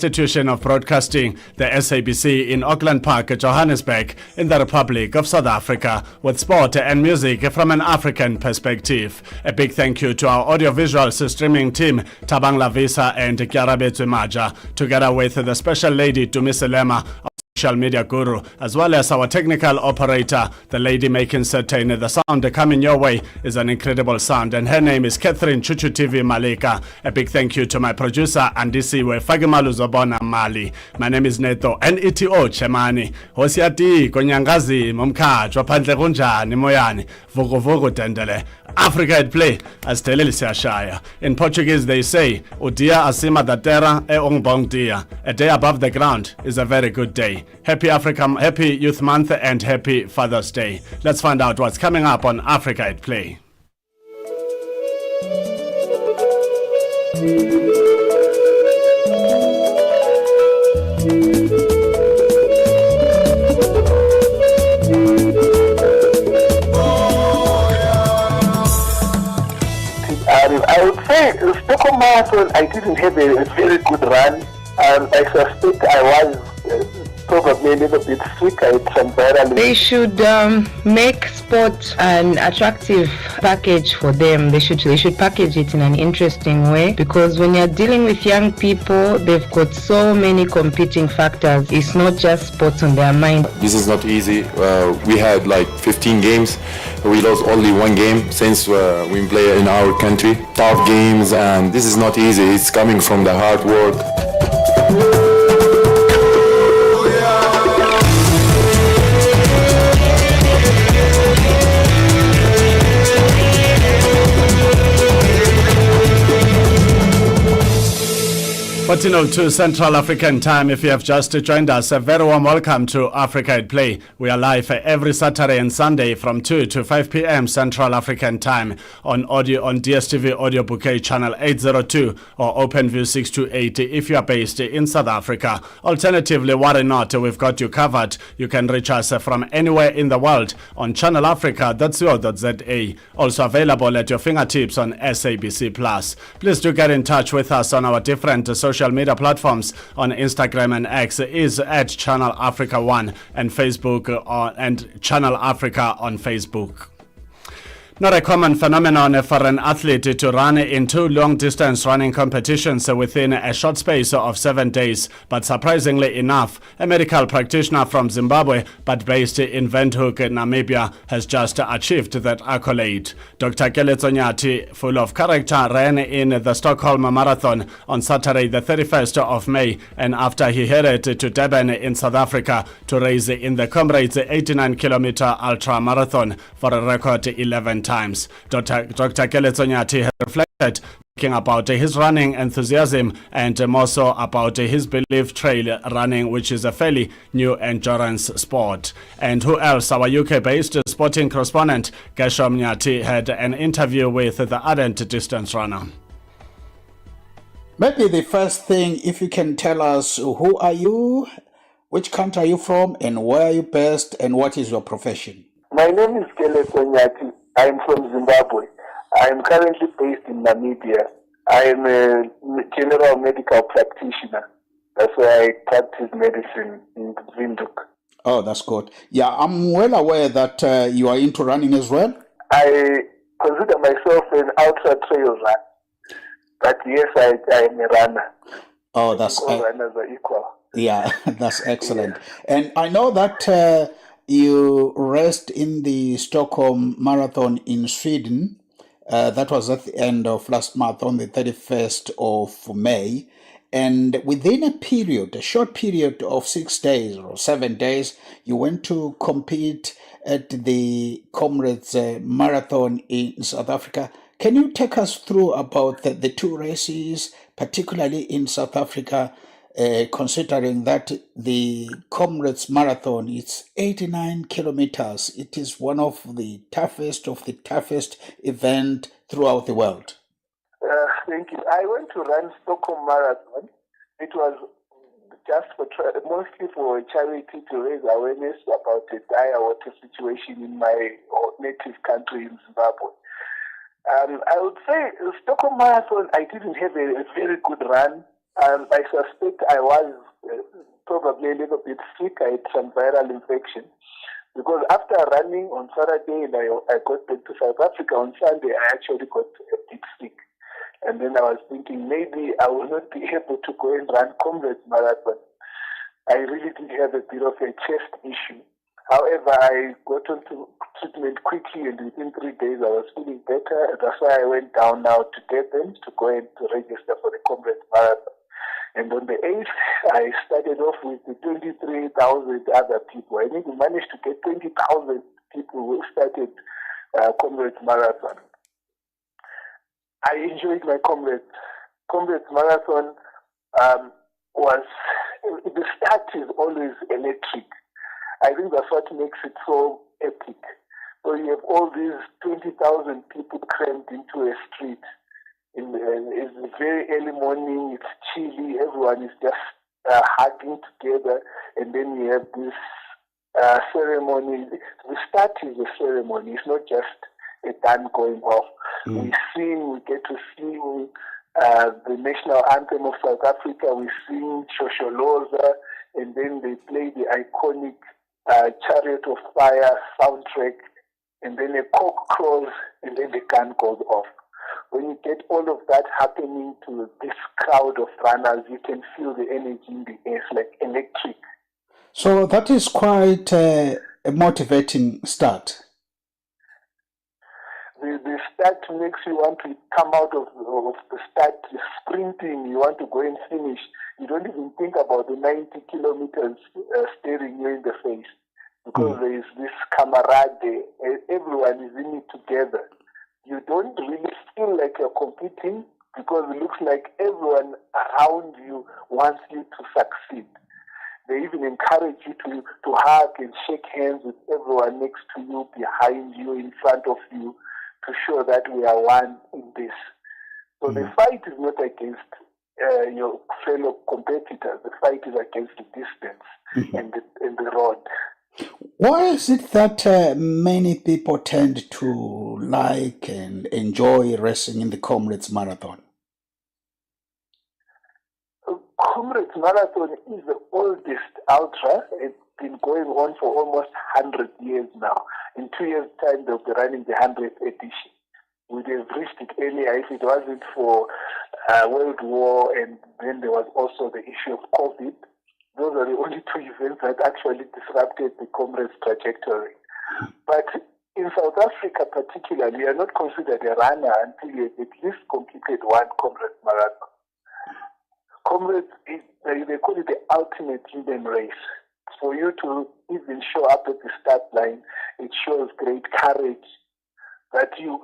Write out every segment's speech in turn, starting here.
Institution of Broadcasting, the SABC, in Auckland Park, Johannesburg, in the Republic of South Africa, with sport and music from an African perspective. A big thank you to our audiovisual streaming team, Tabang Lavisa and Kiarabe Maja, together with the special lady Dumise Lema, social media guru, as well as our technical operator, the lady making certain the sound coming your way is an incredible sound, and her name is Catherine Chuchu TV Malika. A big thank you to my producer Andisiwe Fagimalu Zobona Mali. My name is Neto Chemane. Hosiati konyangazi momkhajo phandle kunjani moyani vuguvugu dendele. Africa at play as teleli siyashaya. In Portuguese they say udia acima da terra é bom dia. A day above the ground is a very good day. Happy Happy Youth Month and Happy Father's Day. Let's find out what's coming up on Africa at Play. I would say the Stockholm Marathon, I didn't have a very good run. I suspect I was probably a little bit sick. I had some viral. They should make sport an attractive package for them. They should package it in an interesting way, because when you're dealing with young people, they've got so many competing factors. It's not just sport on their mind. This is not easy. We had like 15 games. We lost only one game since we play in our country. Tough games, and this is not easy. It's coming from the hard work. To Central African Time. If you have just joined us, a very warm welcome to Africa at Play. We are live every Saturday and Sunday from 2 to 5 p.m. Central African Time on DSTV Audio Bouquet Channel 802 or OpenView 628 if you are based in South Africa. Alternatively, worry not, we've got you covered. You can reach us from anywhere in the world on channelafrica.co.za. Also available at your fingertips on SABC+. Please do get in touch with us on our different social media platforms. On Instagram and X is at Channel Africa 1 and Facebook and Channel Africa on Facebook. Not a common phenomenon for an athlete to run in two long-distance running competitions within a short space of 7 days. But surprisingly enough, a medical practitioner from Zimbabwe, but based in Windhoek, Namibia, has just achieved that accolade. Dr. Neto Chemane, full of character, ran in the Stockholm Marathon on Saturday, the 31st of May, and after he headed to Durban in South Africa to race in the Comrades 89-kilometer ultra marathon for a record 11 times. Dr. Neto Chemane has reflected about his running enthusiasm and more so about his belief trail running, which is a fairly new endurance sport. And who else? Our UK-based sporting correspondent Gershom Nyati had an interview with the ardent distance runner. Maybe the first thing, if you can tell us, who are you, which country are you from, and where are you based, and what is your profession? My name is Neto Chemane. I'm from Zimbabwe. I'm currently based in Namibia. I'm a general medical practitioner. That's why I practice medicine in Windhoek. Oh, that's good. Yeah, I'm well aware that you are into running as well. I consider myself an ultra trail runner. But yes, I am a runner. Oh, that's runners are equal. Yeah, that's excellent. Yeah. And I know that you raced in the Stockholm Marathon in Sweden. That was at the end of last month on the 31st of May. And within a short period of 6 days or 7 days, you went to compete at the Comrades Marathon in South Africa. Can you take us through about the two races, particularly in South Africa, considering that the Comrades Marathon is 89 kilometers. It is one of the toughest event throughout the world. Thank you. I went to run Stockholm Marathon. It was just mostly for charity to raise awareness about the dire water situation in my native country in Zimbabwe. I would say Stockholm Marathon, I didn't have a very good run. I suspect I was probably a little bit sick. I had some viral infection. Because after running on Saturday and I got back to South Africa on Sunday, I actually got a bit sick. And then I was thinking maybe I will not be able to go and run Comrades Marathon. I really did have a bit of a chest issue. However, I got onto treatment quickly, and within 3 days I was feeling better. That's why I went down now to Durban to go and to register for the Comrades Marathon. And on the 8th, I started off with the 23,000 other people. I think we managed to get 20,000 people who started Comrades Marathon. I enjoyed my Comrades. Comrades Marathon the start is always electric. I think that's what makes it so epic. So you have all these 20,000 people crammed into a street. It's very early morning, it's chilly, everyone is just hugging together, and then you have this ceremony. The start is a ceremony, it's not just a gun going off. We sing, we get to sing the national anthem of South Africa, we sing Shosholoza, and then they play the iconic Chariot of Fire soundtrack, and then a cock crows, and then the gun goes off. When you get all of that happening to this crowd of runners, you can feel the energy in the air. It's like electric. So that is quite a motivating start. The start makes you want to come out of the start sprinting. You want to go and finish. You don't even think about the 90 kilometers staring you in the face, because there is this camaraderie. Everyone is in it together. You don't really feel like you're competing, because it looks like everyone around you wants you to succeed. They even encourage you to hug and shake hands with everyone next to you, behind you, in front of you, to show that we are one in this. So the fight is not against your fellow competitors. The fight is against the distance and the road. Why is it that many people tend to like and enjoy racing in the Comrades Marathon? Comrades Marathon is the oldest ultra. It's been going on for almost 100 years now. In 2 years' time, they'll be running the 100th edition. We would have reached it earlier if it wasn't for World War, and then there was also the issue of COVID. Those are the only two events that actually disrupted the Comrades trajectory. But in South Africa particularly, you are not considered a runner until you have at least completed one Comrades Marathon. Comrades, they call it the ultimate human race. For you to even show up at the start line, it shows great courage that you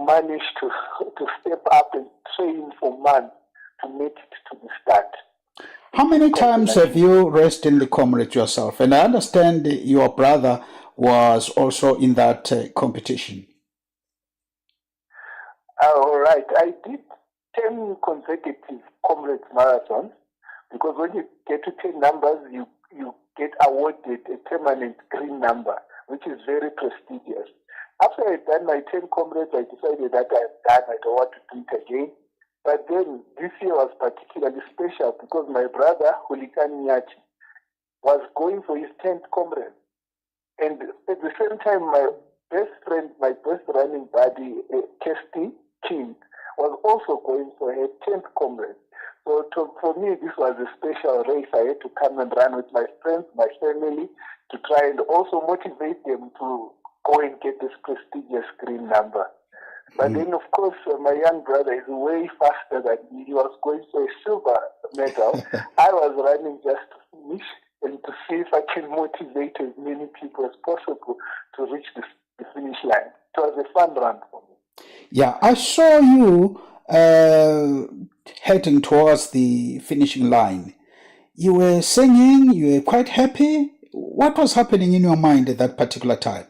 manage to step up and train for months to make it to the start. How many times have you raced in the Comrades yourself? And I understand your brother was also in that competition. All right. I did 10 consecutive Comrades marathons, because when you get to 10 numbers, you get awarded a permanent green number, which is very prestigious. After I had done my 10 Comrades, I decided that I'm done. I don't want to do it again. But then this year was particularly special because my brother, Hulikan Nyachi, was going for his 10th Comrade. And at the same time, my best friend, my best running buddy, Kirsty King, was also going for her 10th Comrade. So for me, this was a special race. I had to come and run with my friends, my family, to try and also motivate them to go and get this prestigious green number. But then, of course, my young brother is way faster than me. He was going for a silver medal. I was running just to finish and to see if I can motivate as many people as possible to reach the finish line. It was a fun run for me. Yeah, I saw you heading towards the finishing line. You were singing, you were quite happy. What was happening in your mind at that particular time?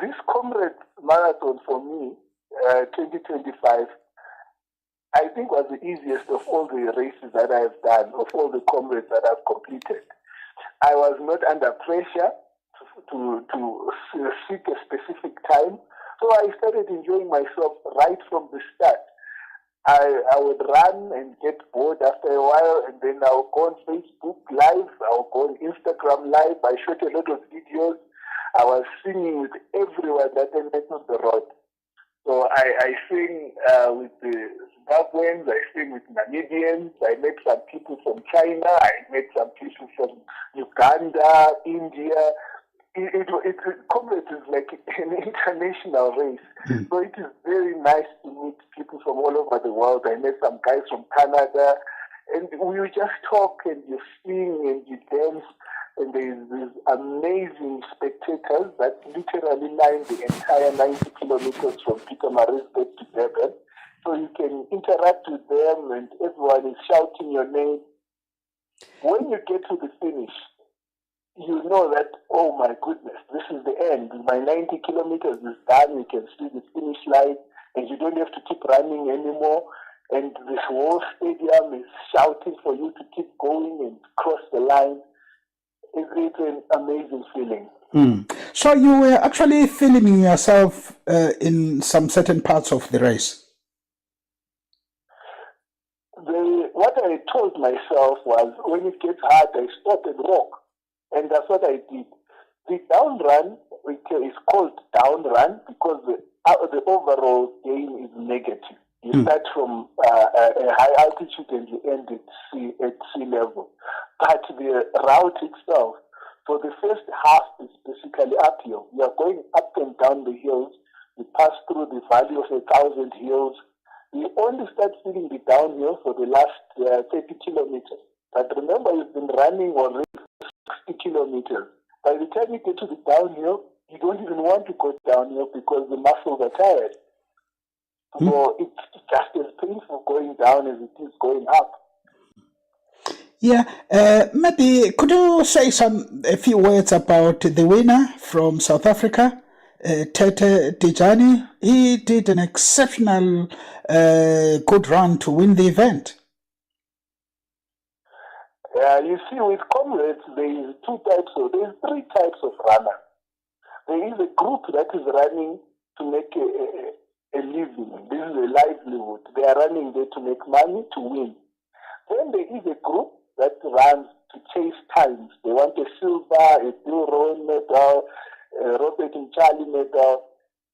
This Comrades Marathon for me, 2025, I think was the easiest of all the races that I have done, of all the Comrades that I've completed. I was not under pressure to seek a specific time. So I started enjoying myself right from the start. I would run and get bored after a while, and then I'll go on Facebook Live, I'll go on Instagram Live. I shot a lot of videos. I was singing with everyone that I met on the road. So I sing with the Zimbabweans, I sing with Namibians, I met some people from China, I met some people from Uganda, India. Comrades is like an international race. So it is very nice to meet people from all over the world. I met some guys from Canada, and we just talk and you sing and you dance, and there's these amazing spectators that literally line the entire 90 kilometers from Pietermaritzburg to Durban. So you can interact with them and everyone is shouting your name. When you get to the finish, you know that, oh my goodness, this is the end. My 90 kilometers is done. You can see the finish line and you don't have to keep running anymore. And this whole stadium is shouting for you to keep going and cross the line. It's an amazing feeling. So you were actually filming yourself in some certain parts of the race? What I told myself was, when it gets hard, I stop and walk. And that's what I did. The down run is called down run because the overall gain is negative. You start from a high altitude and you end at sea level. But the route itself, for the first half, is basically uphill. You are going up and down the hills. You pass through the valley of 1,000 hills. You only start feeling the downhill for the last 30 kilometers. But remember, you've been running already 60 kilometers. By the time you get to the downhill, you don't even want to go downhill because the muscles are tired. So it's just as painful going down as it is going up. Yeah, maybe could you say a few words about the winner from South Africa, Neto Chemane? He did an exceptional good run to win the event. You see, with comrades, there's three types of runners. There is a group that is running to make a living. This is a livelihood. They are running there to make money, to win. Then there is a group that runs to chase times. They want a silver, a Bill Rowan medal, a Robert and Charlie medal.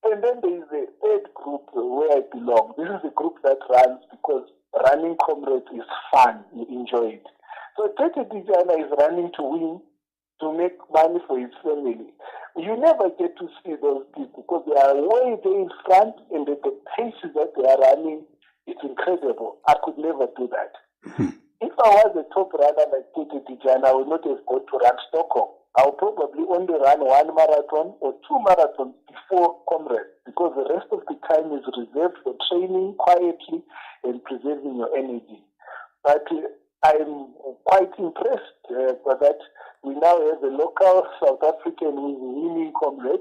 And then there is a third group where I belong. This is a group that runs because running comrades is fun. You enjoy it. So Neto Chemane is running to win, to make money for his family. You never get to see those people because they are way there in front, and the paces that they are running, it's incredible. I could never do that. If I was a top runner like Neto Chemane, I would not have gone to run Stockholm. I would probably only run one marathon or two marathons before comrades because the rest of the time is reserved for training quietly and preserving your energy. But I'm quite impressed by that. We now have a local South African who is winning comrade,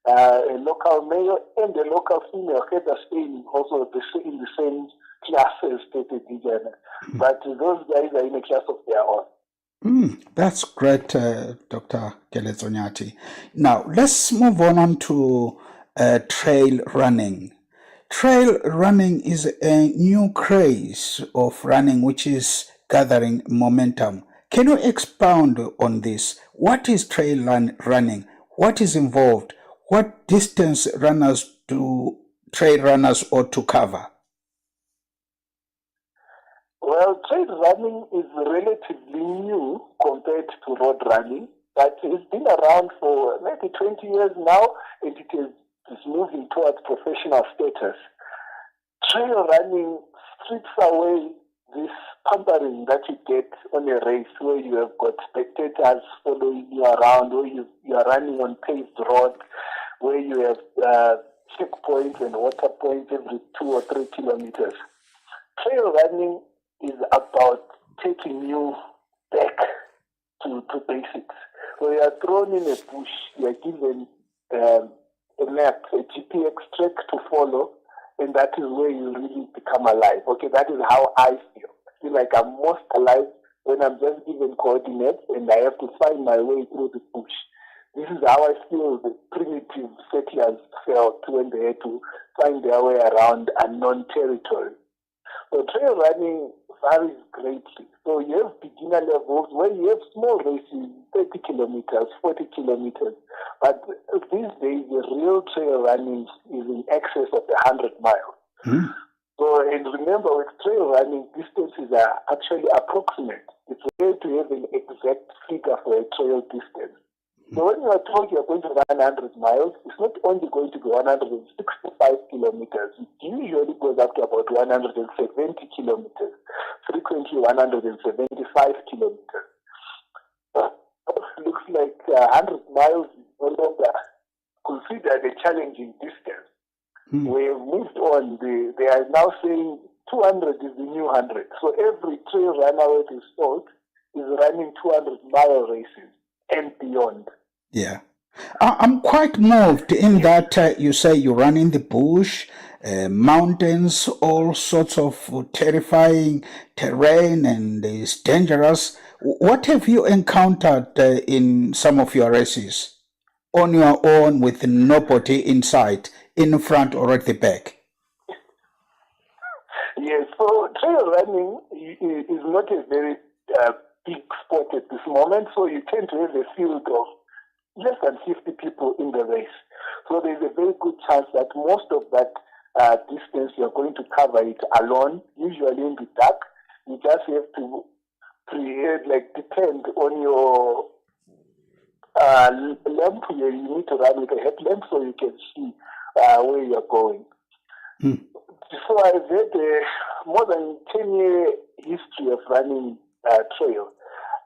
a local male and a local female head of Spain also in the same class as Neto Chemane. But those guys are in a class of their own. That's great, Dr. Keletsonyati. Now, let's move on to trail running. Trail running is a new craze of running which is gathering momentum. Can you expound on this? What is trail running? What is involved? What distance trail runners ought to cover? Well, trail running is relatively new compared to road running, but it's been around for maybe 20 years now, and it is moving towards professional status. Trail running strips away this pampering that you get on a race where you have got spectators following you around, where you are running on paved road, where you have checkpoints and water points every 2 or 3 kilometers. Trail running is about taking you back to basics. Where you are thrown in a bush, you are given a map, a GPX track to follow, and that is where you really become alive. Okay, that is how I feel. I feel like I'm most alive when I'm just given coordinates and I have to find my way through the bush. This is how I feel the primitive settlers felt when they had to find their way around unknown territory. So trail running varies greatly. So you have beginner levels where you have small races, 30 kilometers, 40 kilometers. But these days, the real trail running is in excess of 100 miles. Mm. So, and remember, with trail running, distances are actually approximate. It's rare to have an exact figure for a trail distance. So when you are told you are going to run 100 miles, it's not only going to be 165 kilometers. It usually goes up to about 170 kilometers, frequently 175 kilometers. It looks like 100 miles is no longer considered a challenging distance. We've moved on. They are now saying 200 is the new 100. So every trail runner with his thought is running 200-mile races and beyond. Yeah. I'm quite moved in that you say you run in the bush, mountains, all sorts of terrifying terrain, and it's dangerous. What have you encountered in some of your races on your own with nobody in sight, in front or at the back? Yes, so trail running is not a very big sport at this moment, so you tend to have a field of less than 50 people in the race. So there's a very good chance that most of that distance you're going to cover it alone, usually in the dark. You just have to depend on your lamp. You need to run with a headlamp so you can see where you're going. So I've had a more than 10-year history of running trail.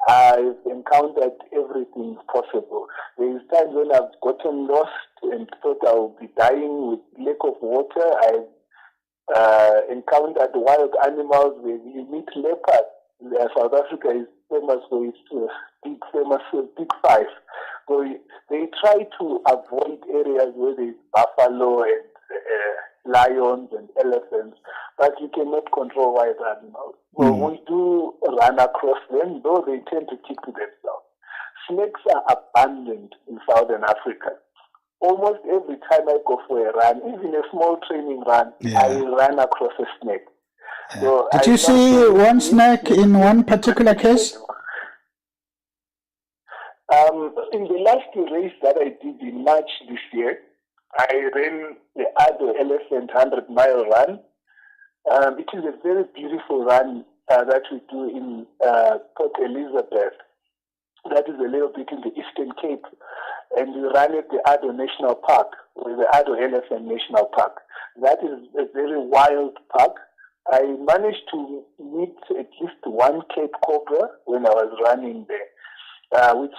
I've encountered everything possible. There's times when I've gotten lost and thought I would be dying with lack of water. I've encountered wild animals where you meet leopards. South Africa is famous for its big five. So they try to avoid areas where there's buffalo and lions and elephants, but you cannot control wild animals. So we do run across them, though they tend to keep to themselves. Snakes are abundant in Southern Africa. Almost every time I go for a run, even a small training run, I run across a snake. So did you see one snake in one particular case? In the last race that I did in March this year, I ran the Ado Elephant 100-mile run. It is a very beautiful run that we do in Port Elizabeth. That is a little bit in the Eastern Cape. And we run at the Ado National Park, or the Ado Elephant National Park. That is a very wild park. I managed to meet at least one Cape Cobra when I was running there, which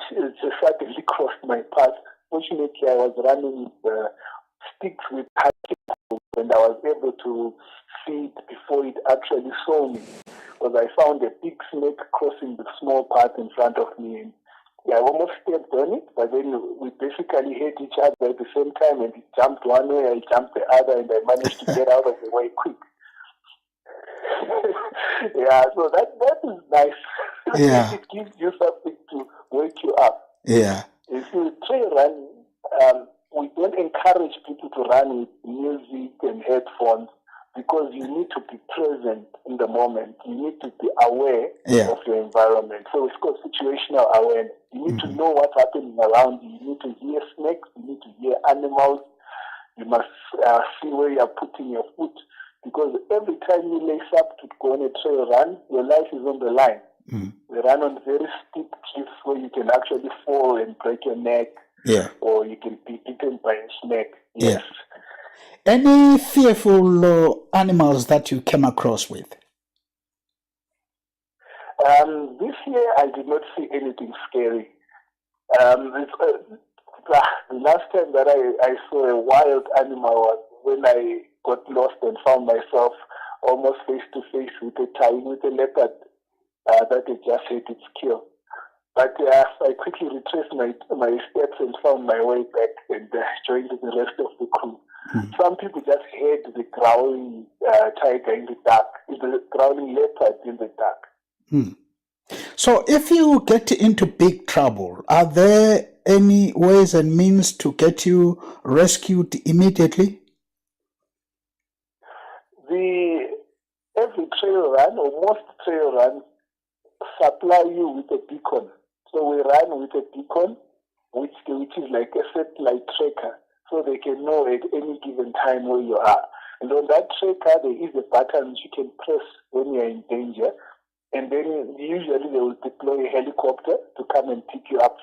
suddenly crossed my path. Fortunately, I was running with sticks with hiking, and I was able to see it before it actually saw me. Because I found a big snake crossing the small path in front of me. And I almost stepped on it, but then we basically hit each other at the same time, and it jumped one way, I jumped the other, and I managed to get out of the way quick. Yeah, so that is nice. Yeah. It gives you something to wake you up. Yeah. If you trail running, we don't encourage people to run with music and headphones because you need to be present in the moment. You need to be aware of your environment. So it's called situational awareness. You need to know what's happening around you. You need to hear snakes. You need to hear animals. You must see where you're putting your foot, because every time you lace up to go on a trail run, your life is on the line. We run on very steep cliffs where you can actually fall and break your neck, or you can be bitten by a snake. Yes. Any fearful animals that you came across with? This year I did not see anything scary. The last time that I saw a wild animal was when I got lost and found myself almost face to face with a leopard that had just had its kill. But I quickly retraced my steps and found my way back and joined the rest of the crew. Some people just heard the growling tiger in the dark, the growling leopard in the dark. So if you get into big trouble, are there any ways and means to get you rescued immediately? Every trail run, or most trail runs, supply you with a beacon. So we run with a beacon, which is like a satellite tracker, so they can know at any given time where you are. And on that tracker, there is a button which you can press when you are in danger, and then usually they will deploy a helicopter to come and pick you up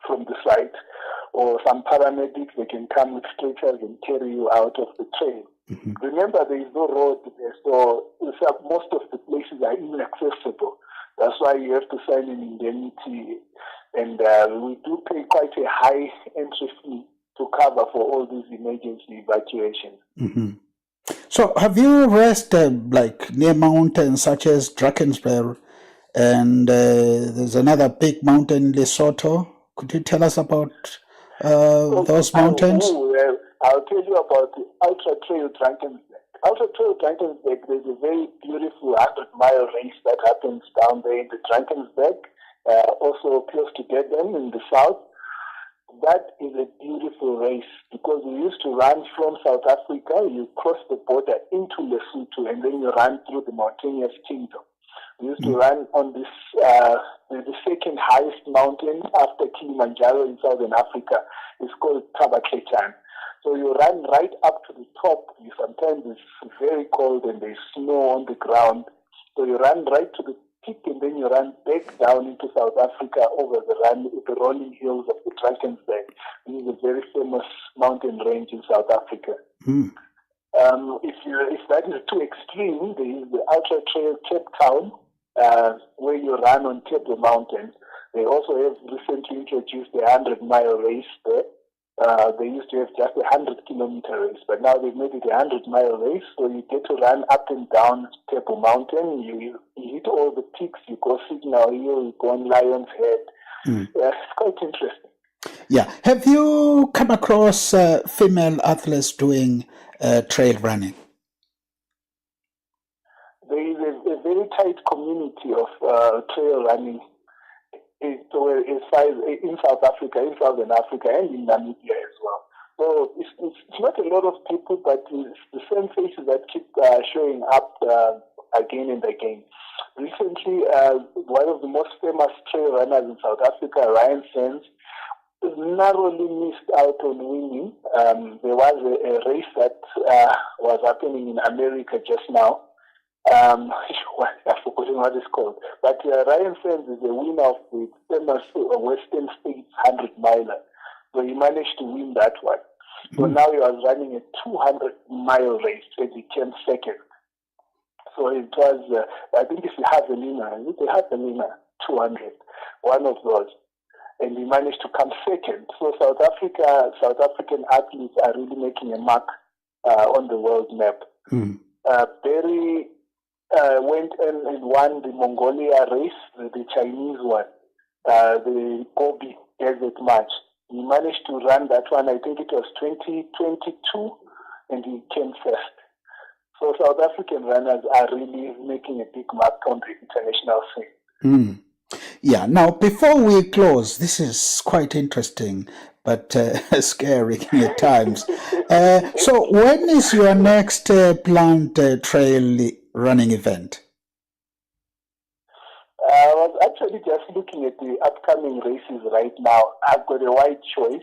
from the site, or some paramedics, they can come with stretchers and carry you out of the trail. Mm-hmm. Remember, there is no road there, so most of the places are inaccessible. That's why you have to sign an indemnity, and we do pay quite a high entry fee to cover for all these emergency evacuations. Mm-hmm. So have you raced like near mountains such as Drakensberg, and there's another big mountain in Lesotho? Could you tell us about those mountains? I'll tell you about the Ultra Trail Drakensberg. Ultra Trail Drakensberg, there's a very beautiful 100-mile race that happens down there in the Drakensberg, also close to Durban in the south. That is a beautiful race because we used to run from South Africa, you cross the border into Lesotho, and then you run through the mountainous kingdom. We used to run on this, the second highest mountain after Kilimanjaro in Southern Africa. It's called Tabakletan. So you run right up to the top. Sometimes it's very cold and there's snow on the ground. So you run right to the peak and then you run back down into South Africa over the rolling hills of the Drakensberg. This is a very famous mountain range in South Africa. Mm. If that is too extreme, there is the Ultra Trail Cape Town, where you run on Table Mountain. They also have recently introduced a 100-mile race there. They used to have just a 100-kilometer race, but now they've made it a 100-mile race, so you get to run up and down Table Mountain. You hit all the peaks, you go Signal Hill, you go on Lion's Head. It's quite interesting. Yeah. Have you come across female athletes doing trail running? There is a very tight community of trail running in South Africa, in Southern Africa, and in Namibia as well. So it's not a lot of people, but it's the same faces that keep showing up again and again. Recently, one of the most famous trail runners in South Africa, Ryan Sands, narrowly missed out on winning. There was a race that was happening in America just now. I've forgotten what it's called. But Ryan Sands is a winner of the famous Western States 100-miler. So he managed to win that one. So now he was running a 200-mile race and he came second. So it was, I think it's a Havelina 200, one of those. And he managed to come second. So South African athletes are really making a mark on the world map. Barry went and won the Mongolia race, the Chinese one, the Gobi Desert March. He managed to run that one, I think it was 2022, and he came first. So South African runners are really making a big mark on the international scene. Yeah, now before we close, this is quite interesting, but scary at times. So when is your next planned trail running event? I was actually just looking at the upcoming races right now. I've got a wide choice.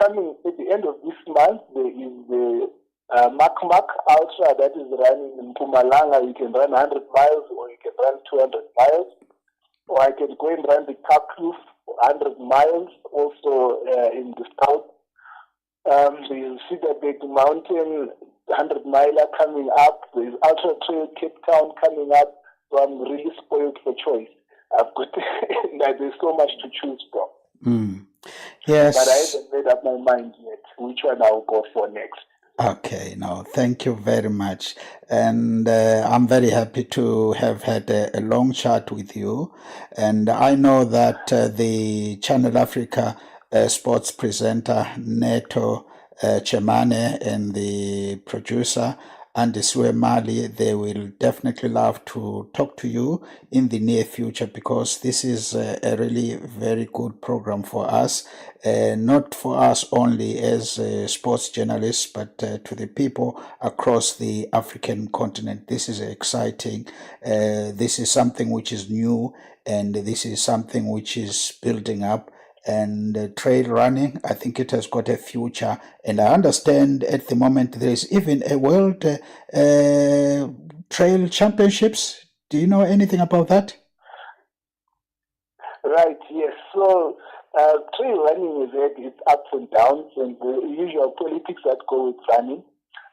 Coming at the end of this month, there is the Mak Ultra that is running in Mpumalanga. You can run 100 miles or you can run 200 miles. Or I can go and run the Kakloof 100 miles, also in the south. There's Cedarburg Mountain 100-miler coming up. There's Ultra Trail Cape Town coming up. So I'm really spoiled for choice. I've got there's so much to choose from. Yes. But I haven't made up my mind yet which one I'll go for next. Okay, no, thank you very much. And I'm very happy to have had a long chat with you. And I know that the Channel Africa sports presenter, Neto Chemane, and the producer Andisiwe Mali, they will definitely love to talk to you in the near future, because this is a really very good program for us, not for us only as sports journalists, but to the people across the African continent. This is exciting. This is something which is new, and this is something which is building up. And trail running, I think it has got a future. And I understand at the moment there is even a world trail championships. Do you know anything about that? Right, yes. So trail running has had its ups and downs and the usual politics that go with running.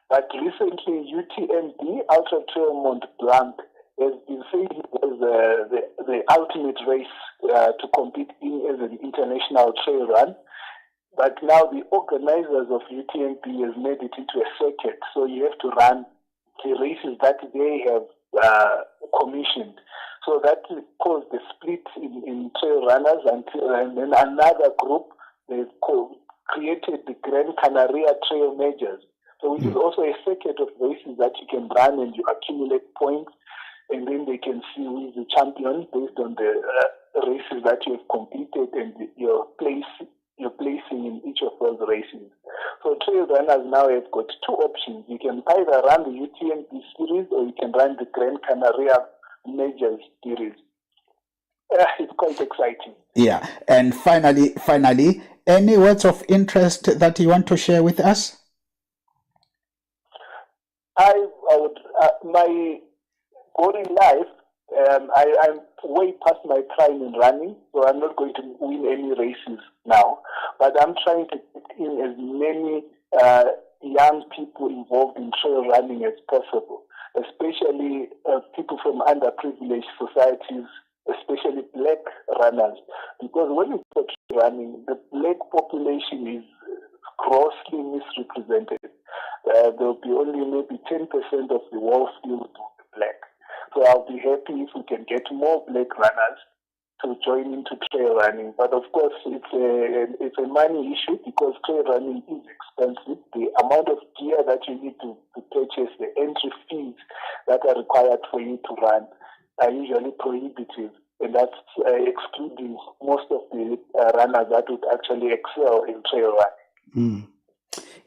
But recently, UTMB, Ultra Trail Mont Blanc, has been saying it was the ultimate race to compete in as an international trail run. But now the organizers of UTMB has made it into a circuit. So you have to run the races that they have commissioned. So that caused the split in trail runners, and then another group, they've created the Gran Canaria Trail Majors. So which is also a circuit of races that you can run and you accumulate points, and then they can see who is the champion based on the races that you have completed and your placing in each of those races. So trail runners now have got two options. You can either run the UTMB series or you can run the Gran Canaria Majors series. It's quite exciting. Yeah. And finally, any words of interest that you want to share with us? I would, my goal in life, I'm way past my prime in running, so I'm not going to win any races now. But I'm trying to get in as many young people involved in trail running as possible, especially people from underprivileged societies, especially black runners. Because when you go trail running, the black population is grossly misrepresented. There will be only maybe 10% of the world field will be black. So I'll be happy if we can get more black runners to join into trail running. But of course, it's a money issue because trail running is expensive. The amount of gear that you need to purchase, the entry fees that are required for you to run are usually prohibitive. And that's excluding most of the runners that would actually excel in trail running.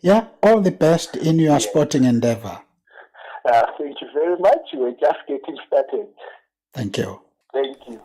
Yeah, all the best in your sporting endeavor. Thank you very much. We're just getting started. Thank you. Thank you.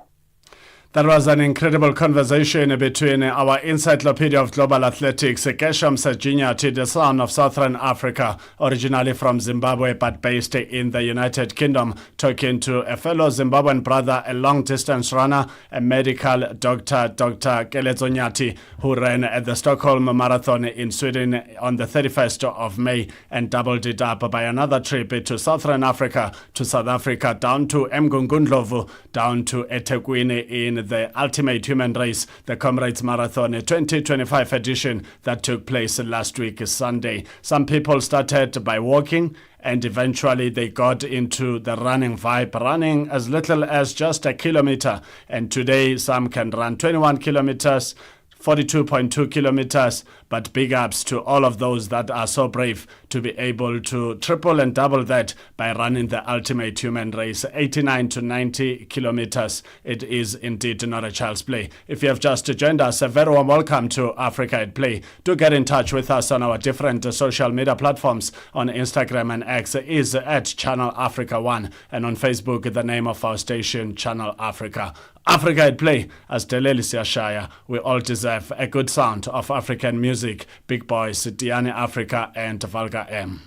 That was an incredible conversation between our encyclopedia of global athletics, Kesham Sejinyati, the son of Southern Africa, originally from Zimbabwe but based in the United Kingdom, talking to a fellow Zimbabwean brother, a long-distance runner, a medical doctor, Dr. Kelezo Nyati, who ran at the Stockholm Marathon in Sweden on the 31st of May and doubled it up by another trip to Southern Africa, to South Africa, down to Mngungundlovu, down to eThekwini in the ultimate human race, the Comrades Marathon 2025 edition that took place last week, Sunday. Some people started by walking and eventually they got into the running vibe, running as little as just a kilometer. And today some can run 21 kilometers, 42.2 kilometers, but big ups to all of those that are so brave to be able to triple and double that by running the ultimate human race, 89 to 90 kilometers. It is indeed not a child's play. If you have just joined us, a very warm welcome to Africa at Play. Do get in touch with us on our different social media platforms. On Instagram and X is at Channel Africa 1, and on Facebook, the name of our station, Channel Africa. Africa at Play, as Deleli Siashaya, we all deserve a good sound of African music. Big Boys, Diane Africa and Valga M.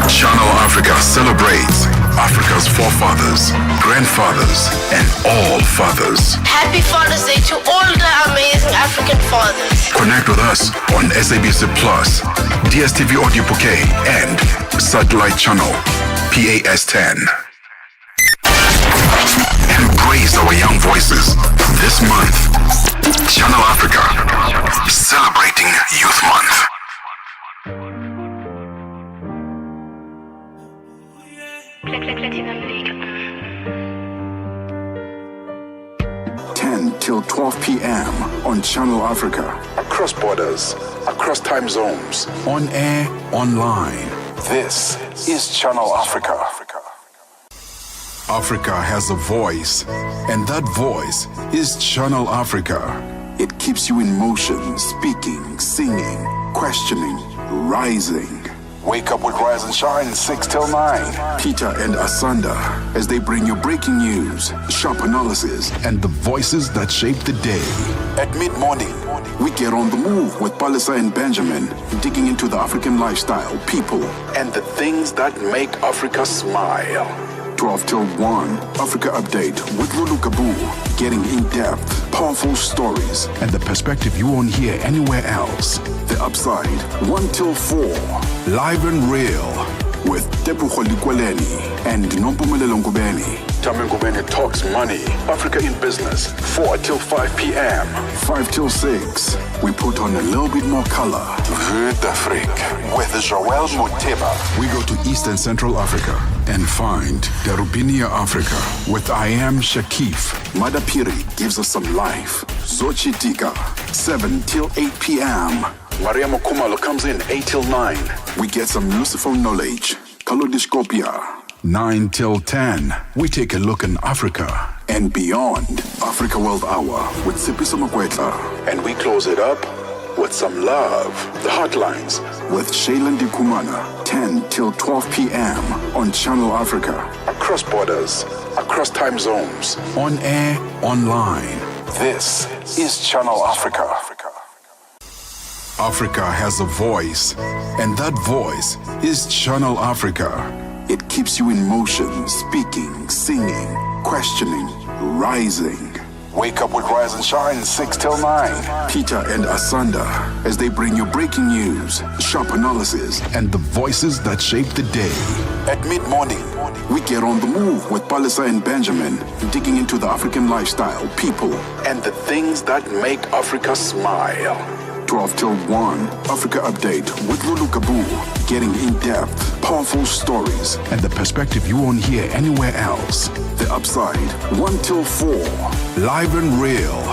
Channel Africa celebrates Africa's forefathers, grandfathers, and all fathers. Happy Father's Day to all the amazing African fathers. Connect with us on SABC Plus, DSTV Audio Bouquet, and Satellite Channel PAS10. Embrace our young voices this month. Channel Africa, celebrating Youth Month. 10 till 12 p.m. on Channel Africa. Across borders, across time zones, on air, online. This is Channel Africa. Africa has a voice, and that voice is Channel Africa. It keeps you in motion, speaking, singing, questioning, rising. Wake up with Rise and Shine 6 till 9. Peter and Asanda as they bring you breaking news, sharp analysis, and the voices that shape the day. At mid-morning, we get on the move with Palisa and Benjamin, digging into the African lifestyle, people, and the things that make Africa smile. 12 till 1, Africa Update with Lulu Kabu, getting in-depth, powerful stories, and the perspective you won't hear anywhere else. The Upside, 1 till 4, live and real, with Tepuho Likweleni and Nompumelelo Ngubeni. Tame Ngubeni talks money, Africa in business, 4 till 5 p.m. 5 till 6, we put on a little bit more color. Vue d'Afrique with Joel Moteba. We go to East and Central Africa and find Darubinia Africa with I Am Shakif. Madapiri gives us some life. Zochi Tika, 7 till 8 p.m. Maria Mokumalo comes in 8 till 9. We get some useful knowledge. Kalodiscopia. 9 till 10. We take a look in Africa and beyond. Africa World Hour with Sipiso Makwetla. And we close it up with some love. The Hotlines with Shailen Dikumana. 10 till 12 p.m. on Channel Africa. Across borders, across time zones. On air, online. This is Channel Africa. Africa has a voice, and that voice is Channel Africa. It keeps you in motion, speaking, singing, questioning, rising. Wake up with Rise and Shine 6 till 9. Peter and Asanda as they bring you breaking news, sharp analysis, and the voices that shape the day. At mid-morning, we get on the move with Palisa and Benjamin, digging into the African lifestyle, people, and the things that make Africa smile. 12 till 1, Africa Update with Lulu Kabu, getting in-depth, powerful stories, and the perspective you won't hear anywhere else. The Upside, 1 till 4, live and real,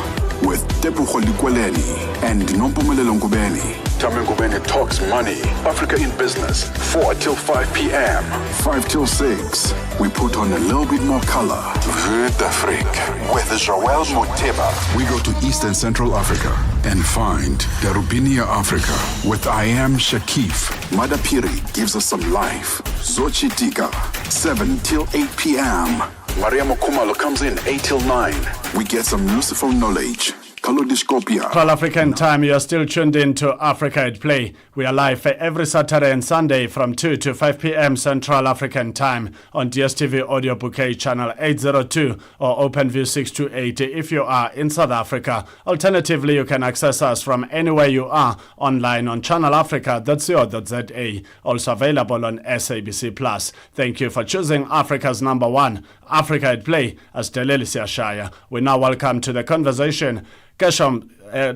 with Tepuho Likweleni and Nompumelelo Ngubeni. Tame Ngubeni talks money, Africa in business, 4 till 5 p.m. 5 till 6, we put on a little bit more color. Vue d'Afrique with Joel Moteba. We go to East and Central Africa and find Darubinia Africa with I Am Shakif. Madapiri gives us some life. Zochi Tika, 7 till 8 p.m. Maria Mokumalo comes in 8 till 9. We get some useful knowledge. Kalodiscopia. Central African time, you are still tuned in to Africa at Play. We are live every Saturday and Sunday from 2 to 5 p.m. Central African time on DSTV Audio Bouquet channel 802 or OpenView 628 if you are in South Africa. Alternatively, you can access us from anywhere you are online on channelafrica.co.za, also available on SABC+. Thank you for choosing Africa's number one, Africa at Play, as Deleli Siashaya. We now welcome to the conversation Kesham,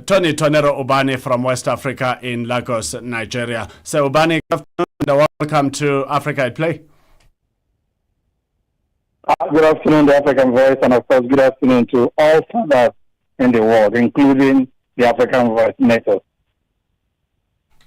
Tony Tonero Ubani from West Africa in Lagos, Nigeria. So Ubani, good afternoon and welcome to Africa at Play. Good afternoon, the African Voice, and of course, good afternoon to all fathers in the world, including the African Voice Neto.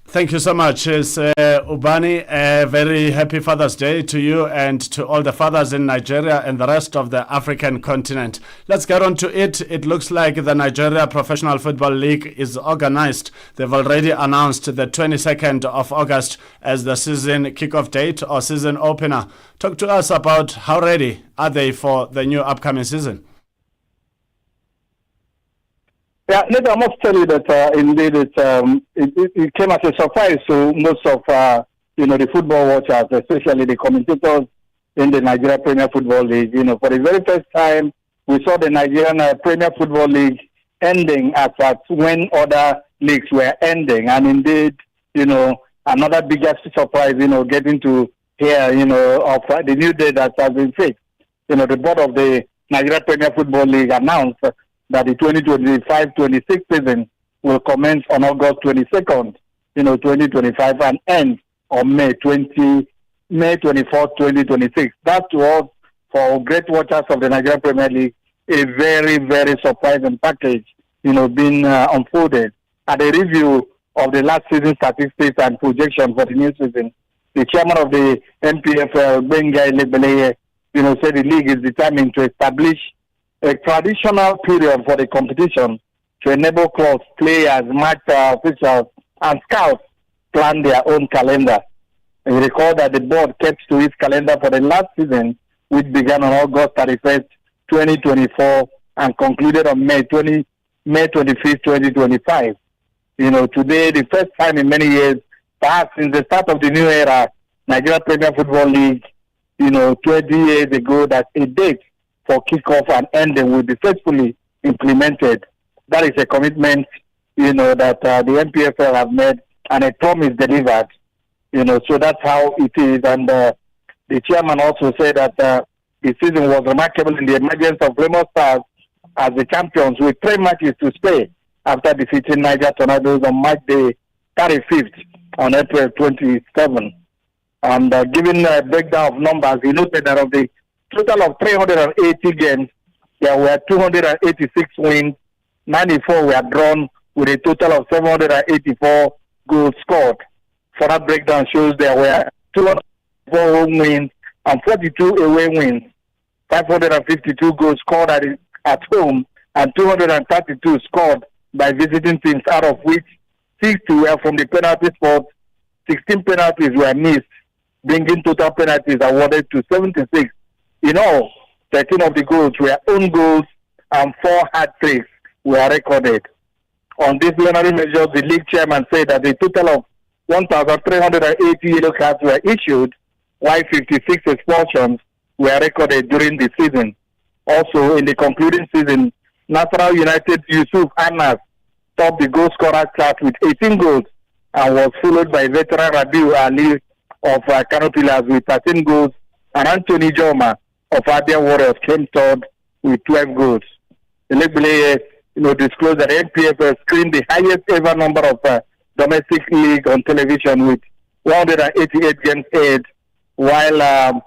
Thank you so much, Ubani. A very happy Father's Day to you and to all the fathers in Nigeria and the rest of the African continent. Let's get on to it. It looks like the Nigeria Professional Football League is organized. They've already announced the 22nd of August as the season kickoff date or season opener. Talk to us about how ready are they for the new upcoming season? Yeah, I must tell you that indeed it came as a surprise to most of the football watchers, especially the commentators in the Nigeria Premier Football League. For the very first time, we saw the Nigerian Premier Football League ending as at when other leagues were ending, and indeed, another biggest surprise, getting to hear, of the new day that has been fixed. The board of the Nigeria Premier Football League announced that the 2025-26 season will commence on August 22nd, 2025 and end on May 24th, 2026. That was, for great watchers of the Nigeria Premier League, a very, very surprising package, being unfolded. At a review of the last season statistics and projections for the new season, the chairman of the MPFL, Bengai Lebeleye, said the league is determined to establish a traditional period for the competition to enable clubs, players, match officials, and scouts plan their own calendar. And you recall that the board kept to its calendar for the last season, which began on August 31st, 2024, and concluded on May 25th, 2025. Today, the first time in many years, perhaps since the start of the new era, Nigeria Premier Football League, 20 years ago, that a date for kickoff and ending will be faithfully implemented. That is a commitment, that the MPFL have made, and a promise delivered. So that's how it is. And the chairman also said that the season was remarkable in the emergence of Remo Stars as the champions with 3 matches to stay after defeating Niger Tornadoes on March the 35th on April 27. And giving a breakdown of numbers, he noted that of the total of 380 games, there were 286 wins, 94 were drawn, with a total of 784 goals scored. Further breakdown shows there were 204 home wins and 42 away wins, 552 goals scored at home, and 232 scored by visiting teams, out of which 60 were from the penalty spot, 16 penalties were missed, bringing total penalties awarded to 76. In all, 13 of the goals were own goals and 4 hat-tricks were recorded. On disciplinary measures, the league chairman said that a total of 1,380 yellow cards were issued, while 56 expulsions were recorded during the season. Also, in the concluding season, National United Yusuf Anas topped the goal scorer chart with 18 goals and was followed by veteran Rabiu Ali of Kano Pillars with 13 goals, and Anthony Joma of Abia Warriors came third with 12 goals. The league disclosed that MPFL screened the highest ever number of domestic league on television with 188 games aired, while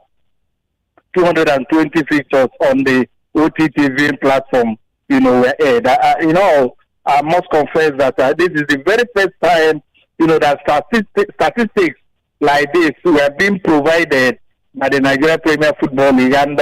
220 features on the OTT viewing platform, were aired. I must confess that this is the very first time, that statistics like this were being provided by the Nigeria Premier Football League. And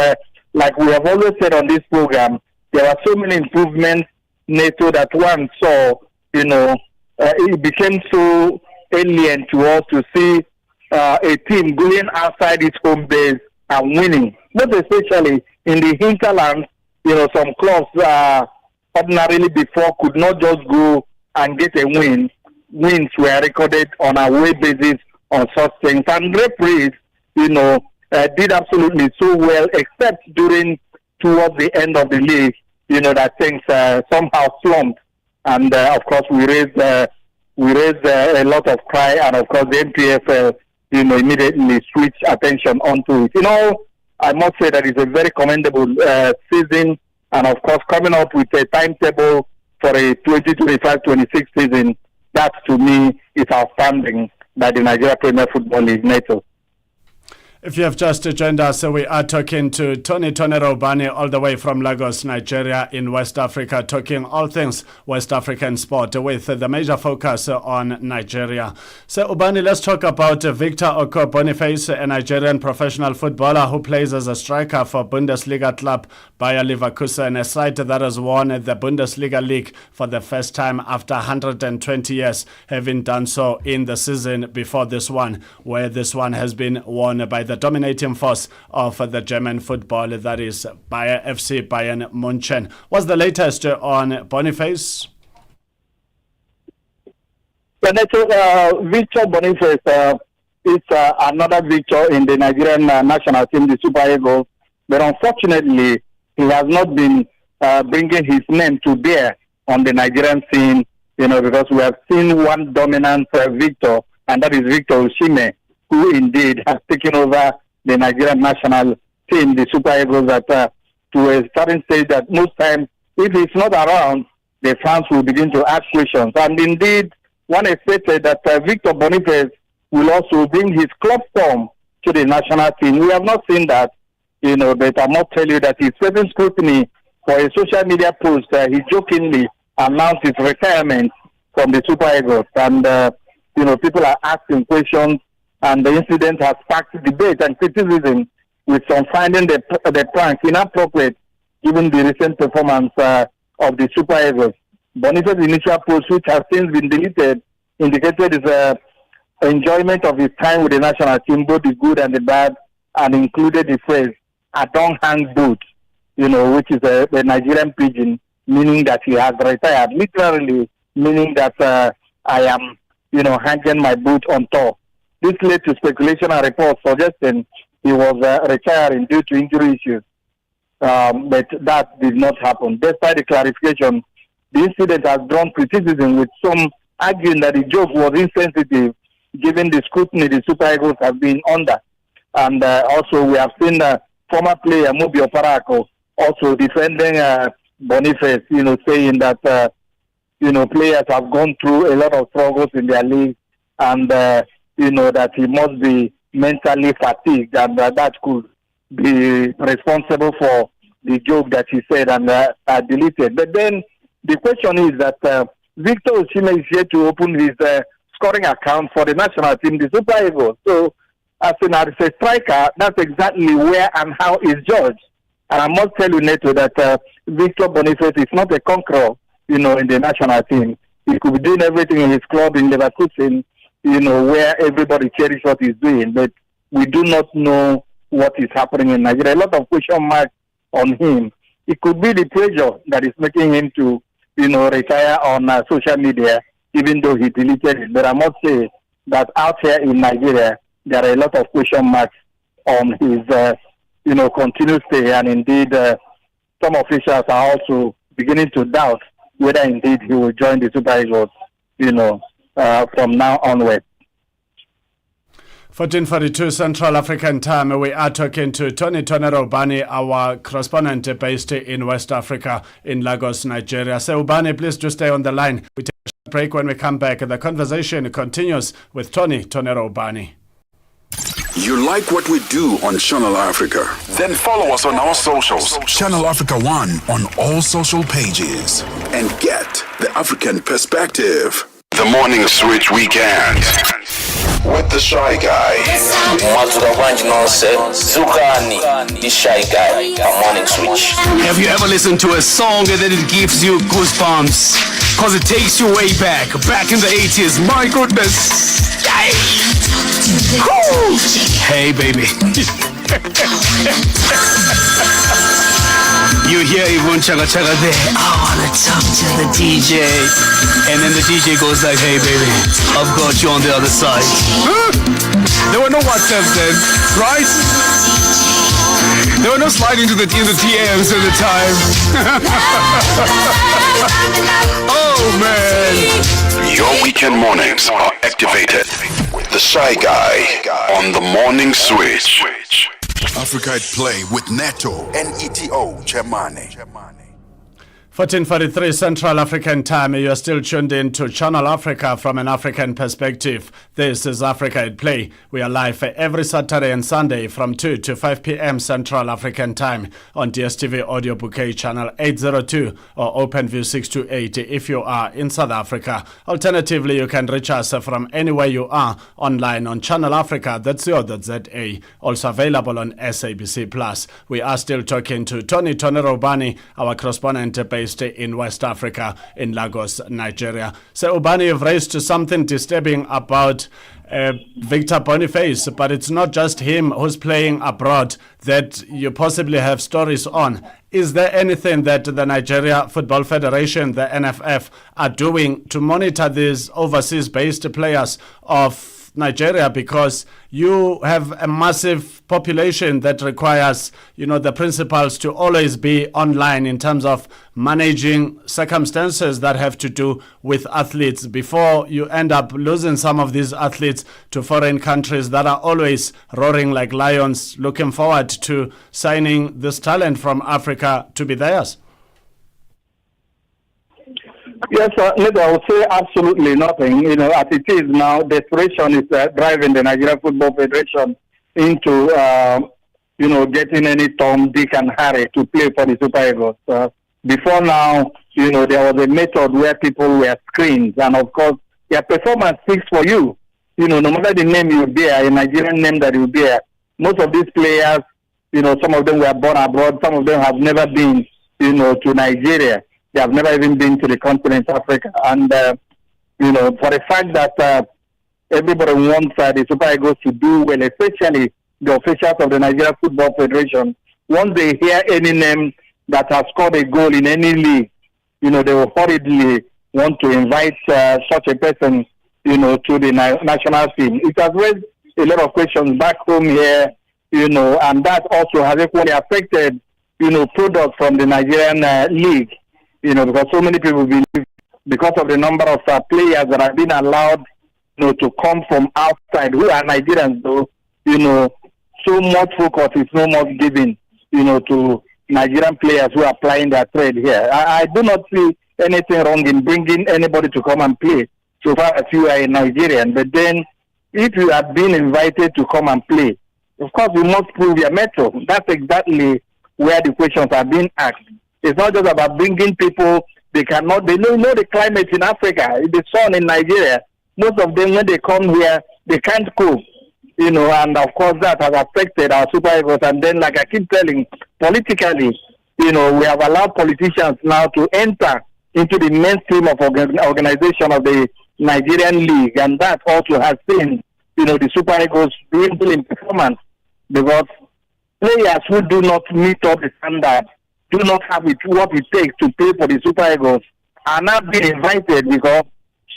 like we have always said on this program, there are so many improvements, Neto, that one saw, it became so alien to us to see a team going outside its home base and winning. Not especially in the hinterlands, some clubs ordinarily before could not just go and get a win. Wins were recorded on a away basis on such things. And referees, did absolutely so well, except towards the end of the league, that things somehow slumped. And of course, we raised a lot of cry, and of course, the MPFL, immediately switched attention onto it. I must say that it's a very commendable season, and of course, coming up with a timetable for a 2025-26 season, that to me is outstanding by the Nigeria Premier Football League, NATO. If you have just joined us, we are talking to Tony Robani all the way from Lagos, Nigeria in West Africa, talking all things West African sport with the major focus on Nigeria. So, Ubani, let's talk about Victor Oko Boniface, a Nigerian professional footballer who plays as a striker for Bundesliga club Bayer Leverkusen, a side that has won the Bundesliga League for the first time after 120 years, having done so in the season before this one, where this one has been won by the dominating force of the German football, that is Bayer FC Bayern München. What's the latest on Boniface? Victor Boniface is another victor in the Nigerian national team, the Super Eagles, but unfortunately, he has not been bringing his name to bear on the Nigerian scene, because we have seen one dominant victor, and that is Victor Osimhen, who indeed has taken over the Nigerian national team, the Super Eagles, that to a certain stage that most times, if he's not around, the fans will begin to ask questions. And indeed, one expected that Victor Boniface will also bring his club form to the national team. We have not seen that, but I must tell you that he's facing scrutiny for a social media post. He jokingly announced his retirement from the Super Eagles. And, people are asking questions And the incident has sparked debate and criticism, with some finding the prank inappropriate given the recent performance of the Super Eagles. Boniface's initial post, which has since been deleted, indicated his enjoyment of his time with the national team, both the good and the bad, and included the phrase, "I don't hang boots," which is the Nigerian pidgin, meaning that he has retired, literally meaning that I am, hanging my boot on tour. This led to speculation and reports suggesting he was retiring due to injury issues. But that did not happen. Despite the clarification, the incident has drawn criticism, with some arguing that the joke was insensitive given the scrutiny the Super Eagles have been under. And also we have seen former player Mobi Oparako also defending Boniface, saying that, players have gone through a lot of struggles in their league, and, that he must be mentally fatigued, and that could be responsible for the joke that he said and deleted. But then the question is that Victor Osimhen is here to open his scoring account for the national team, the Super Eagles. So, as a striker, that's exactly where and how he's judged. And I must tell you, Neto, that Victor Boniface is not a conqueror, in the national team. He could be doing everything in his club in Leverkusen, where everybody cherishes what he's doing. But we do not know what is happening in Nigeria. A lot of question marks on him. It could be the pressure that is making him to, retire on social media, even though he deleted it. But I must say that out here in Nigeria, there are a lot of question marks on his, continued stay. And indeed, some officials are also beginning to doubt whether indeed he will join the Super Eagles, from now onward. 14:42 Central African Time. We are talking to Tony Ubani, our correspondent based in West Africa, in Lagos, Nigeria. So, Ubani, please just stay on the line. We take a short break. When we come back, the conversation continues with Tony Ubani. You like what we do on Channel Africa? Then follow us on our socials. Channel Africa 1 on all social pages. And get the African perspective. The Morning Switch Weekend with the Shy Guy. The Shy Guy, a Morning Switch. Have you ever listened to a song and then it gives you goosebumps? Cause it takes you way back in the 80s. My goodness. Hey baby. You hear Yvonne Chaga Chaga there. I wanna talk to the DJ. And then the DJ goes like, hey baby, I've got you on the other side. Huh? There were no WhatsApps then, right? There were no sliding to the DMs at the time. Oh man. Your weekend mornings are activated with the Shy Guy on the Morning Switch. Africa at Play with Neto and Neto Chemane. 14:43 Central African Time. You are still tuned in to Channel Africa from an African perspective. This is Africa at Play. We are live every Saturday and Sunday from 2 to 5 p.m. Central African Time on DSTV Audio Bouquet Channel 802 or OpenView 628 if you are in South Africa. Alternatively, you can reach us from anywhere you are online on channelafrica.co.za. Also available on SABC+. We are still talking to Tony Ubani, our correspondent based in West Africa, in Lagos, Nigeria. So, Ubani, you've raised something disturbing about Victor Boniface, but it's not just him who's playing abroad that you possibly have stories on. Is there anything that the Nigeria Football Federation, the NFF, are doing to monitor these overseas-based players of Nigeria, because you have a massive population that requires, the principals to always be online in terms of managing circumstances that have to do with athletes before you end up losing some of these athletes to foreign countries that are always roaring like lions, looking forward to signing this talent from Africa to be theirs? Yes, I would say absolutely nothing. As it is now, desperation is driving the Nigeria Football Federation into, getting any Tom, Dick, and Harry to play for the Super Eagles. Before now, there was a method where people were screened, and of course, their performance speaks for you. no matter the name you bear, a Nigerian name that you bear, most of these players, some of them were born abroad, some of them have never been, to Nigeria. They have never even been to the continent Africa. And, for the fact that everybody wants the Super Eagles to do well, especially the officials of the Nigeria Football Federation, once they hear any name that has scored a goal in any league, they will hurriedly want to invite such a person, to the national team. It has raised a lot of questions back home here, and that also has equally affected, products from the Nigerian league, because so many people believe because of the number of players that have been allowed, to come from outside, who are Nigerians, though, so much focus is no more given, to Nigerian players who are plying their trade here. I do not see anything wrong in bringing anybody to come and play, so far as you are a Nigerian. But then, if you have been invited to come and play, of course, you must prove your mettle. That's exactly where the questions are being asked. It's not just about bringing people. They know the climate in Africa, the sun in Nigeria. Most of them, when they come here, they can't cope. And of course that has affected our Super Eagles. And then, like I keep telling, politically, we have allowed politicians now to enter into the mainstream of organization of the Nigerian League, and that also has seen, the Super Eagles dwindle in performance, because players who do not meet up the standard, do not have what it takes to play for the Super Eagles, are not being invited because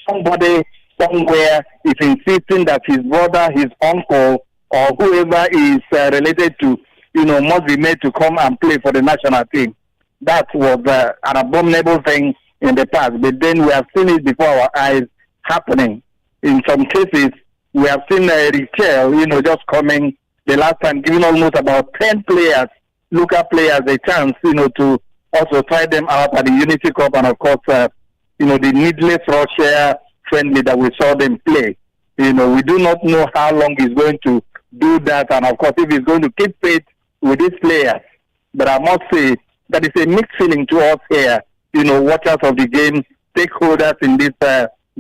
somebody somewhere is insisting that his brother, his uncle, or whoever is related to, must be made to come and play for the national team. That was an abominable thing in the past, but then we have seen it before our eyes happening. In some cases, we have seen Richel, just coming the last time, giving almost about 10 players, local players, a chance, to also try them out at the Unity Cup, and of course, the needless Russia friendly that we saw them play. We do not know how long he's going to do that, and of course, if he's going to keep faith with these players. But I must say that it's a mixed feeling to us here, watchers of the game, stakeholders in this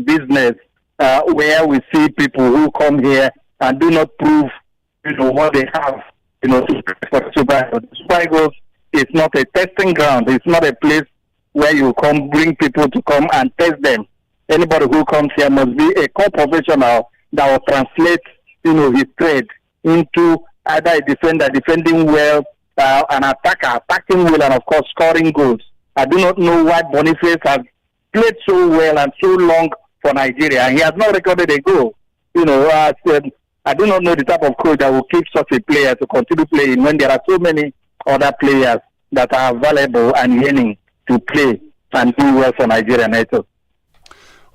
business, where we see people who come here and do not prove, what they have, for the Super Eagles. The Super Eagles is not a testing ground. It's not a place where you come, bring people to come and test them. Anybody who comes here must be a core professional that will translate, his trade into either a defender defending well, an attacker attacking well, and of course scoring goals. I do not know why Boniface has played so well and so long for Nigeria, and he has not recorded a goal. I do not know the type of coach that will keep such a player to continue playing when there are so many other players that are available and yearning to play and do well for Nigeria. Neto.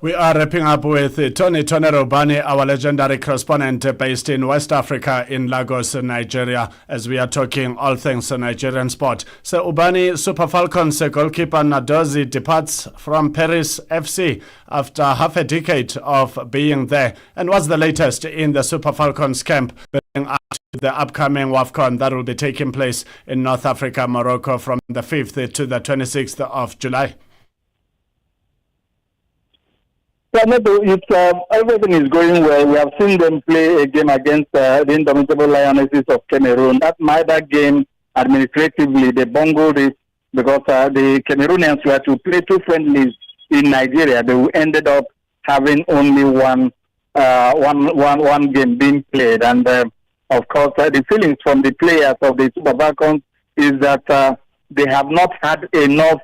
We are wrapping up with Tony Rubani, our legendary correspondent based in West Africa in Lagos, Nigeria, as we are talking all things Nigerian sport. So Ubani, Super Falcons goalkeeper Nadozi departs from Paris FC after half a decade of being there. And what's the latest in the Super Falcons camp building up to the upcoming WAFCON that will be taking place in North Africa, Morocco from the 5th to the 26th of July? Yeah, everything is going well. We have seen them play a game against the Indomitable Lionesses of Cameroon. That game, administratively, they bungled it because the Cameroonians were to play two friendlies in Nigeria. They ended up having only one game being played. And, of course, the feelings from the players of the Super Falcons is that they have not had enough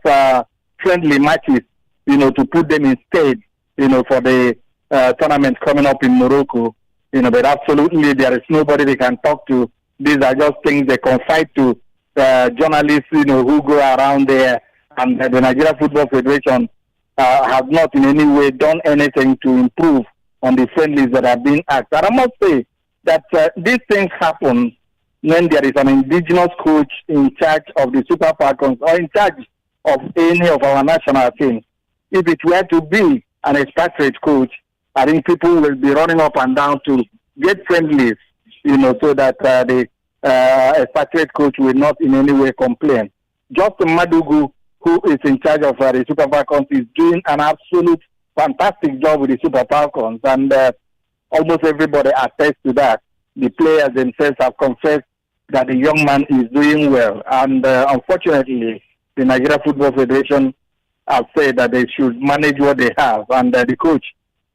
friendly matches, to put them in state, for the tournament coming up in Morocco. But absolutely there is nobody they can talk to. These are just things they confide to journalists, who go around there. And the Nigeria Football Federation has not in any way done anything to improve on the friendlies that are being asked. And I must say that these things happen when there is an indigenous coach in charge of the Super Falcons or in charge of any of our national teams. If it were to be an expatriate coach, I think people will be running up and down to get friendlies, so that the expatriate coach will not in any way complain. Justin Madugu, who is in charge of the Super Falcons, is doing an absolute fantastic job with the Super Falcons. And almost everybody attests to that. The players themselves have confessed that the young man is doing well. And unfortunately, the Nigeria Football Federation have said that they should manage what they have. And the coach,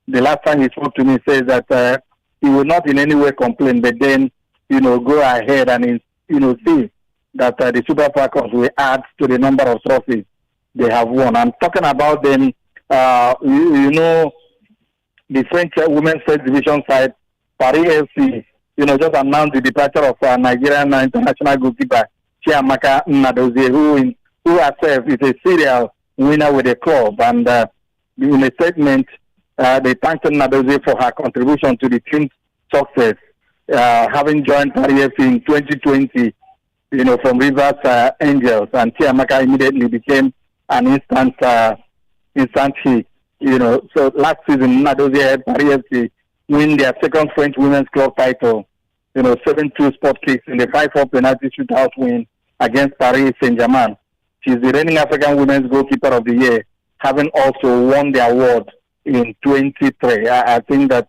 the last time he spoke to me, says that he will not in any way complain, but then, go ahead and, see that the Super Falcons will add to the number of trophies they have won. I'm talking about them, the French women's first division side, Paris FC, just announced the departure of Nigerian international goalkeeper, Chiamaka Nnadozie, who herself is a serial winner with the club. And in a statement, they thanked Nnadozie for her contribution to the team's success, having joined Paris FC in 2020, from Rivers Angels. And Chiamaka immediately became an instant hit. So last season, Nnadozie had Paris FC win their second French women's club title, 7-2 spot kicks in the 5-4 penalty shootout win against Paris Saint-Germain. She's the reigning African Women's Goalkeeper of the Year, having also won the award in 23. I think that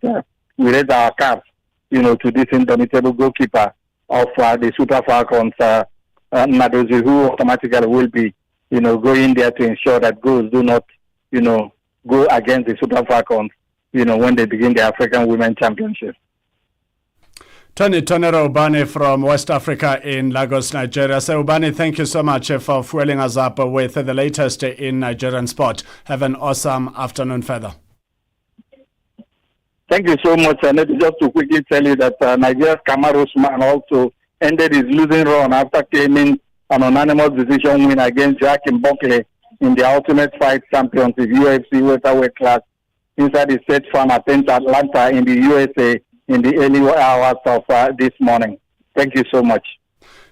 we raise our caps, to this indomitable goalkeeper of the Super Falcons, Nnadozie, who automatically will be, going there to ensure that goals do not, go against the Super Falcons, when they begin the African Women's Championship. Tonero Ubani from West Africa in Lagos, Nigeria. So Ubani, thank you so much for fueling us up with the latest in Nigerian sport. Have an awesome afternoon further. Thank you so much. And just to quickly tell you that Nigeria's Kamaru Usman also ended his losing run after claiming an unanimous decision win against Joachim Buckley in the Ultimate Fight Championship UFC welterweight class inside the State Farm at Atlanta in the USA in the early hours of this morning. Thank you so much.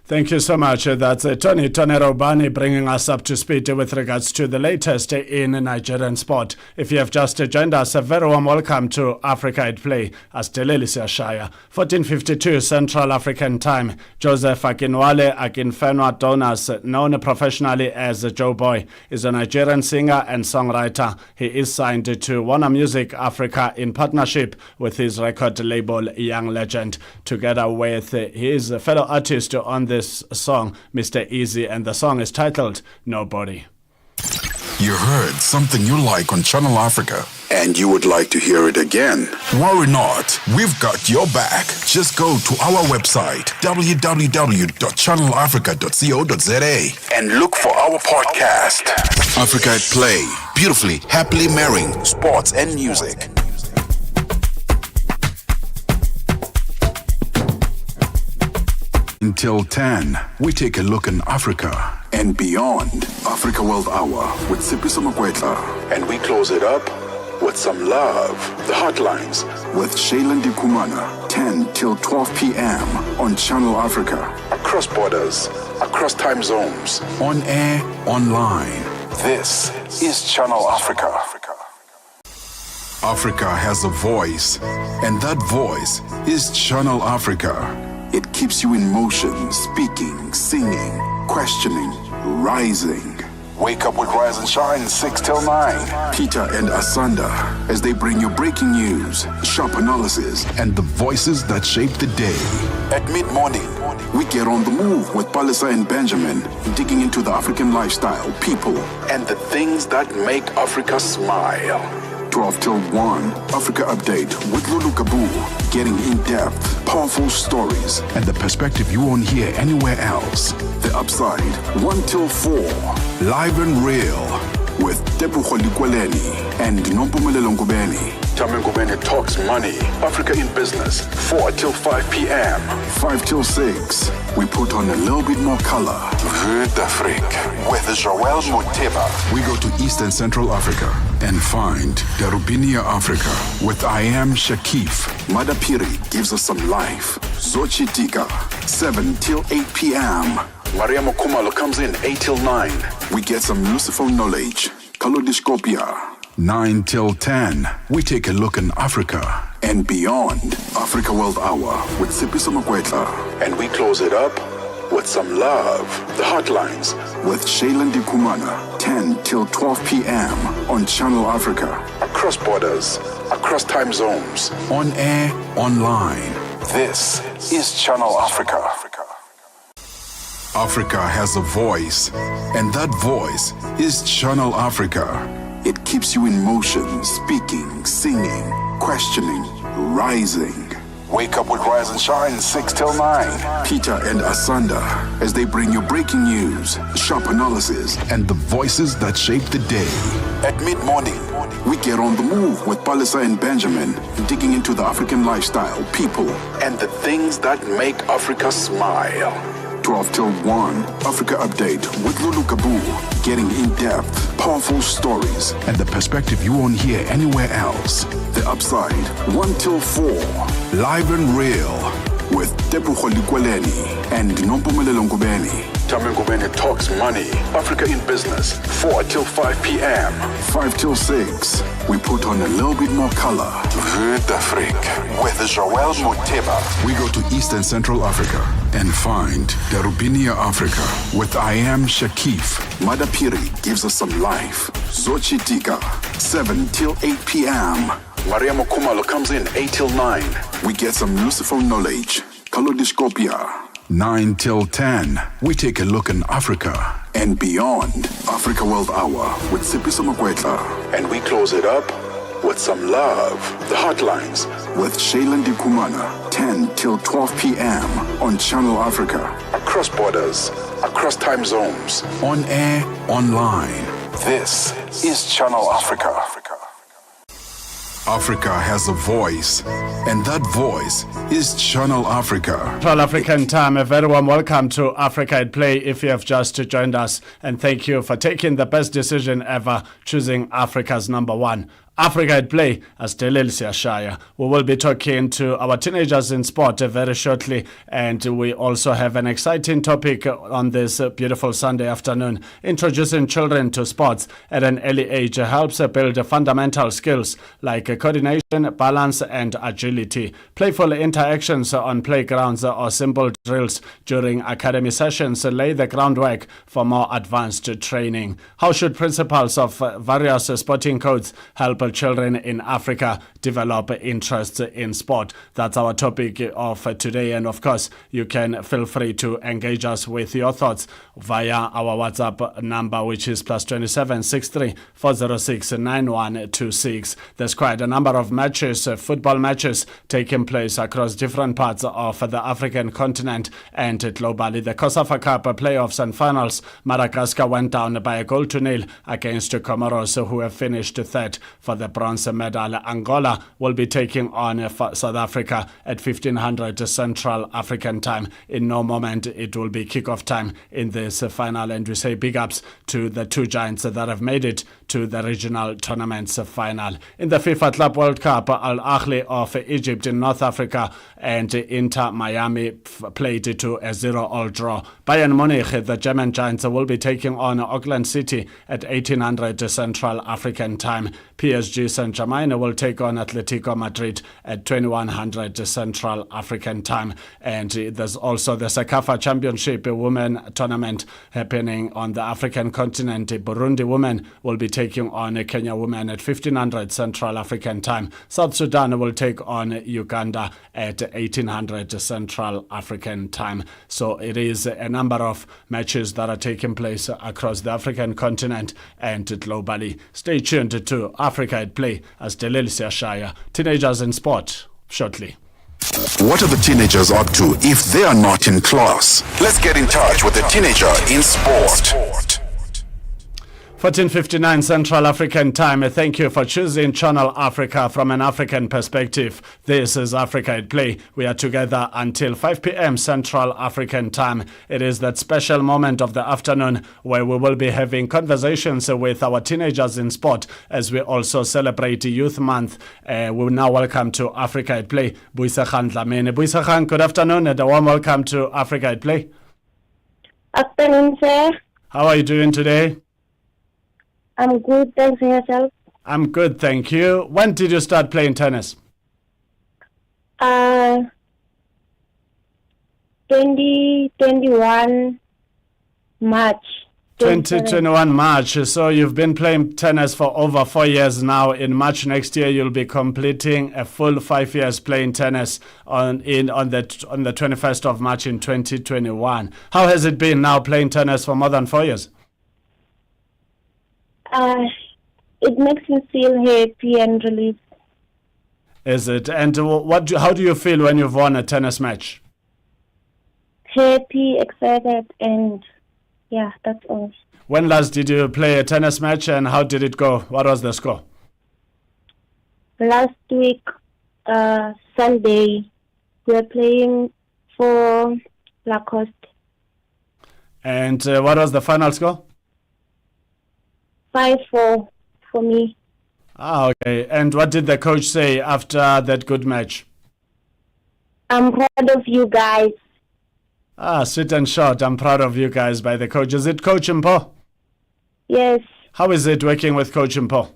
Thank you so much. That's Tonero Ubani bringing us up to speed with regards to the latest in Nigerian sport. If you have just joined us, a very warm welcome to Africa at Play. Asteleli Siashaya, 14:52 Central African Time. Joseph Akinwale Akinfenwa Donas, known professionally as Joe Boy, is a Nigerian singer and songwriter. He is signed to Warner Music Africa in partnership with his record label Young Legend, together with his fellow artist on this song, Mr. Easy, and the song is titled Nobody. You heard something you like on Channel Africa and you would like to hear it again. Worry not, we've got your back. Just go to our website, www.channelafrica.co.za, and look for our podcast, Africa at Play. Beautifully, happily marrying sports and music. Until 10, we take a look in Africa and beyond. Africa World Hour with Sipiso Makwetla. And we close it up with some love. The Hotlines with Shailen Kumana. 10 till 12 p.m. on Channel Africa. Across borders, across time zones, on air, online. This is Channel Africa. Africa has a voice, and that voice is Channel Africa. It keeps you in motion, speaking, singing, questioning, rising. Wake up with Rise and Shine, 6 till 9. Peter and Asanda, as they bring you breaking news, sharp analysis, and the voices that shape the day. At mid-morning, we get on the move with Palisa and Benjamin, digging into the African lifestyle, people, and the things that make Africa smile. 12 till 1, Africa Update with Lulu Kabu, getting in-depth, powerful stories, and the perspective you won't hear anywhere else. The Upside, 1 till 4, live and real, with Tepu Kholikweleni and Nompumelelo Ngubeni. Tame Ngubeni talks money, Africa in business, 4 till 5 p.m. 5 till 6, we put on a little bit more color. Vue d'Afrique, with Joël Moteba. We go to East and Central Africa and find Darubinia Africa with I Am Shakif. Madapiri gives us some life. Zochi Tika, 7 till 8 p.m. Maria Mokumalo comes in 8 till 9. We get some Lucifer knowledge. Kalodiscopia. 9 till 10. We take a look in Africa and beyond. Africa World Hour with Sipiso Makwetla. And we close it up with some love. The Hotlines with Shailen Kumana. 10 till 12 p.m. on Channel Africa. across borders, across time zones, on air, online. This is Channel Africa. Africa has a voice, and that voice is Channel Africa. It keeps you in motion, speaking, singing, questioning, rising. Wake up with Rise and Shine 6 till 9. Peter and Asanda as they bring you breaking news, sharp analysis, and the voices that shape the day. At mid-morning, we get on the move with Palisa and Benjamin, digging into the African lifestyle, people, and the things that make Africa smile. 12 till 1, Africa Update with Lulu Kabu, getting in-depth, powerful stories, and the perspective you won't hear anywhere else. The Upside, 1 till 4, live and real, with Tepuho Likweleni and Nompumelelo Ngubeni. Tame Ngubeni talks money, Africa in business, 4 till 5 p.m. 5 till 6, we put on a little bit more color. Vue d'Afrique with Joel Moteba. We go to East and Central Africa and find Darubinia Africa with I Am Shakif. Madapiri gives us some life. Zochitika, 7 till 8 p.m. Maria Mokumalo comes in 8 till 9. We get some Lucifer knowledge. Kalodiscopia. 9 till 10. We take a look in Africa and beyond. Africa World Hour with Sipiso Makwetla. And we close it up with some love. The Hotlines with Shailen Dikumana. 10 till 12 p.m. on Channel Africa. Across borders, across time zones, on air, online. This is Channel Africa. Africa has a voice, and that voice is Channel Africa. Central African time, a very warm welcome to Africa at Play if you have just joined us, and thank you for taking the best decision ever, choosing Africa's number one. Africa at Play, as Delil Siashaya. We will be talking to our teenagers in sport very shortly, and we also have an exciting topic on this beautiful Sunday afternoon. Introducing children to sports at an early age helps build fundamental skills like coordination, balance, and agility. Playful interactions on playgrounds or simple drills during academy sessions lay the groundwork for more advanced training. How should principals of various sporting codes help children in Africa develop interest in sport? That's our topic of today, and of course you can feel free to engage us with your thoughts via our WhatsApp number, which is +27 63 406 9126. There's quite a number of matches, football matches taking place across different parts of the African continent and globally. The COSAFA Cup playoffs and finals, Madagascar went down by 1-0 against Comoros, who have finished third for the bronze medal. Angola will be taking on South Africa at 1500 Central African time. In no moment it will be kickoff time in this final, and we say big ups to the two giants that have made it to the regional tournaments final. In the FIFA Club World Cup, Al Ahly of Egypt in North Africa and Inter Miami played to a 0-0 draw. Bayern Munich, the German giants, will be taking on Auckland City at 1800 Central African time. PSG Saint-Germain will take on Atletico Madrid at 2100 Central African time. And there's also the Sekafa Championship Women Tournament happening on the African continent. Burundi women will be taking on Kenya women at 1500 Central African time. South Sudan will take on Uganda at 1800 Central African time. So it is a number of matches that are taking place across the African continent and globally. Stay tuned to Africa at Play as Delil Siashaya. Teenagers in sport, shortly. What are the teenagers up to if they are not in class? Let's get in touch with the teenager in sport. 14:59 Central African time. Thank you for choosing Channel Africa from an African perspective. This is Africa at Play. We are together until 5 p.m. Central African time. It is that special moment of the afternoon where we will be having conversations with our teenagers in sport as we also celebrate Youth Month. We will now welcome to Africa at Play Buisakhan Dlamini. Buisakhan, good afternoon and a warm welcome to Africa at Play. Afternoon, sir. How are you doing today? I'm good, thanks, and yourself? I'm good, thank you. When did you start playing tennis? 2021 March. 2021 March. So you've been playing tennis for over 4 years now. In March next year, you'll be completing a full 5 years playing tennis on the 21st of March in 2021. How has it been now playing tennis for more than 4 years? It makes me feel happy and relieved. Is it? And how do you feel when you've won a tennis match? Happy, excited, and yeah, that's all. When last did you play a tennis match and how did it go? What was the score? Last week, Sunday, we were playing for Lacoste. And what was the final score? 5-4 for me. Ah, okay. And what did the coach say after that good match? I'm proud of you guys. Ah, sweet and short. I'm proud of you guys by the coach. Is it Coach Mpo? Yes. How is it working with Coach Mpo?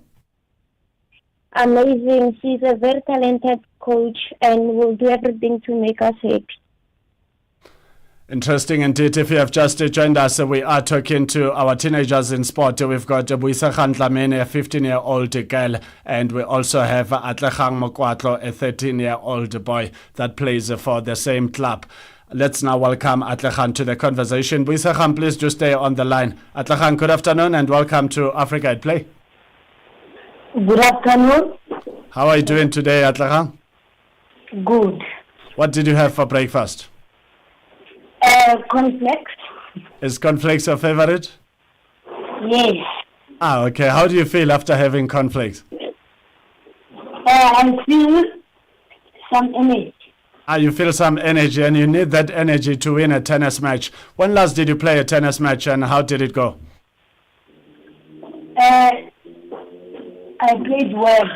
Amazing. She's a very talented coach and will do everything to make us happy. Interesting indeed. If you have just joined us, we are talking to our teenagers in sport. We've got Buisakhan Dlamini, a 15-year-old girl, and we also have Atlekgang Mokwatlo, a 13-year-old boy that plays for the same club. Let's now welcome Atlekgang to the conversation. Buisakhan, please do stay on the line. Atlekgang, good afternoon and welcome to Africa at Play. Good afternoon. How are you doing today, Atlekgang? Good. What did you have for breakfast? Cornflakes. Is cornflakes your favorite? Yes. Ah, okay. How do you feel after having cornflakes? I feel some energy. Ah, you feel some energy and you need that energy to win a tennis match. When last did you play a tennis match and how did it go? I played well.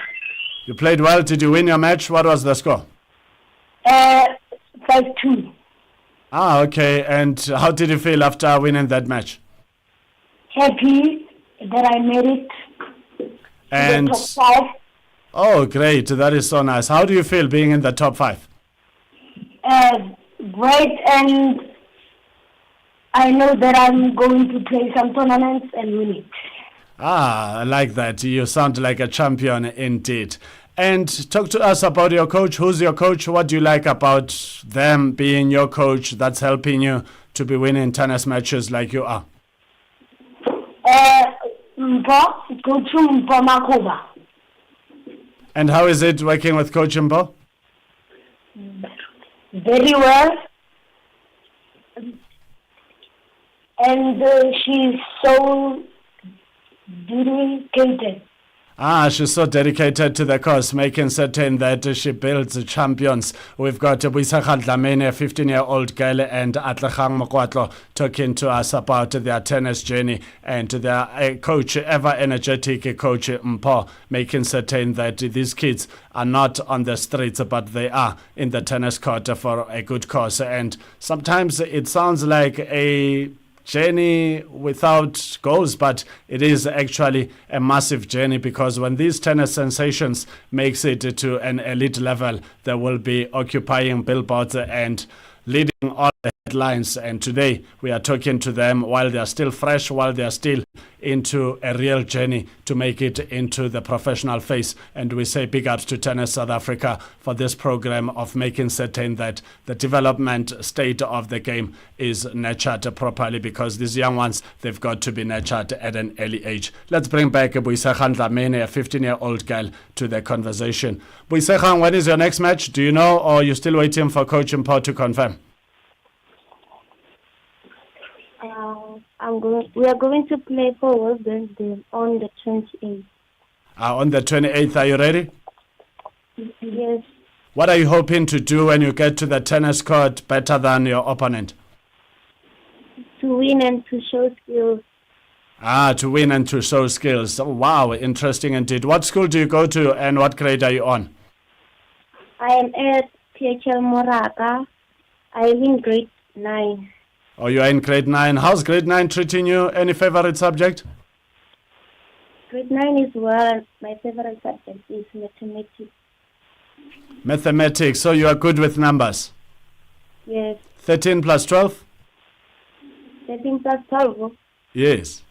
You played well. Did you win your match? What was the score? 5-2. Ah, okay. And how did you feel after winning that match? Happy that I made it and to the top 5. Oh, great. That is so nice. How do you feel being in the top 5? Great, and I know that I'm going to play some tournaments and win it. Ah, I like that. You sound like a champion indeed. And talk to us about your coach. Who's your coach? What do you like about them being your coach that's helping you to be winning tennis matches like you are? Coach Makoba. And how is it working with Coach Mpo? Very well. And she's so dedicated. Ah, she's so dedicated to the cause, making certain that she builds champions. We've got Buisakhan Dlamini, a 15-year-old girl, and Atlekgang Mokwatlo talking to us about their tennis journey and their coach, ever-energetic coach Mpo, making certain that these kids are not on the streets, but they are in the tennis court for a good cause. And sometimes it sounds like a journey without goals, but it is actually a massive journey because when these tennis sensations makes it to an elite level, they will be occupying billboards and leading all the headlines. And today we are talking to them while they are still fresh, while they are still into a real journey to make it into the professional phase. And we say big ups to Tennis South Africa for this program of making certain that the development state of the game is nurtured properly, because these young ones, they've got to be nurtured at an early age. Let's bring back Buisakhan Dlamini, a 15-year-old girl, to the conversation. Buisakhan, when is your next match? Do you know, or are you still waiting for Coach Mpo to confirm? We are going to play for World Day on the 28th. On the 28th, are you ready? Yes. What are you hoping to do when you get to the tennis court better than your opponent? To win and to show skills. To win and to show skills. Oh, wow, interesting indeed. What school do you go to and what grade are you on? I am at PHL Moraka. I am in grade 9. Oh, you are in grade 9. How's grade 9 treating you? Any favorite subject? Grade 9 is well. My favorite subject is mathematics. Mathematics. So you are good with numbers? Yes. 13 plus 12? 13 plus 12. Yes.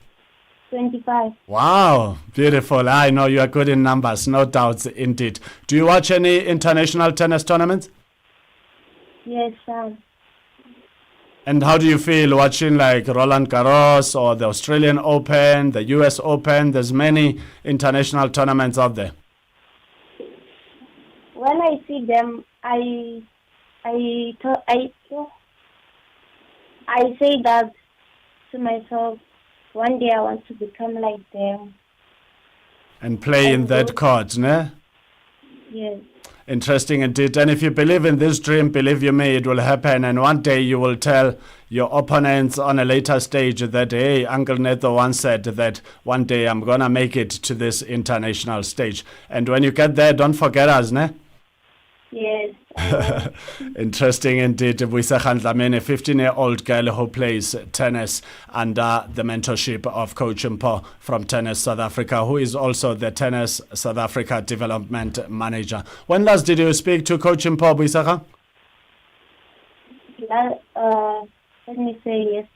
25. Wow, beautiful. I know you are good in numbers, no doubts indeed. Do you watch any international tennis tournaments? Yes, sir. And how do you feel watching like Roland Garros or the Australian Open, the US Open? There's many international tournaments out there. When I see them, I say that to myself, one day I want to become like them. And play in that court, ne? Yes. Interesting indeed. And if you believe in this dream, believe you me, it will happen. And one day you will tell your opponents on a later stage that, hey, Uncle Neto once said that one day I'm going to make it to this international stage. And when you get there, don't forget us, ne? Yes. Interesting indeed. Buisakhan Dlamini, a 15-year-old girl who plays tennis under the mentorship of Coach Mpo from Tennis South Africa, who is also the Tennis South Africa Development Manager. When last did you speak to Coach Mpo, Buisakhan? Let me say yes.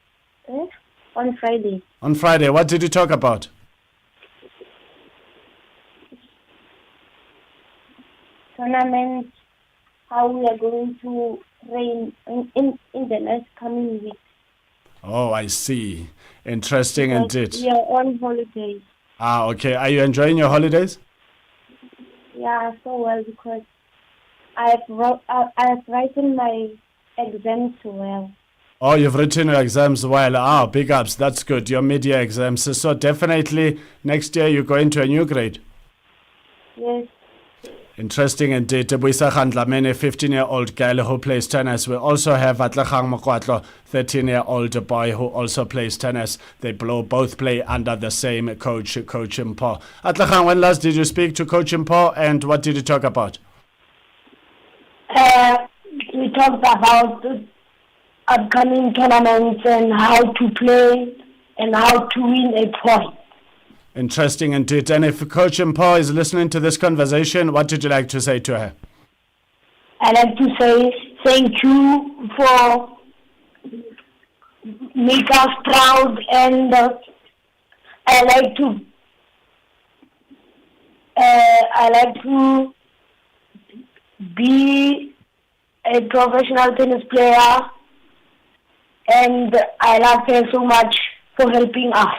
On Friday. On Friday. What did you talk about? Tournament, how we are going to train in the next coming week. Oh, I see. Interesting indeed. We are on holidays. Ah, okay. Are you enjoying your holidays? Yeah, so well because I've written my exams well. Oh, you've written your exams well. Ah, big ups. That's good. Your mid-year exams. So definitely next year you go into a new grade. Yes. Interesting indeed. Buisakhan Dlamini, 15-year-old girl who plays tennis. We also have Atlakgang Mokwatlo, 13-year-old boy who also plays tennis. They both play under the same coach, Coach Mpo. Atlakgang, when last did you speak to Coach Mpo and what did you talk about? We talked about the upcoming tournaments and how to play and how to win a point. Interesting indeed. And if Coach Mpo is listening to this conversation, what would you like to say to her? I'd like to say thank you for make us proud, and I like to be a professional tennis player, and I love her so much for helping us.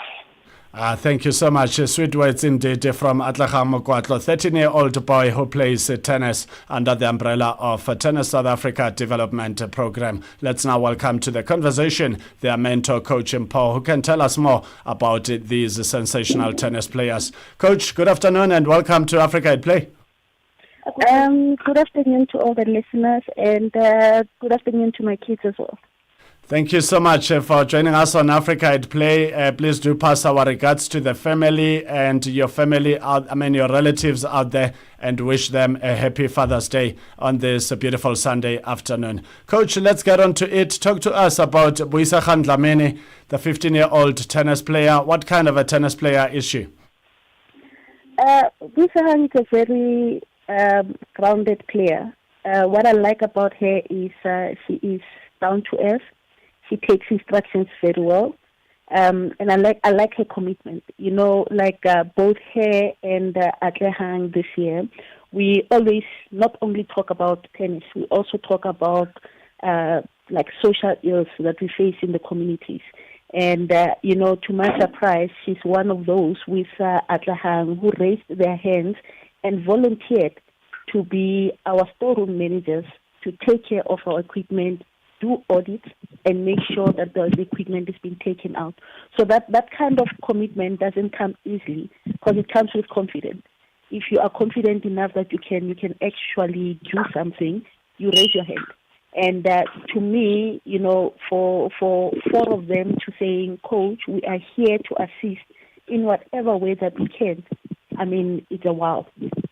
Thank you so much. Sweet words indeed from Atlakgang Mokwatlo, 13-year-old boy who plays tennis under the umbrella of Tennis South Africa Development Program. Let's now welcome to the conversation their mentor, Coach Mpo, who can tell us more about these sensational tennis players. Coach, good afternoon and welcome to Africa at Play. Good afternoon to all the listeners, and good afternoon to my kids as well. Thank you so much for joining us on Africa at Play. Please do pass our regards to the family and your family, your relatives out there, and wish them a happy Father's Day on this beautiful Sunday afternoon. Coach, let's get on to it. Talk to us about Buisakhan Dlamini, the 15-year-old tennis player. What kind of a tennis player is she? Buisakhan is a very grounded player. What I like about her is she is down to earth. She takes instructions very well, and I like her commitment. You know, like both her and Atlakgang this year, we always not only talk about tennis, we also talk about like social ills that we face in the communities. And to my surprise, she's one of those with Atlakgang who raised their hands and volunteered to be our storeroom managers to take care of our equipment, do audits, and make sure that the equipment is being taken out. So that kind of commitment doesn't come easily because it comes with confidence. If you are confident enough that you can actually do something, you raise your hand. And to me, for four of them to saying, Coach, we are here to assist in whatever way that we can, I mean, it's a wow.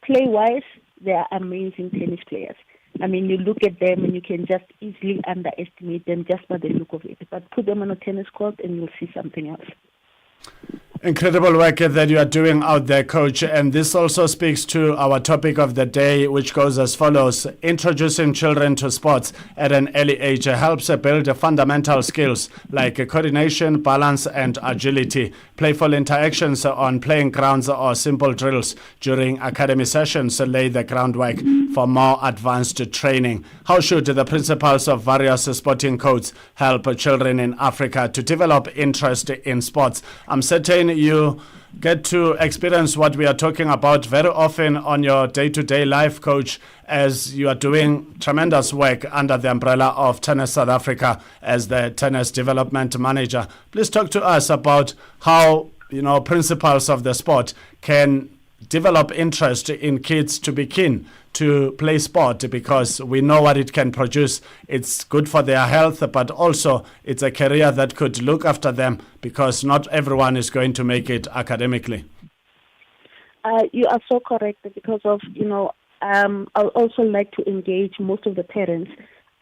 Play-wise, they are amazing tennis players. I mean, you look at them and you can just easily underestimate them just by the look of it. But put them on a tennis court and you'll see something else. Incredible work that you are doing out there, Coach. And this also speaks to our topic of the day, which goes as follows. Introducing children to sports at an early age helps build fundamental skills like coordination, balance, and agility. Playful interactions on playing grounds or simple drills during academy sessions lay the groundwork for more advanced training. How should the principles of various sporting codes help children in Africa to develop interest in sports? I'm certain you get to experience what we are talking about very often on your day-to-day life, Coach, as you are doing tremendous work under the umbrella of Tennis South Africa as the tennis development manager. Please talk to us about how, principles of the sport can develop interest in kids to be keen to play sport, because we know what it can produce. It's good for their health, but also it's a career that could look after them, because not everyone is going to make it academically. You are so correct, because of, I would also like to engage most of the parents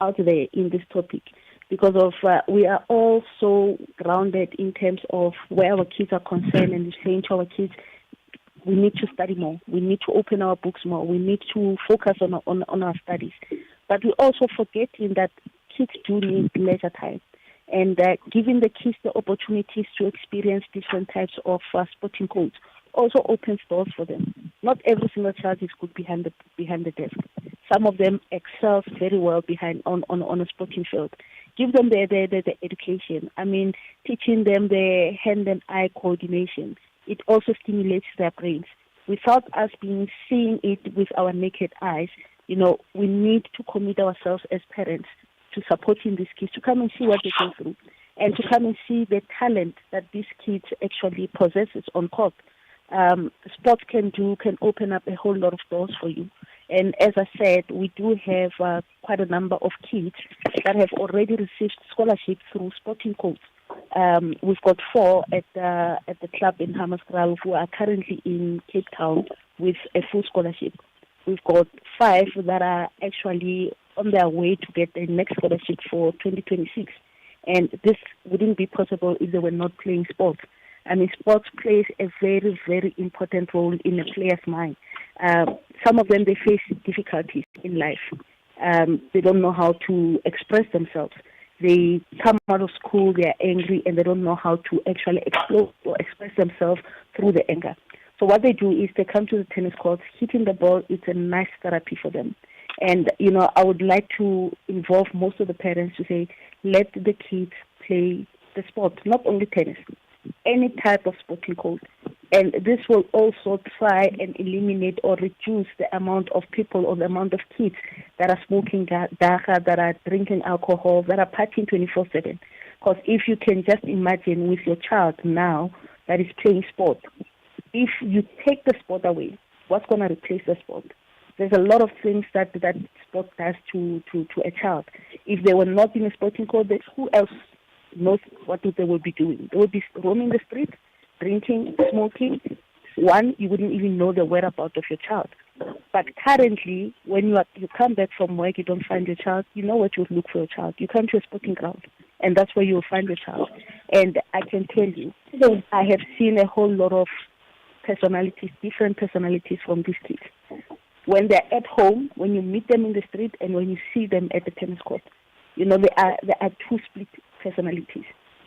out there in this topic, because of we are all so grounded in terms of where our kids are concerned, and saying to our kids, we need to study more. We need to open our books more. We need to focus on our studies. But we also forgetting that kids do need leisure time, and giving the kids the opportunities to experience different types of sporting codes also opens doors for them. Not every single child is good behind the desk. Some of them excel very well on a sporting field. Give them the education. I mean, teaching them the hand and eye coordination. It also stimulates their brains. Without us seeing it with our naked eyes, we need to commit ourselves as parents to supporting these kids, to come and see what they go through, and to come and see the talent that these kids actually possesses on court. Sports can open up a whole lot of doors for you. And as I said, we do have quite a number of kids that have already received scholarships through sporting codes. We've got 4 at the club in Hammanskraal who are currently in Cape Town with a full scholarship. We've got 5 that are actually on their way to get their next scholarship for 2026. And this wouldn't be possible if they were not playing sports. I mean, sports plays a very, very important role in a player's mind. Some of them, they face difficulties in life. They don't know how to express themselves. They come out of school, they are angry, and they don't know how to actually explode or express themselves through the anger. So what they do is they come to the tennis courts, hitting the ball. It's a nice therapy for them. And, I would like to involve most of the parents to say, let the kids play the sport, not only tennis, any type of sporting code. And this will also try and eliminate or reduce the amount of people or the amount of kids that are smoking dagga, that are drinking alcohol, that are partying 24/7. Because if you can just imagine with your child now that is playing sport, if you take the sport away, what's going to replace the sport? There's a lot of things that sport does to a child. If they were not in a sporting code, who else knows what they will be doing? They will be roaming the street, drinking, smoking. One, you wouldn't even know the whereabouts of your child. But currently, when you come back from work, you don't find your child, you know where to look for your child. You come to a sporting ground, and that's where you will find your child. And I can tell you, I have seen a whole lot of personalities, different personalities from these kids. When they're at home, when you meet them in the street, and when you see them at the tennis court, there are 2 split personalities.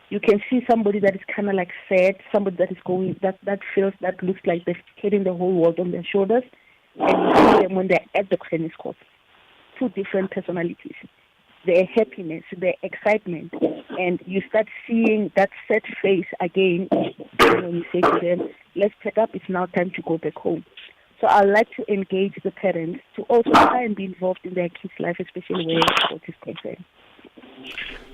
You can see somebody that is kind of like sad, somebody that is going, that looks like they're carrying the whole world on their shoulders, and you see them when they're at the tennis court. 2 different personalities. Their happiness, their excitement, and you start seeing that sad face again when you say to them, let's pack up, it's now time to go back home. So I'd like to engage the parents to also try and be involved in their kids' life, especially where sport is concerned.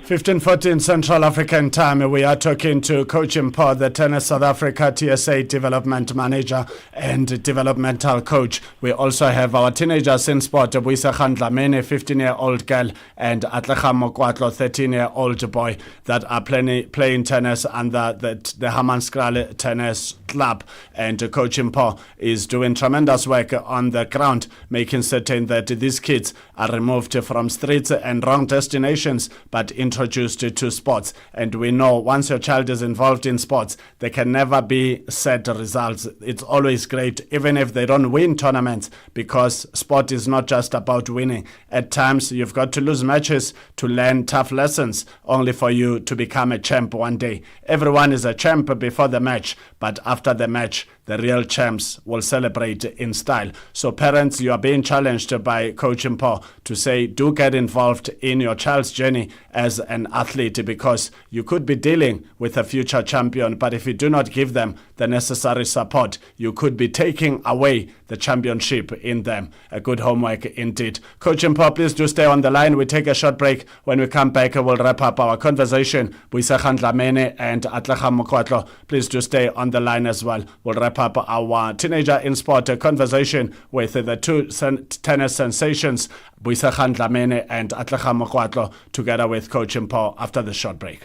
15:14 Central African Time. We are talking to Coach Mpho, the Tennis South Africa TSA Development Manager and Developmental Coach. We also have our teenagers in sport, Buisakhan Dlamini, 15-year-old girl, and Atlecha Mokwatlo, 13-year-old boy, that are playing tennis under the Hammanskraal Tennis Club. And Coach Mpho is doing tremendous work on the ground, making certain that these kids are removed from streets and wrong destinations, but introduced introduced to sports. And we know once your child is involved in sports, there can never be sad results. It's always great, even if they don't win tournaments, because sport is not just about winning. At times, you've got to lose matches to learn tough lessons, only for you to become a champ one day. Everyone is a champ before the match, but after the match, the real champs will celebrate in style. So parents, you are being challenged by Coach Mpo to say, do get involved in your child's journey as an athlete, because you could be dealing with a future champion, but if you do not give them the necessary support, you could be taking away the championship in them. A good homework indeed. Coach Mpo, please do stay on the line. We take a short break. When we come back, we'll wrap up our conversation. Buisagan Dlamini and Atlekham Mokwatlo, please do stay on the line as well. We'll wrap up our Teenager in Sport conversation with the two tennis sensations, Buisagan Dlamini and Atlekham Mokwatlo, together with Coach Mpo after the short break.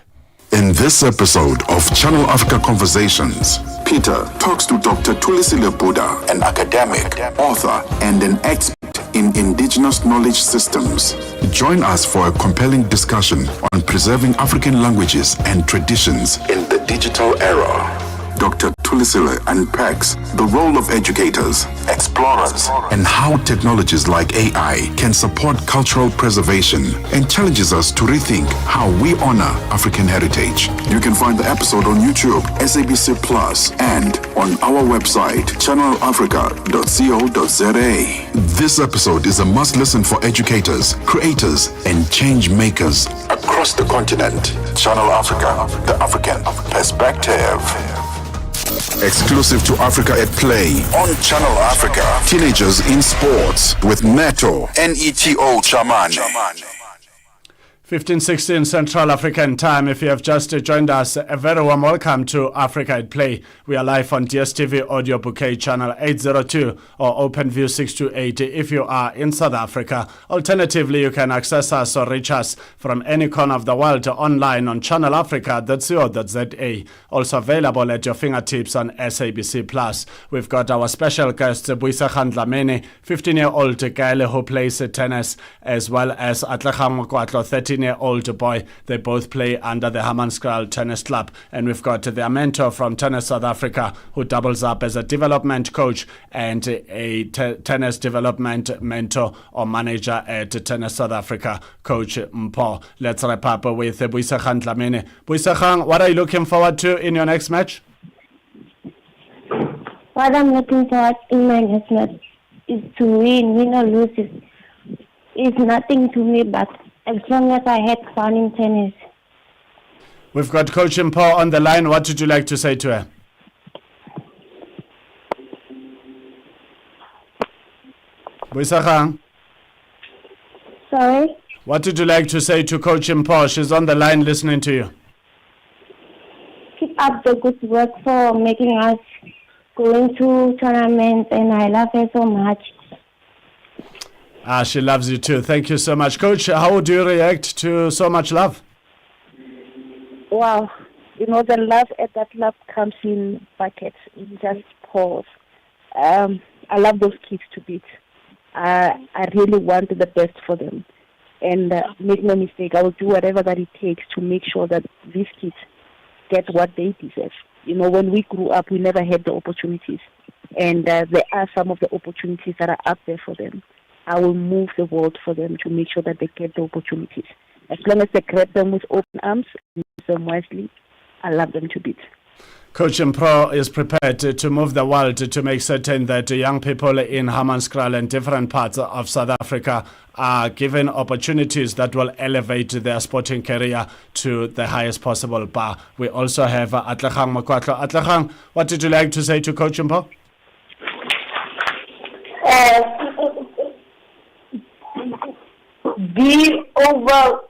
In this episode of Channel Africa Conversations, Peter talks to Dr. Tulisile Buddha, an academic, author, and an expert in indigenous knowledge systems. Join us for a compelling discussion on preserving African languages and traditions in the digital era. Dr. Tulisile unpacks the role of educators, explorers, and how technologies like AI can support cultural preservation, and challenges us to rethink how we honor African heritage. You can find the episode on YouTube, SABC Plus, and on our website, channelafrica.co.za. This episode is a must-listen for educators, creators, and change makers across the continent. Channel Africa, the African perspective. Exclusive to Africa at Play on Channel Africa. Teenagers in Sports with Neto Chemane. 15:16 Central African Time. If you have just joined us, a very warm welcome to Africa at Play. We are live on DSTV Audio Bouquet Channel 802 or OpenView 628 if you are in South Africa. Alternatively, you can access us or reach us from any corner of the world online on channelafrica.co.za. Also available at your fingertips on SABC Plus. We've got our special guest, Buisagan Dlamini, 15-year-old Gaele who plays tennis, as well as Atlekham Mokwatlo, 13-year-old boy. They both play under the Hammanskraal Tennis Club. And we've got their mentor from Tennis South Africa, who doubles up as a development coach and a tennis development mentor or manager at Tennis South Africa, Coach Mpo. Let's wrap up with Buisagan Dlamini. Buisagan, what are you looking forward to in your next match? What I'm looking forward in my next match is to win or lose. It's nothing to me, but as long as I had fun in tennis. We've got Coach Mpo on the line. What would you like to say to her? Buisagan? Sorry? What would you like to say to Coach Mpo? She's on the line listening to you. Keep up the good work for making us going to tournaments, and I love her so much. She loves you too. Thank you so much. Coach, how do you react to so much love? Wow. The love at that love comes in buckets. It just pours. I love those kids to bits. I really want the best for them. And make no mistake, I will do whatever that it takes to make sure that these kids get what they deserve. When we grew up, we never had the opportunities. And there are some of the opportunities that are up there for them. I will move the world for them to make sure that they get the opportunities. As long as they grab them with open arms and use them wisely, I love them to bits. Coach Mpo is prepared to move the world to make certain that young people in Hammanskraal and different parts of South Africa are given opportunities that will elevate their sporting career to the highest possible bar. We also have Atlekham Mokwatlo. Atlekham, what did you like to say to Coach Mpo? Be over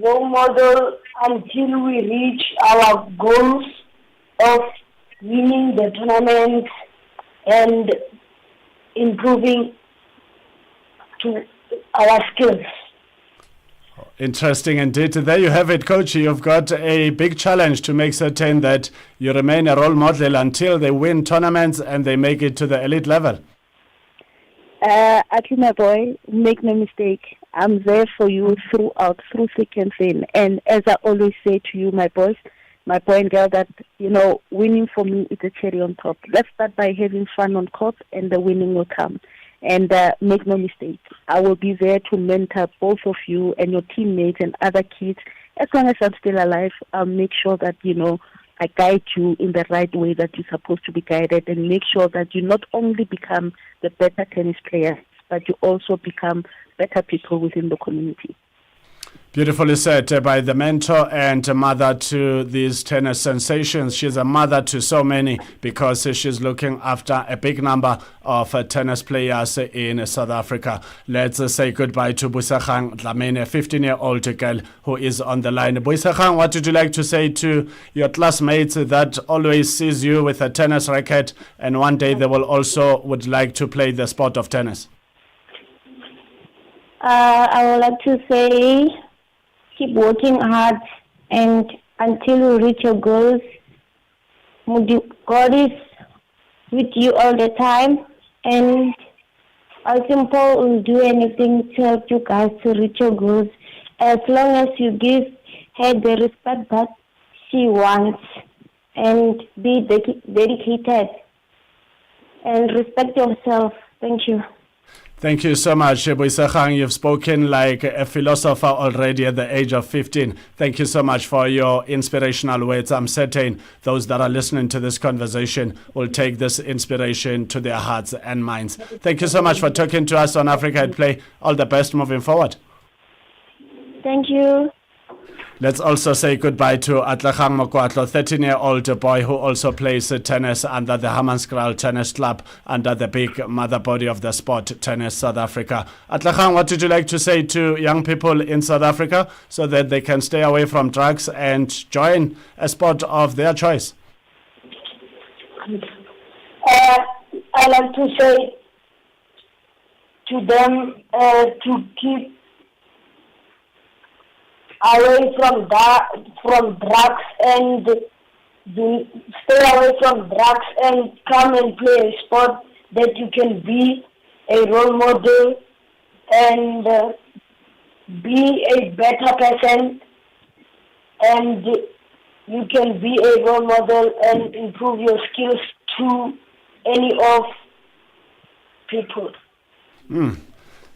role model until we reach our goals of winning the tournament and improving to our skills. Interesting indeed. There you have it, Coach. You've got a big challenge to make certain that you remain a role model until they win tournaments and they make it to the elite level. Actually, my boy, make no mistake. I'm there for you throughout, through thick and thin. And as I always say to you, my boys, my boy and girl, that, winning for me is a cherry on top. Let's start by having fun on court, and the winning will come. And make no mistake, I will be there to mentor both of you and your teammates and other kids. As long as I'm still alive, I'll make sure that, I guide you in the right way that you're supposed to be guided, and make sure that you not only become the better tennis player, but you also become better people within the community. Beautifully said by the mentor and mother to these tennis sensations. She's a mother to so many because she's looking after a big number of tennis players in South Africa. Let's say goodbye to Boisegang Dlamini, a 15-year-old girl who is on the line. Boisegang, what would you like to say to your classmates that always sees you with a tennis racket and one day they will also would like to play the sport of tennis? I would like to say, keep working hard, and until you reach your goals, God is with you all the time, and Simple will do anything to help you guys to reach your goals, as long as you give her the respect that she wants, and be dedicated, and respect yourself. Thank you. Thank you so much, Boisegang. You've spoken like a philosopher already at the age of 15. Thank you so much for your inspirational words. I'm certain those that are listening to this conversation will take this inspiration to their hearts and minds. Thank you so much for talking to us on Africa at Play. All the best moving forward. Thank you. Let's also say goodbye to Atlegang Mokwatlo, 13-year-old boy who also plays tennis under the Hammanskraal Tennis Club, under the big mother body of the sport, Tennis South Africa. Atlegang, what would you like to say to young people in South Africa so that they can stay away from drugs and join a sport of their choice? I like to say to them to keep away from drugs, and stay away from drugs and come and play a sport that you can be a role model and be a better person, and you can be a role model and improve your skills to any of people.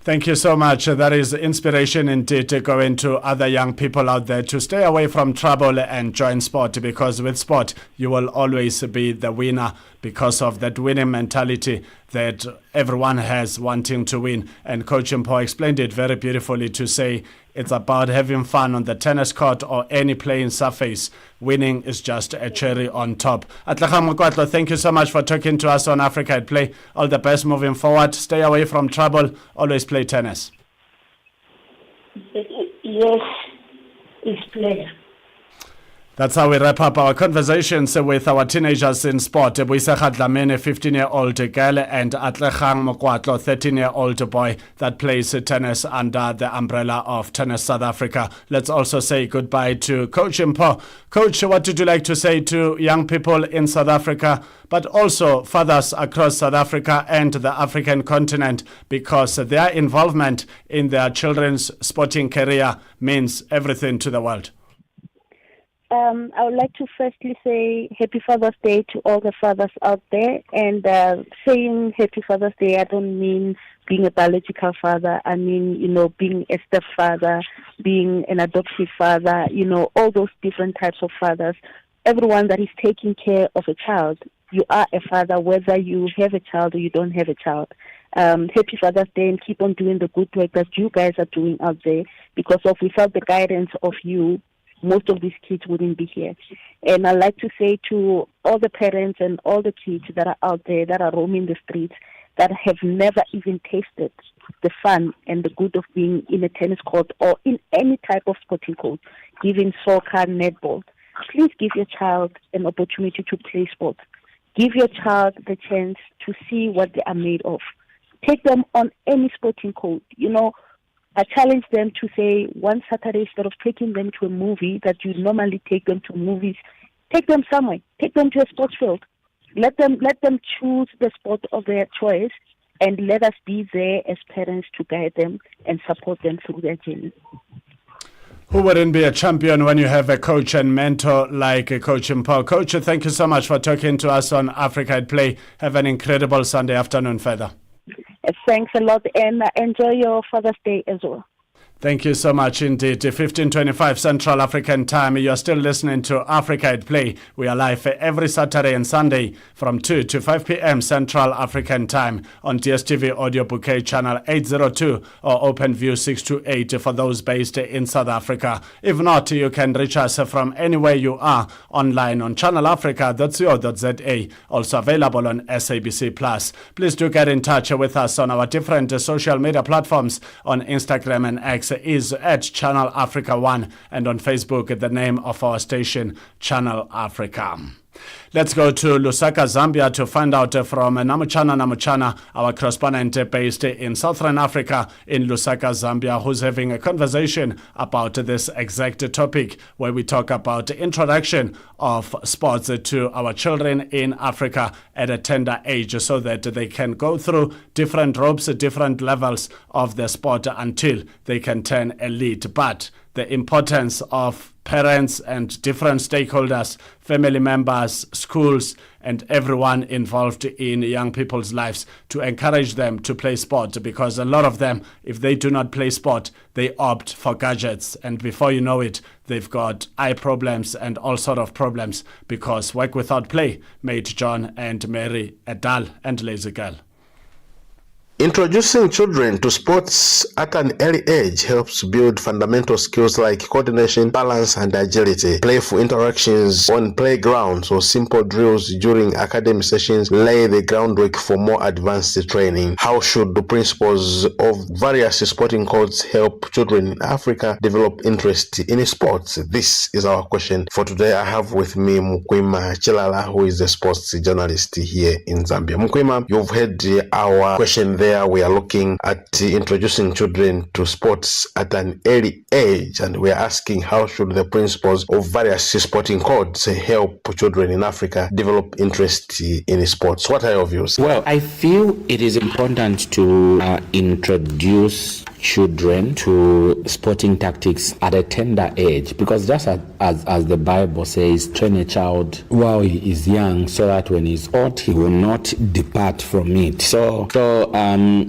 Thank you so much. That is inspiration indeed to go into other young people out there to stay away from trouble and join sport, because with sport you will always be the winner because of that winning mentality that everyone has, wanting to win. And Coach Mpo explained it very beautifully to say it's about having fun on the tennis court or any playing surface. Winning is just a cherry on top. Atlegang Mokwatlo, thank you so much for talking to us on Africa at Play. All the best moving forward. Stay away from trouble. Always play tennis. Yes, it's play. That's how we wrap up our conversations with our teenagers in sport. Boisegang Dlamini, 15-year-old girl, and Atlegang Mokwatlo, 13-year-old boy that plays tennis under the umbrella of Tennis South Africa. Let's also say goodbye to Coach Mpo. Coach, what would you like to say to young people in South Africa, but also fathers across South Africa and the African continent, because their involvement in their children's sporting career means everything to the world? I would like to firstly say Happy Father's Day to all the fathers out there. And saying Happy Father's Day, I don't mean being a biological father. I mean, being a stepfather, being an adoptive father, all those different types of fathers. Everyone that is taking care of a child, you are a father, whether you have a child or you don't have a child. Happy Father's Day, and keep on doing the good work that you guys are doing out there, because without the guidance of you, most of these kids wouldn't be here. And I'd like to say to all the parents and all the kids that are out there that are roaming the streets, that have never even tasted the fun and the good of being in a tennis court or in any type of sporting court, giving soccer, netball, please give your child an opportunity to play sports. Give your child the chance to see what they are made of. Take them on any sporting court. I challenge them to say one Saturday, instead of taking them to a movie that you normally take them to movies, take them somewhere. Take them to a sports field. Let them choose the sport of their choice, and let us be there as parents to guide them and support them through their journey. Who wouldn't be a champion when you have a coach and mentor like Coach Paul? Coach, thank you so much for talking to us on Africa at Play. Have an incredible Sunday afternoon further. Thanks a lot, and enjoy your Father's Day as well. Thank you so much indeed. 15:25 Central African Time. You are still listening to Africa at Play. We are live every Saturday and Sunday from 2 to 5 p.m. Central African Time on DSTV Audio Bouquet Channel 802 or OpenView 628 for those based in South Africa. If not, you can reach us from anywhere you are online on channelafrica.co.za, also available on SABC+. Please do get in touch with us on our different social media platforms. On Instagram and X is at Channel Africa 1, and on Facebook the name of our station, Channel Africa. Let's go to Lusaka, Zambia to find out from Namuchana, our correspondent based in Southern Africa in Lusaka, Zambia, who's having a conversation about this exact topic, where we talk about the introduction of sports to our children in Africa at a tender age so that they can go through different ropes, different levels of the sport until they can turn elite. But the importance of parents and different stakeholders, family members, schools, and everyone involved in young people's lives to encourage them to play sport, because a lot of them, if they do not play sport, they opt for gadgets, and before you know it, they've got eye problems and all sort of problems, because work without play made John and Mary a dull and lazy girl. Introducing children to sports at an early age helps build fundamental skills like coordination, balance, and agility. Playful interactions on playgrounds or simple drills during academic sessions lay the groundwork for more advanced training. How should the principles of various sporting codes help children in Africa develop interest in sports? This is our question for today. I have with me Mukwima Chilala, who is a sports journalist here in Zambia. Mukwima, you've heard our question there. We are looking at introducing children to sports at an early age, and we are asking how should the principles of various sporting codes help children in Africa develop interest in sports. What are your views? Well, I feel it is important to introduce children to sporting tactics at a tender age, because just as the Bible says, train a child while he is young so that when he's old he will not depart from it. So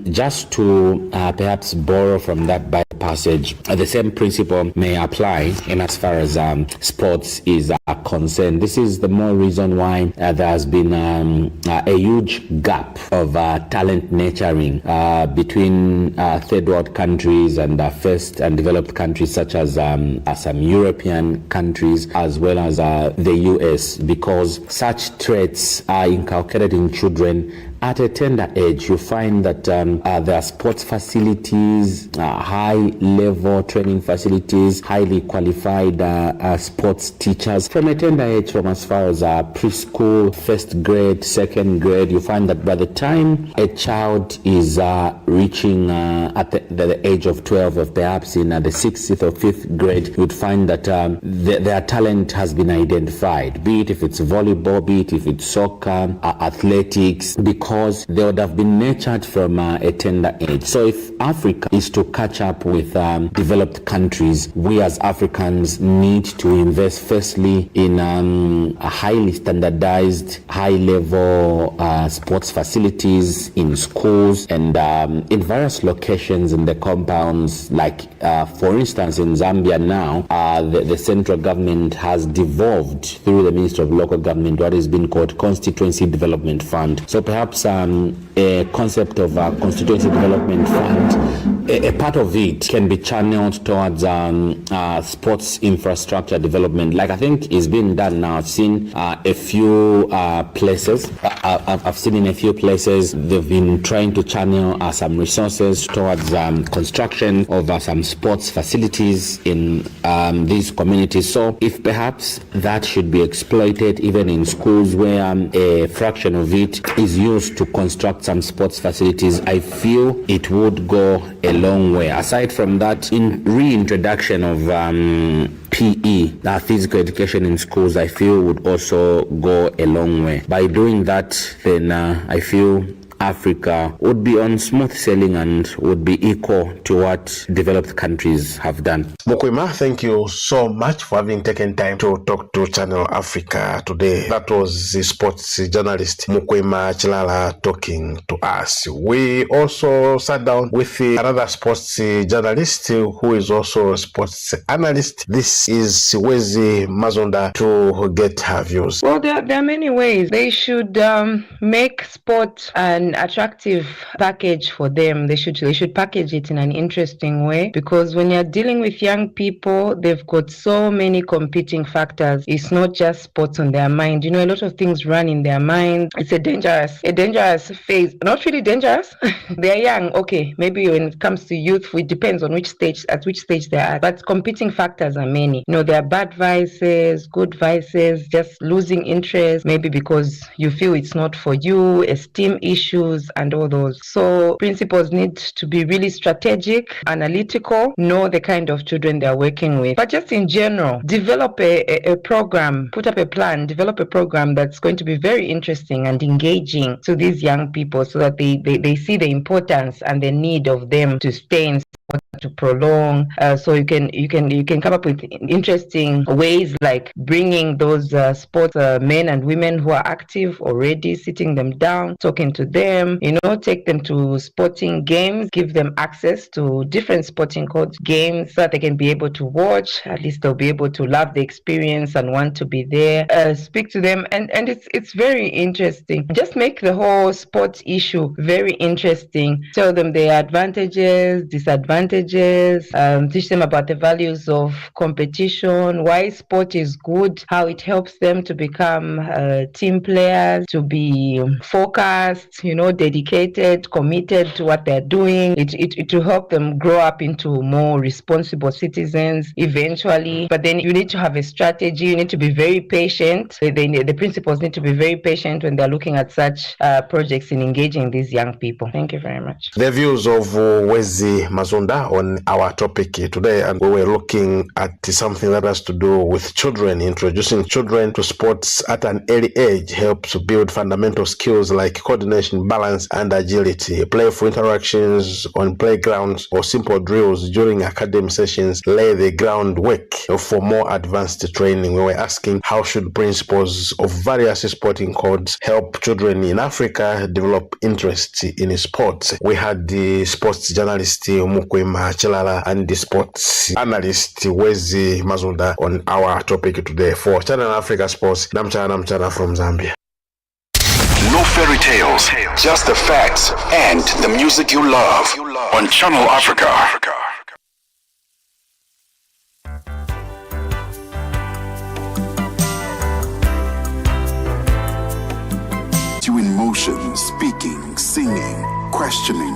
just to perhaps borrow from that Bible passage, the same principle may apply in as far as sports is concerned. This is the more reason why there has been a huge gap of talent nurturing between third world countries and first and developed countries such as some European countries as well as the US, because such traits are inculcated in children at a tender age. You find that there are sports facilities, high-level training facilities, highly qualified sports teachers from a tender age, from as far as preschool, first grade, second grade. You find that by the time a child is reaching at the age of 12, or perhaps in the 6th or 5th grade, you'd find that their talent has been identified, be it if it's volleyball, be it if it's soccer, athletics, because they would have been nurtured from a tender age. So if Africa is to catch up with developed countries, we as Africans need to invest firstly in a highly standardized, high-level sports facilities in schools and in various locations in the compounds. Like, for instance, in Zambia now, the central government has devolved through the Ministry of Local Government what has been called Constituency Development Fund. So perhaps a concept of a Constituency Development Fund, a part of it can be channeled towards sports infrastructure development, like I think is being done now. I've seen a few places. I've seen in a few places they've been trying to channel some resources towards construction of some sports facilities in these communities. So if perhaps that should be exploited even in schools where a fraction of it is used to construct some sports facilities, I feel it would go a long way. Aside from that, in reintroduction of PE, physical education in schools, I feel would also go a long way. By doing that, then I feel Africa would be on smooth sailing and would be equal to what developed countries have done. Mukwima, thank you so much for having taken time to talk to Channel Africa today. That was the sports journalist Mukwima Chilala talking to us. We also sat down with another sports journalist who is also a sports analyst. This is Wezi Mazonda to get her views. Well, there are many ways. They should make sport an attractive package for them. They should package it in an interesting way, because when you're dealing with young people, they've got so many competing factors. It's not just sports on their mind. You know, a lot of things run in their mind. It's a dangerous phase. Not really dangerous. They're young. Okay, maybe when it comes to youth, it depends on which stage they're at. But competing factors are many. You know, there are bad vices, good vices, just losing interest, maybe because you feel it's not for you, esteem issues, and all those. So principals need to be really strategic, analytical, know the kind of children they're working with. But just in general, develop a program, put up a plan, develop a program that's going to be very interesting and engaging to these young people, so that they see the importance and the need of them to stay in sport, to prolong. So you can come up with interesting ways, like bringing those sports men and women who are active already, sitting them down, talking to them, take them to sporting games, give them access to different sporting games so that they can be able to watch. At least they'll be able to love the experience and want to be there. Speak to them, and it's very interesting. Just make the whole sports issue very interesting. Tell them their advantages, disadvantages, teach them about the values of competition, why sport is good, how it helps them to become team players, to be focused, dedicated, committed to what they're doing. It will help them grow up into more responsible citizens eventually. But then you need to have a strategy. You need to be very patient. The principals need to be very patient when they're looking at such projects in engaging these young people. Thank you very much. The views of Wezi Mazonda on our topic today, and we were looking at something that has to do with children. Introducing children to sports at an early age helps build fundamental skills like coordination, balance, and agility. Playful interactions on playgrounds or simple drills during academic sessions lay the groundwork for more advanced training. We were asking, how should principals of various sporting codes help children in Africa develop interest in sports? We had the sports journalist Mukwima Chilala and the sports analyst Wezi Mazonda on our topic today. For Channel Africa Sports, Namchana from Zambia. No fairy tales, just the facts and the music you love on Channel Africa. You in motion, speaking, singing, questioning,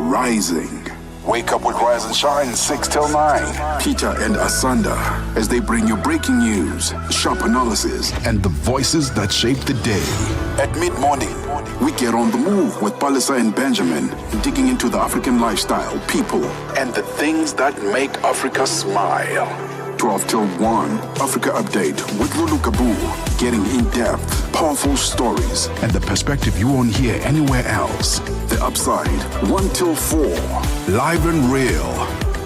rising. Wake up with Rise and Shine 6 till 9. Peter and Asanda as they bring you breaking news, sharp analysis, and the voices that shape the day. At mid-morning, we get on the move with Palisa and Benjamin, digging into the African lifestyle, people, and the things that make Africa smile. 12 till 1, Africa Update with Lulu Kabu, getting in-depth, powerful stories, and the perspective you won't hear anywhere else. The Upside, 1 till 4, live and real,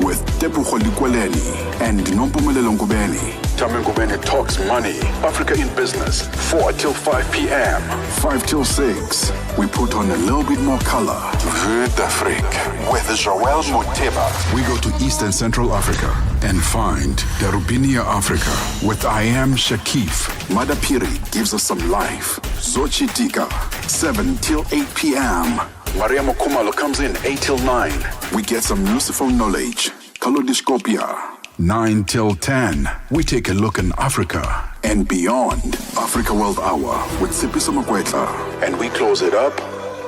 with Tepu Kholikweleni and Nompumelelo Ngubeni. Tame Ngubeni talks money, Africa in business, 4 till 5 p.m. 5 till 6, we put on a little bit more color. Vue d'Afrique with Joel Moteba. We go to East and Central Africa and find Darubinia Africa with I Am Shakif. Madapiri gives us some life. Zochi Tika, 7 till 8 p.m. Maria Mokumalo comes in 8 till 9. We get some useful knowledge. Kalodiscopia. 9 till 10. We take a look in Africa and beyond. Africa World Hour with Sipiso Makwetla. And we close it up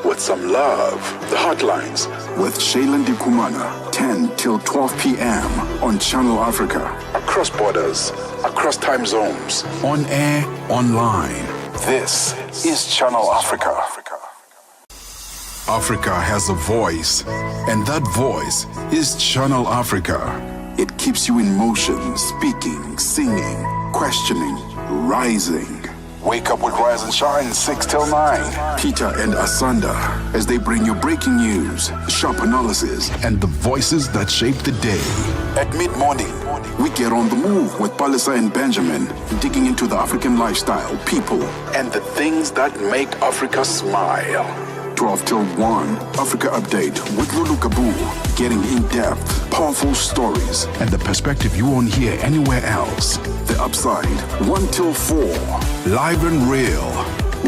with some love. The Hotlines with Shailen Dikumana. 10 till 12 p.m. on Channel Africa. Across borders, across time zones. On air, online. This is Channel Africa. Africa has a voice, and that voice is Channel Africa. It keeps you in motion, speaking, singing, questioning, rising. Wake up with Rise and Shine 6 till 9. Peter and Asanda as they bring you breaking news, sharp analysis, and the voices that shape the day. At mid-morning, we get on the move with Palisa and Benjamin, digging into the African lifestyle, people, and the things that make Africa smile. 12 till 1, Africa Update with Lulu Kabu, getting in-depth, powerful stories, and the perspective you won't hear anywhere else. The Upside, 1 till 4, live and real,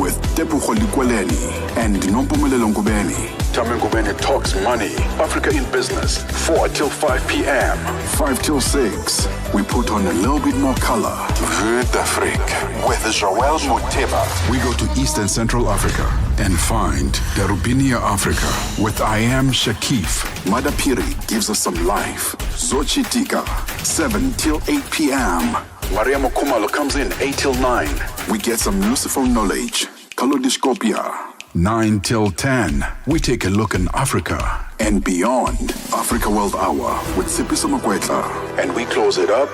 with Tepuho Likweleni and Nompumelelo Ngubeni. Tame Ngubeni talks money, Africa in business, 4 till 5 p.m. 5 till 6, we put on a little bit more color. Vue d'Afrique with Joel Muteba. We go to Eastern Central Africa and find Darubinia Africa with I Am Shakif. Madapiri gives us some life. Zochitika, 7 till 8 p.m. Maria Mokumalo comes in 8 till 9. We get some useful knowledge. Kalodiscopia. 9 till 10. We take a look in Africa and beyond. Africa World Hour with Sipiso Makwetla. And we close it up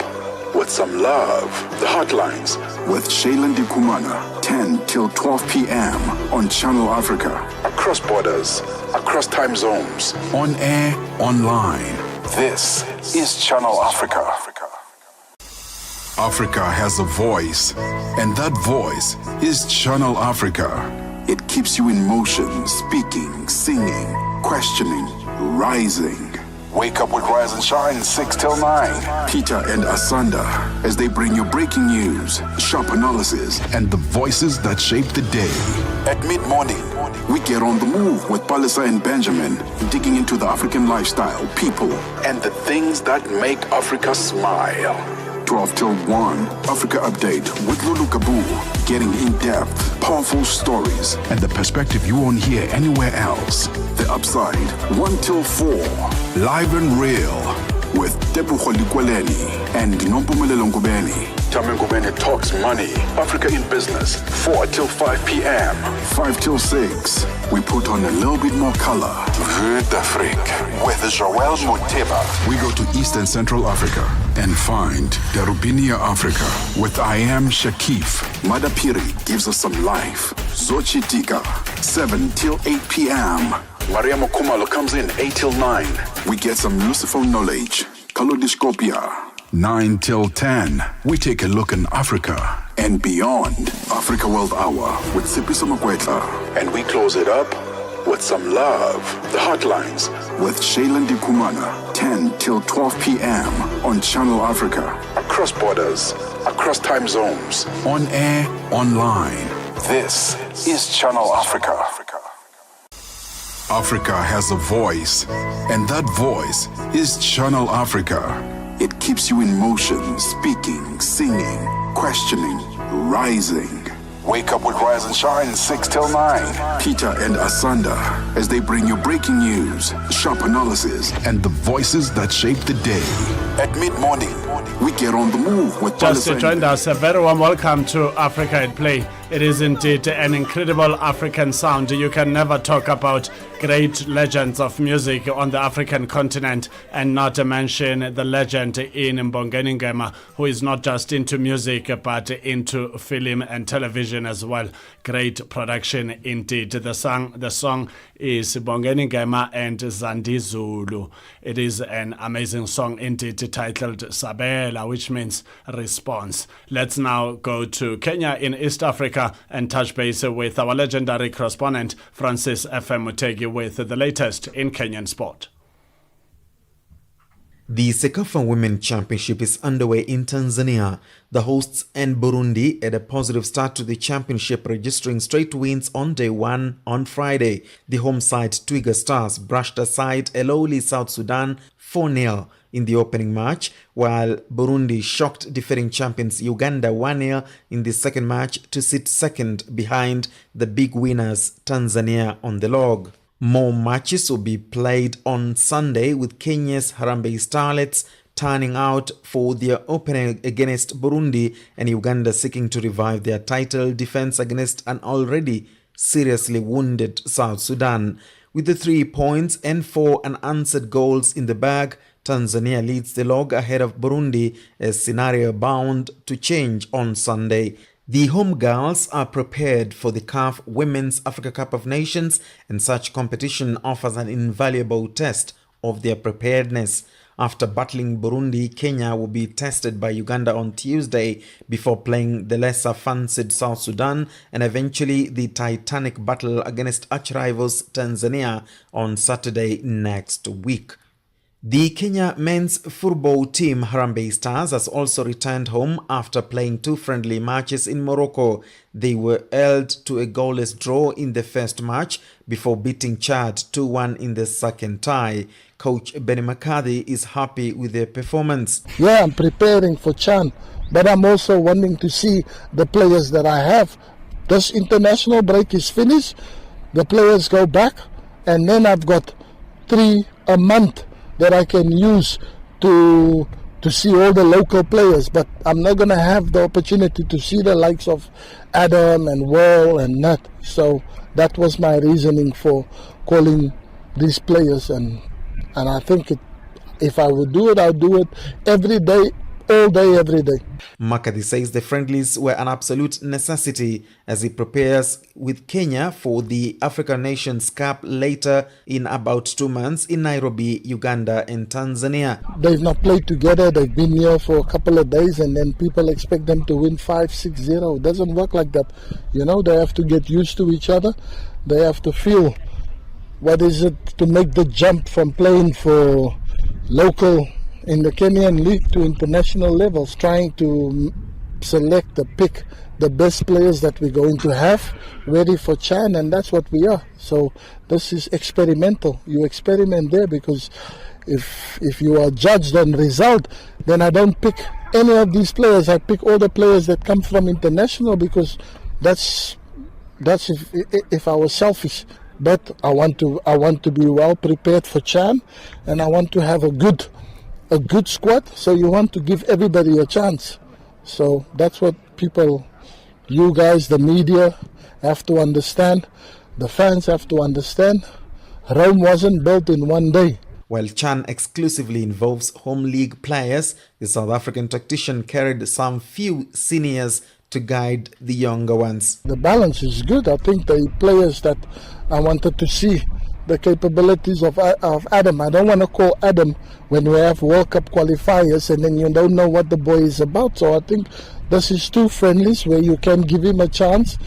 with some love. The Hotlines with Shailen Dikumana. 10 till 12 p.m. on Channel Africa. Across borders, across time zones. On air, online. This is Channel Africa. Africa has a voice, and that voice is Channel Africa. It keeps you in motion, speaking, singing, questioning, rising. Wake up with Rise and Shine 6 till 9. Peter and Asanda as they bring you breaking news, sharp analysis, and the voices that shape the day. At mid-morning, we get on the move with Palisa and Benjamin, digging into the African lifestyle, people, and the things that make Africa smile. 12 till 1, Africa Update with Lulu Kabu, getting in-depth, powerful stories, and the perspective you won't hear anywhere else. The Upside, 1 till 4, live and real, with Tepuho Likweleni and Nompumelelo Ngubeni. Tame Ngubeni talks money, Africa in business, 4 till 5 p.m. 5 till 6, we put on a little bit more color. Vue d'Afrique with Joel Muteba. We go to Eastern Central Africa and find Darubinia Africa with I Am Shakif. Madapiri gives us some life. Zochitika, 7 till 8 p.m. Maria Mokumalo comes in 8 till 9. We get some useful knowledge. Kalodiscopia. 9 till 10. We take a look in Africa and beyond. Africa World Hour with Sipiso Makwetla. And we close it up with some love. The Hotlines with Shailen Dikumana. 10 till 12 p.m. on Channel Africa. Across borders, across time zones. On air, online. This is Channel Africa. Africa has a voice, and that voice is Channel Africa. It keeps you in motion, speaking, singing, questioning, rising. Wake up with Rise and Shine 6 till 9. Peter and Asanda as they bring you breaking news, sharp analysis, and the voices that shape the day. At mid-morning, we get on the move with Just joined us. A very warm welcome to Africa at Play. It is indeed an incredible African sound. You can never talk about great legends of music on the African continent and not mention the legend in Mbongeni Ngema, who is not just into music but into film and television as well. Great production indeed. The song is Mbongeni Ngema and Zandi Zulu. It is an amazing song indeed, titled Sabela, which means response. Let's now go to Kenya in East Africa and touch base with our legendary correspondent Francis FM Mutegi with the latest in Kenyan sport. The Sekafa Women Championship is underway in Tanzania. The hosts and Burundi had a positive start to the championship, registering straight wins on day one on Friday. The home side Twiga Stars brushed aside a lowly South Sudan 4-0 in the opening match, while Burundi shocked defending champions Uganda 1-0 in the second match to sit second behind the big winners Tanzania on the log. More matches will be played on Sunday, with Kenya's Harambee Starlets turning out for their opening against Burundi and Uganda seeking to revive their title defense against an already seriously wounded South Sudan. With the 3 points and 4 unanswered goals in the bag, Tanzania leads the log ahead of Burundi, a scenario bound to change on Sunday. The home girls are prepared for the CAF Women's Africa Cup of Nations, and such competition offers an invaluable test of their preparedness. After battling Burundi, Kenya will be tested by Uganda on Tuesday before playing the lesser fancied South Sudan and eventually the titanic battle against arch-rivals Tanzania on Saturday next week. The Kenya men's football team Harambee Stars has also returned home after playing 2 friendly matches in Morocco. They were held to a goalless draw in the first match before beating Chad 2-1 in the second tie. Coach Benny McCarthy is happy with their performance. Yeah, I'm preparing for Chan, but I'm also wanting to see the players that I have. This international break is finished, the players go back, and then I've got 3 a month that I can use to see all the local players, but I'm not going to have the opportunity to see the likes of Adam and Will and Nat. So that was my reasoning for calling these players, and I think if I would do it, I'll do it every day, all day, every day. McCarthy says the friendlies were an absolute necessity as he prepares with Kenya for the African Nations Cup later in about 2 months in Nairobi, Uganda and Tanzania. They've not played together, they've been here for a couple of days, and then people expect them to win 5-6-0. It doesn't work like that. You know, they have to get used to each other. They have to feel what is it to make the jump from playing for local in the Kenyan league to international levels, trying to select, pick the best players that we're going to have ready for Chan, and that's what we are. So this is experimental. You experiment there, because if you are judged on result, then I don't pick any of these players. I pick all the players that come from international, because that's if I was selfish. But I want to be well prepared for Chan, and I want to have a good squad. So you want to give everybody a chance. So that's what people, you guys, the media, have to understand. The fans have to understand. Rome wasn't built in one day. While Chan exclusively involves home league players, the South African tactician carried some few seniors to guide the younger ones. The balance is good. I think the players that I wanted to see, the capabilities of Adam. I don't want to call Adam when we have World Cup qualifiers and then you don't know what the boy is about. So I think this is 2 friendlies where you can give him a chance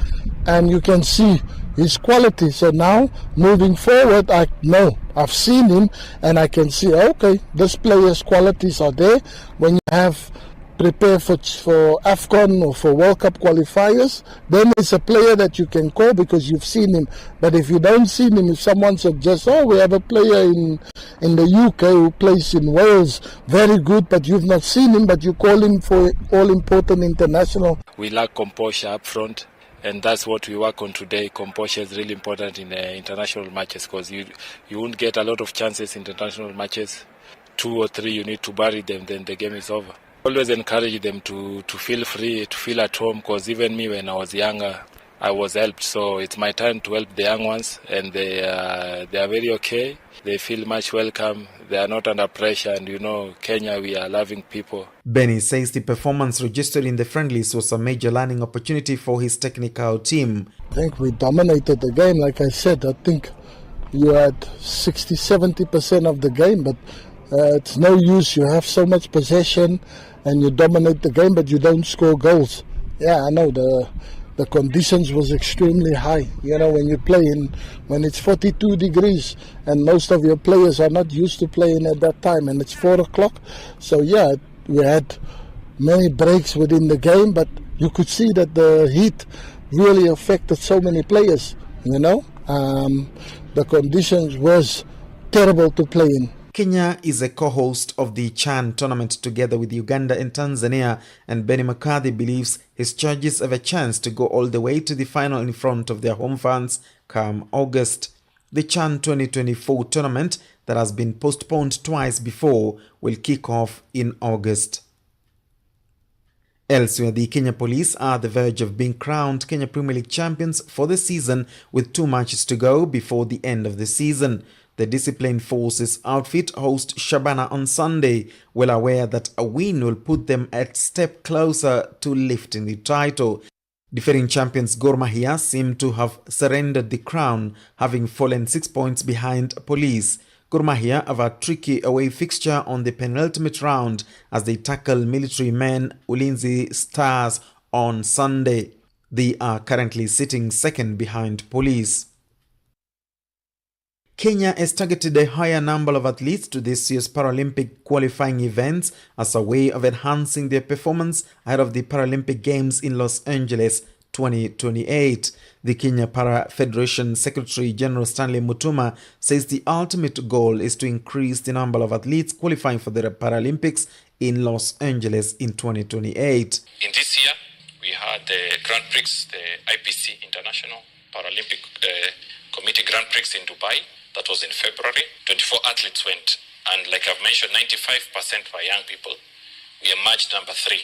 and you can see his quality. So now, moving forward, I know I've seen him and I can see, okay, this player's qualities are there. When you have prepare for AFCON or for World Cup qualifiers, then it's a player that you can call because you've seen him. But if you don't see him, if someone suggests, oh, we have a player in the UK who plays in Wales, very good, but you've not seen him, but you call him for all-important international. We lack composure up front, and that's what we work on today. Composure is really important in international matches, because you won't get a lot of chances in international matches. 2 or 3, you need to bury them, then the game is over. Always encourage them to feel free, to feel at home, because even me when I was younger, I was helped. So it's my time to help the young ones, and they are very okay. They feel much welcome. They are not under pressure, and you know, Kenya, we are loving people. Benny says the performance registered in the friendlies was a major learning opportunity for his technical team. I think we dominated the game. Like I said, I think you had 60-70% of the game, but it's no use. You have so much possession and you dominate the game, but you don't score goals. Yeah, I know the conditions was extremely high. You know, when you play when it's 42 degrees and most of your players are not used to playing at that time, and it's 4 o'clock. So yeah, we had many breaks within the game, but you could see that the heat really affected so many players. You know, the conditions was terrible to play in. Kenya is a co-host of the CHAN tournament together with Uganda and Tanzania, and Benny McCarthy believes his charges have a chance to go all the way to the final in front of their home fans come August. The CHAN 2024 tournament, that has been postponed twice before, will kick off in August. Elsewhere, the Kenya Police are at the verge of being crowned Kenya Premier League champions for the season, with 2 matches to go before the end of the season. The Disciplined Forces outfit host Shabana on Sunday, well aware that a win will put them a step closer to lifting the title. Defending champions Gor Mahia seem to have surrendered the crown, having fallen 6 points behind Police. Gor Mahia have a tricky away fixture on the penultimate round as they tackle military men Ulinzi Stars on Sunday. They are currently sitting second behind Police. Kenya has targeted a higher number of athletes to this year's Paralympic qualifying events as a way of enhancing their performance ahead of the Paralympic Games in Los Angeles 2028. The Kenya Para Federation Secretary General Stanley Mutuma says the ultimate goal is to increase the number of athletes qualifying for the Paralympics in Los Angeles in 2028. In this year, we had the Grand Prix, the IPC International Paralympic Committee Grand Prix in Dubai. That was in February. 24 athletes went, and like I've mentioned, 95% were young people. We emerged number 3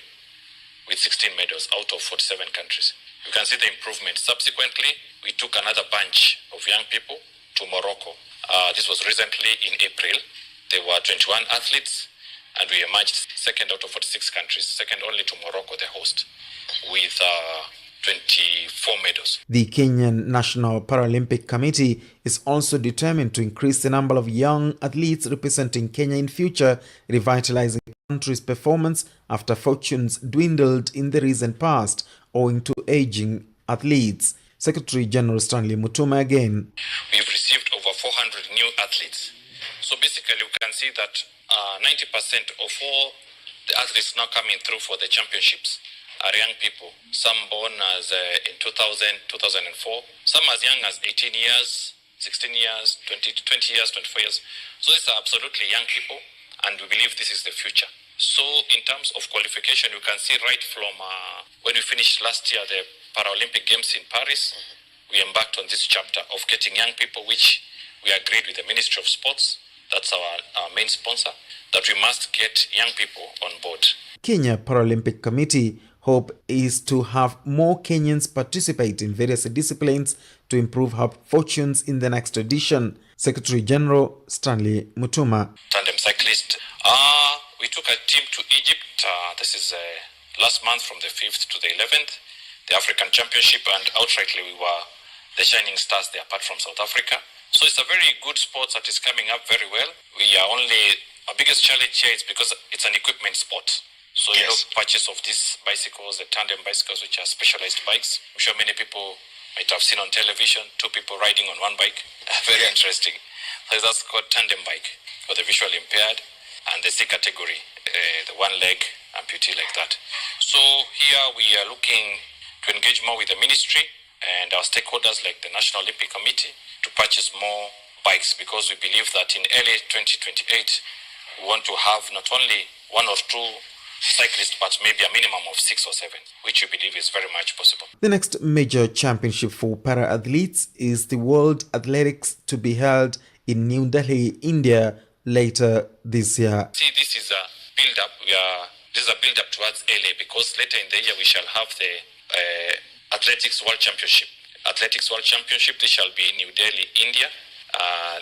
with 16 medals out of 47 countries. You can see the improvement. Subsequently, we took another bunch of young people to Morocco. This was recently in April. There were 21 athletes, and we emerged second out of 46 countries, second only to Morocco, the host, with 24 medals. The Kenyan National Paralympic Committee is also determined to increase the number of young athletes representing Kenya in future, revitalizing the country's performance after fortunes dwindled in the recent past owing to aging athletes. Secretary General Stanley Mutuma again. We've received over 400 new athletes. So basically we can see that 90% of all the athletes now coming through for the championships are young people. Some born as in 2000, 2004. Some as young as 18 years, 16 years, 20 years, 24 years. So these are absolutely young people, and we believe this is the future. So in terms of qualification, you can see right from when we finished last year, the Paralympic Games in Paris, we embarked on this chapter of getting young people, which we agreed with the Ministry of Sports, that's our main sponsor, that we must get young people on board. Kenya Paralympic Committee hope is to have more Kenyans participate in various disciplines to improve her fortunes in the next edition. Secretary General Stanley Mutuma. Tandem cyclist. We took a team to Egypt. This is last month from the 5th to the 11th, the African Championship, and outrightly we were the shining stars there apart from South Africa. So it's a very good sport that is coming up very well. Our biggest challenge here is because it's an equipment sport. So, purchase of these bicycles, the tandem bicycles, which are specialized bikes. I'm sure many people might have seen on television, 2 people riding on one bike. Very interesting. So that's called tandem bike for the visually impaired, and the C category, the one leg amputee like that. So here we are looking to engage more with the ministry and our stakeholders like the National Olympic Committee to purchase more bikes, because we believe that in early 2028, we want to have not only 1 or 2 cyclists, but maybe a minimum of 6 or 7, which we believe is very much possible. The next major championship for para-athletes is the World Athletics to be held in New Delhi, India, later this year. See, this is a build-up. This is a build-up towards LA, because later in the year we shall have the Athletics World Championship. Athletics World Championship, this shall be in New Delhi, India.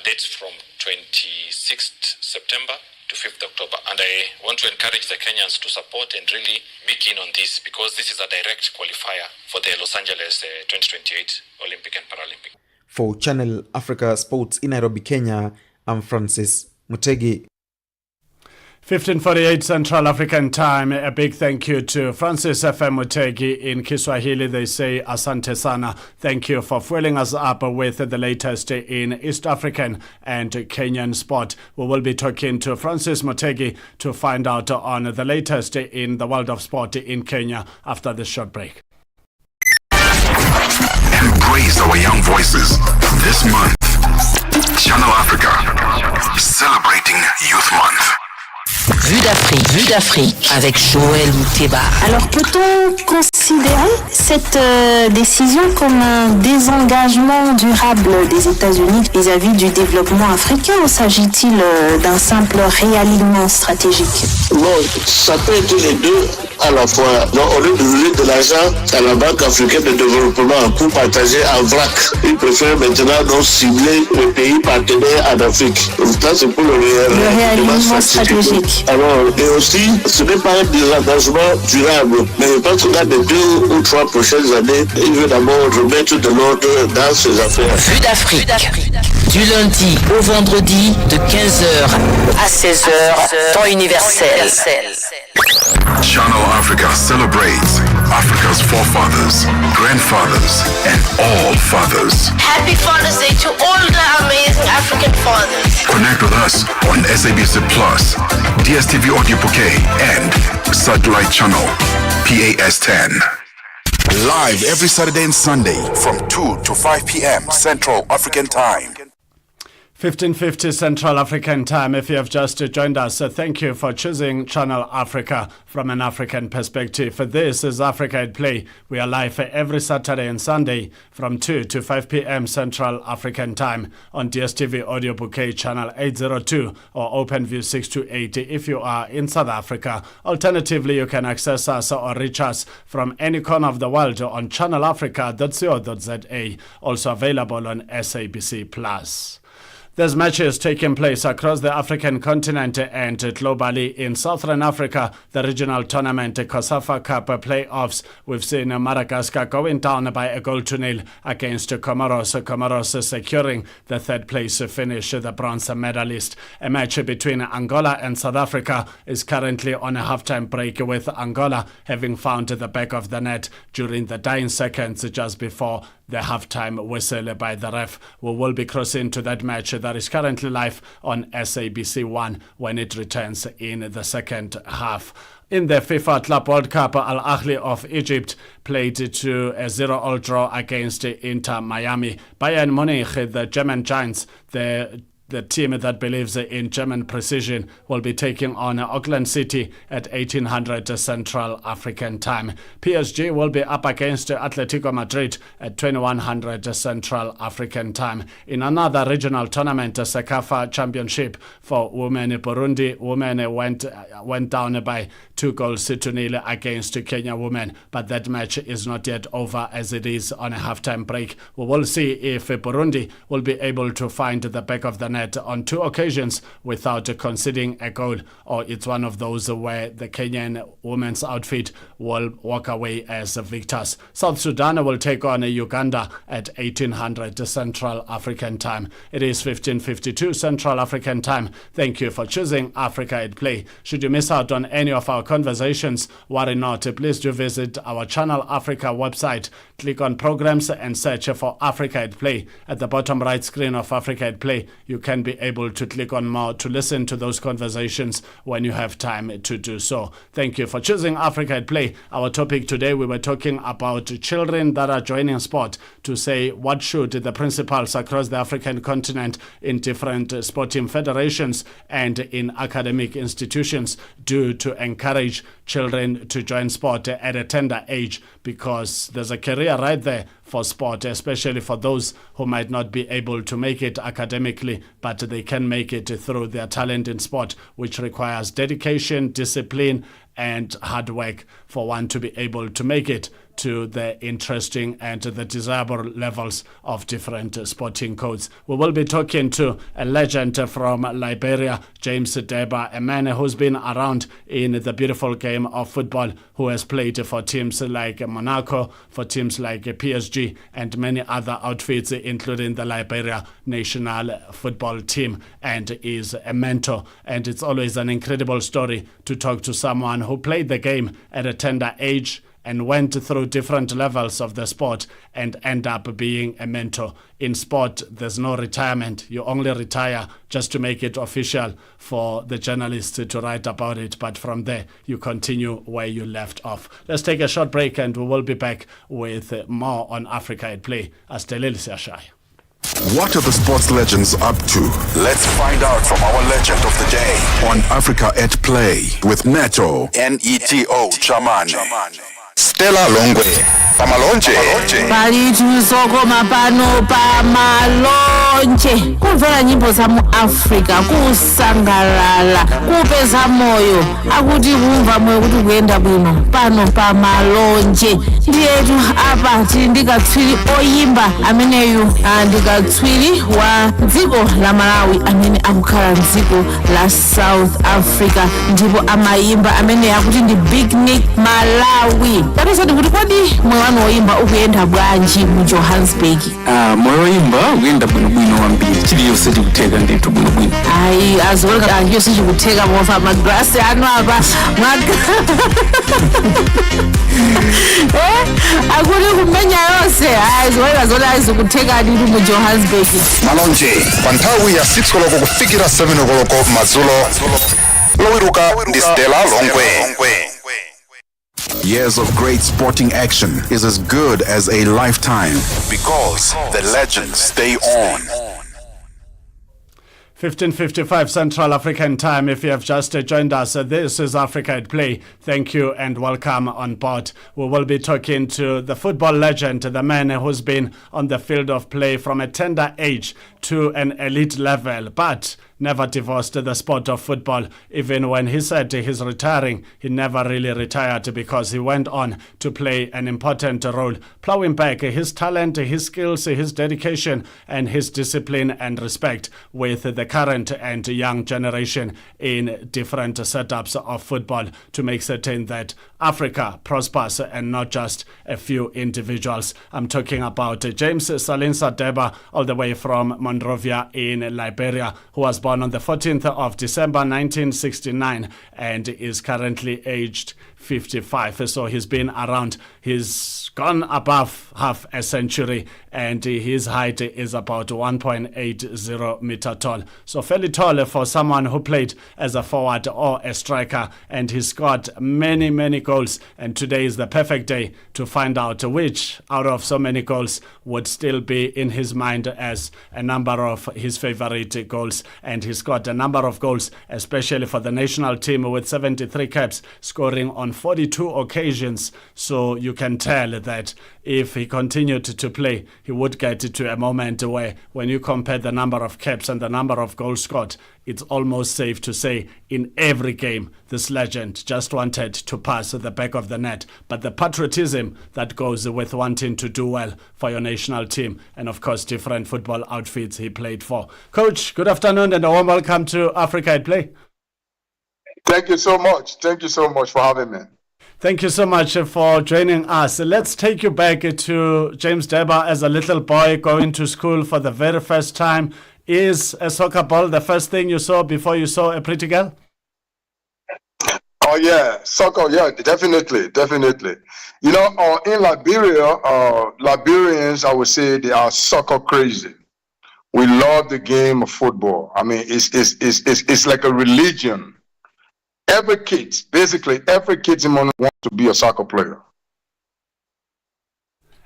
Dates from 26th September to 5th October. And I want to encourage the Kenyans to support and really be keen on this, because this is a direct qualifier for the Los Angeles 2028 Olympic and Paralympic. For Channel Africa Sports in Nairobi, Kenya, I'm Francis Mutegi. 15:48 Central African Time. A big thank you to Francis FM Mutegi. In Kiswahili, they say asante sana. Thank you for filling us up with the latest in East African and Kenyan sport. We will be talking to Francis Mutegi to find out on the latest in the world of sport in Kenya after this short break. Embrace our young voices this month. Channel Africa, celebrating Youth Month. Vue d'Afrique avec Joël Mouteba. Alors peut-on considérer cette décision comme un désengagement durable des États-Unis vis-à-vis du développement africain, ou s'agit-il d'un simple réalignement stratégique? Non, ça peut être les deux. à la fois. Donc au lieu de donner de l'argent à la Banque africaine de développement pour partager en vrac, ils préfèrent maintenant donc cibler les pays partenaires en Afrique. Ça c'est pour le réalignement stratégique. Alors, et aussi, ce n'est pas un désengagement durable, mais je pense que dans les 2 ou 3 prochaines années, il veut d'abord remettre de l'ordre dans ses affaires. Vue d'Afrique. Du lundi au vendredi de 15h à 16h, temps universel. Channel Africa celebrates Africa's forefathers, grandfathers, and all fathers. Happy Father's Day to all the amazing African fathers. Connect with us on SABC Plus, DSTV Audio Bouquet, and Satellite Channel PAS10. Live every Saturday and Sunday from 2 to 5 p.m. Central African Time. 15:50 Central African Time. If you have just joined us, thank you for choosing Channel Africa from an African perspective. This is Africa at Play. We are live every Saturday and Sunday from 2 to 5 p.m. Central African Time on DSTV Audio Bouquet Channel 802 or OpenView 628 if you are in South Africa. Alternatively, you can access us or reach us from any corner of the world on channelafrica.co.za. Also available on SABC Plus. There's matches taking place across the African continent and globally. In Southern Africa, the regional tournament COSAFA Cup playoffs, we've seen Madagascar going down by a goal to nil against Comoros. Comoros securing the third place finish, the bronze medalist. A match between Angola and South Africa is currently on a halftime break, with Angola having found the back of the net during the dying seconds just before the halftime whistle by the ref. We will be crossing to that match that is currently live on SABC1 when it returns in the second half. In the FIFA Club World Cup, Al Ahly of Egypt played to a 0-0 draw against Inter Miami. Bayern Munich, the German giants, the team that believes in German precision, will be taking on Auckland City at 1800 Central African Time. PSG will be up against Atletico Madrid at 2100 Central African Time. In another regional tournament, Sekafa Championship for women, Burundi women went down by 2-0 against Kenya women, but that match is not yet over as it is on a halftime break. We will see if Burundi will be able to find the back of the net on 2 occasions without conceding a goal, or it's one of those where the Kenyan women's outfit will walk away as victors. South Sudan will take on Uganda at 1800 Central African Time. It is 15:52 Central African Time. Thank you for choosing Africa at Play. Should you miss out on any of our conversations, worry not. Please do visit our Channel Africa website. Click on programs and search for Africa at Play. At the bottom right screen of Africa at Play, you can be able to click on more to listen to those conversations when you have time to do so. Thank you for choosing Africa at Play. Our topic today, we were talking about children that are joining sport, to say what should the principals across the African continent in different sporting federations and in academic institutions do to encourage children to join sport at a tender age, because there's a career right there for sport, especially for those who might not be able to make it academically, but they can make it through their talent in sport, which requires dedication, discipline, and hard work for one to be able to make it to the interesting and the desirable levels of different sporting codes. We will be talking to a legend from Liberia, James Deba, a man who's been around in the beautiful game of football, who has played for teams like Monaco, for teams like PSG, and many other outfits, including the Liberia national football team, and is a mentor. And it's always an incredible story to talk to someone who played the game at a tender age and went through different levels of the sport and end up being a mentor. In sport, there's no retirement. You only retire just to make it official for the journalists to write about it. But from there, you continue where you left off. Let's take a short break and we will be back with more on Africa at Play. Astelil Siashai. What are the sports legends up to? Let's find out from our legend of the day on Africa at Play with Neto Chemane. Stella Longwe Pamalonje Palitu soko mapano pamalonje. malonje kumvera nyimbo za mu Africa kusangalala kupeza moyo akuti kumva moyo kuti kuyenda bwino pano pa malonje ndiyetu apa tili ndikatswiri oyimba ameneyu ndikatswiri wa dziko la Malawi amene akukhala mdziko la South Africa ndipo amayimba amene akuti ndi Big Nick Malawi. Tatisati kuti kodi moyo wanu woyimba ukuyenda bwanji mu Johannesburg? Moyo woyimba ukuyenda bwinobwino kwambiri chiliyonse chikuteka ndithu bwinobwino. Ayi azoleka chiliyonse chikuteka mofa magrasi anu apa akuti kumenya yonse azoleka zoti azikuteka ndithu mu Johannesburg. Malonje pa nthawi ya 6 koloko kufikira 7 koloko madzulo lowiruka ndi Stella Longwe. Years of great sporting action is as good as a lifetime because the legends stay on. 15:55 Central African Time. If you have just joined us, this is Africa at Play. Thank you and welcome on board. We will be talking to the football legend, the man who's been on the field of play from a tender age to an elite level, but never divorced the sport of football. Even when he said he's retiring, he never really retired because he went on to play an important role, plowing back his talent, his skills, his dedication, and his discipline and respect with the current and young generation in different setups of football to make certain that Africa prospers and not just a few individuals. I'm talking about James Salinsa Deba, all the way from Monrovia in Liberia, who was born on the 14th of December 1969 and is currently aged 55. So he's been around. He's gone above half a century and his height is about 1.80 meter tall. So fairly tall for someone who played as a forward or a striker, and he scored many, many goals. And today is the perfect day to find out which out of so many goals would still be in his mind as a number of his favorite goals. And he scored a number of goals, especially for the national team, with 73 caps, scoring on 42 occasions. So you can tell that if he continued to play, he would get to a moment where when you compare the number of caps and the number of goals scored, it's almost safe to say in every game this legend just wanted to pass the back of the net. But the patriotism that goes with wanting to do well for your national team, and of course different football outfits he played for. Coach, good afternoon and a warm welcome to Africa at Play. Thank you so much. Thank you so much for having me. Thank you so much for joining us. Let's take you back to James Deba as a little boy going to school for the very first time. Is a soccer ball the first thing you saw before you saw a pretty girl? Oh yeah, soccer, yeah, definitely. You know, in Liberia, Liberians, I would say they are soccer crazy. We love the game of football. I mean, it's like a religion. Every kid in Monaco wants to be a soccer player.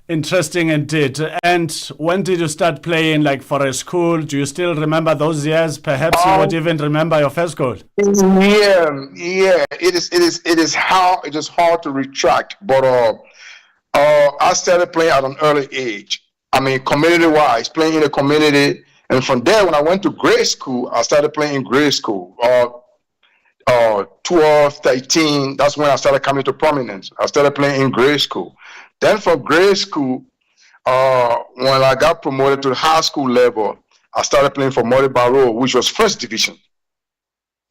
Interesting indeed. And when did you start playing, like for a school? Do you still remember those years? Perhaps you would even remember your first goal. Yeah. It is hard to retract. But I started playing at an early age. I mean, community-wise, playing in the community. And from there, when I went to grade school, I started playing in grade school. 12, 13, that's when I started coming to prominence. I started playing in grade school. Then from grade school, when I got promoted to the high school level, I started playing for Mori Barrow, which was first division.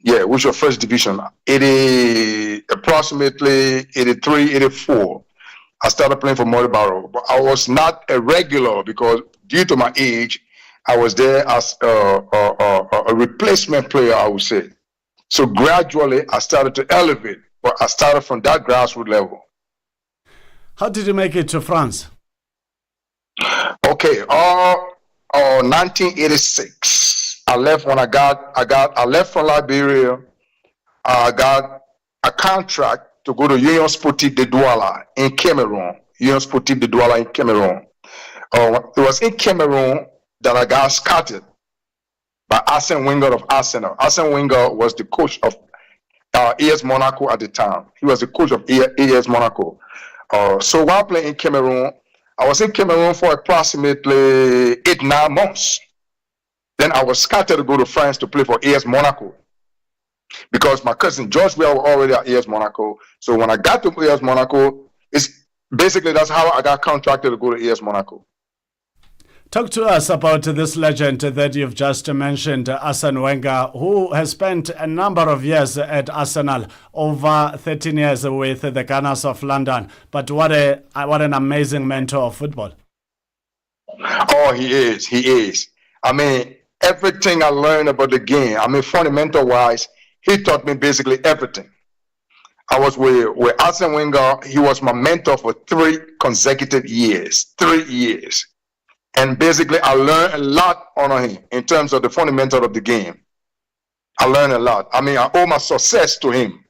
Yeah, which was first division. Approximately 83, 84. I started playing for Mori Barrow. But I was not a regular because due to my age, I was there as a replacement player, I would say. So gradually, I started to elevate, but I started from that grassroots level. How did you make it to France? Okay, 1986. I left when I left from Liberia. I got a contract to go to Union Sportive de Douala in Cameroon. Union Sportive de Douala in Cameroon. It was in Cameroon that I got scouted by Arsene Wenger of Arsenal. Arsene Wenger was the coach of AS Monaco at the time. He was the coach of AS Monaco. So while playing in Cameroon, I was in Cameroon for approximately 8-9 months. Then I was scattered to go to France to play for AS Monaco because my cousin George were already at AS Monaco. So when I got to AS Monaco, that's how I got contracted to go to AS Monaco. Talk to us about this legend that you've just mentioned, Arsene Wenger, who has spent a number of years at Arsenal, over 13 years with the Gunners of London. But what an amazing mentor of football. Oh, he is. I mean, everything I learned about the game, fundamental-wise, he taught me basically everything. I was with Arsene Wenger. He was my mentor for 3 consecutive years. 3 years. And basically, I learned a lot on him in terms of the fundamental of the game. I learned a lot. I mean, I owe my success to him.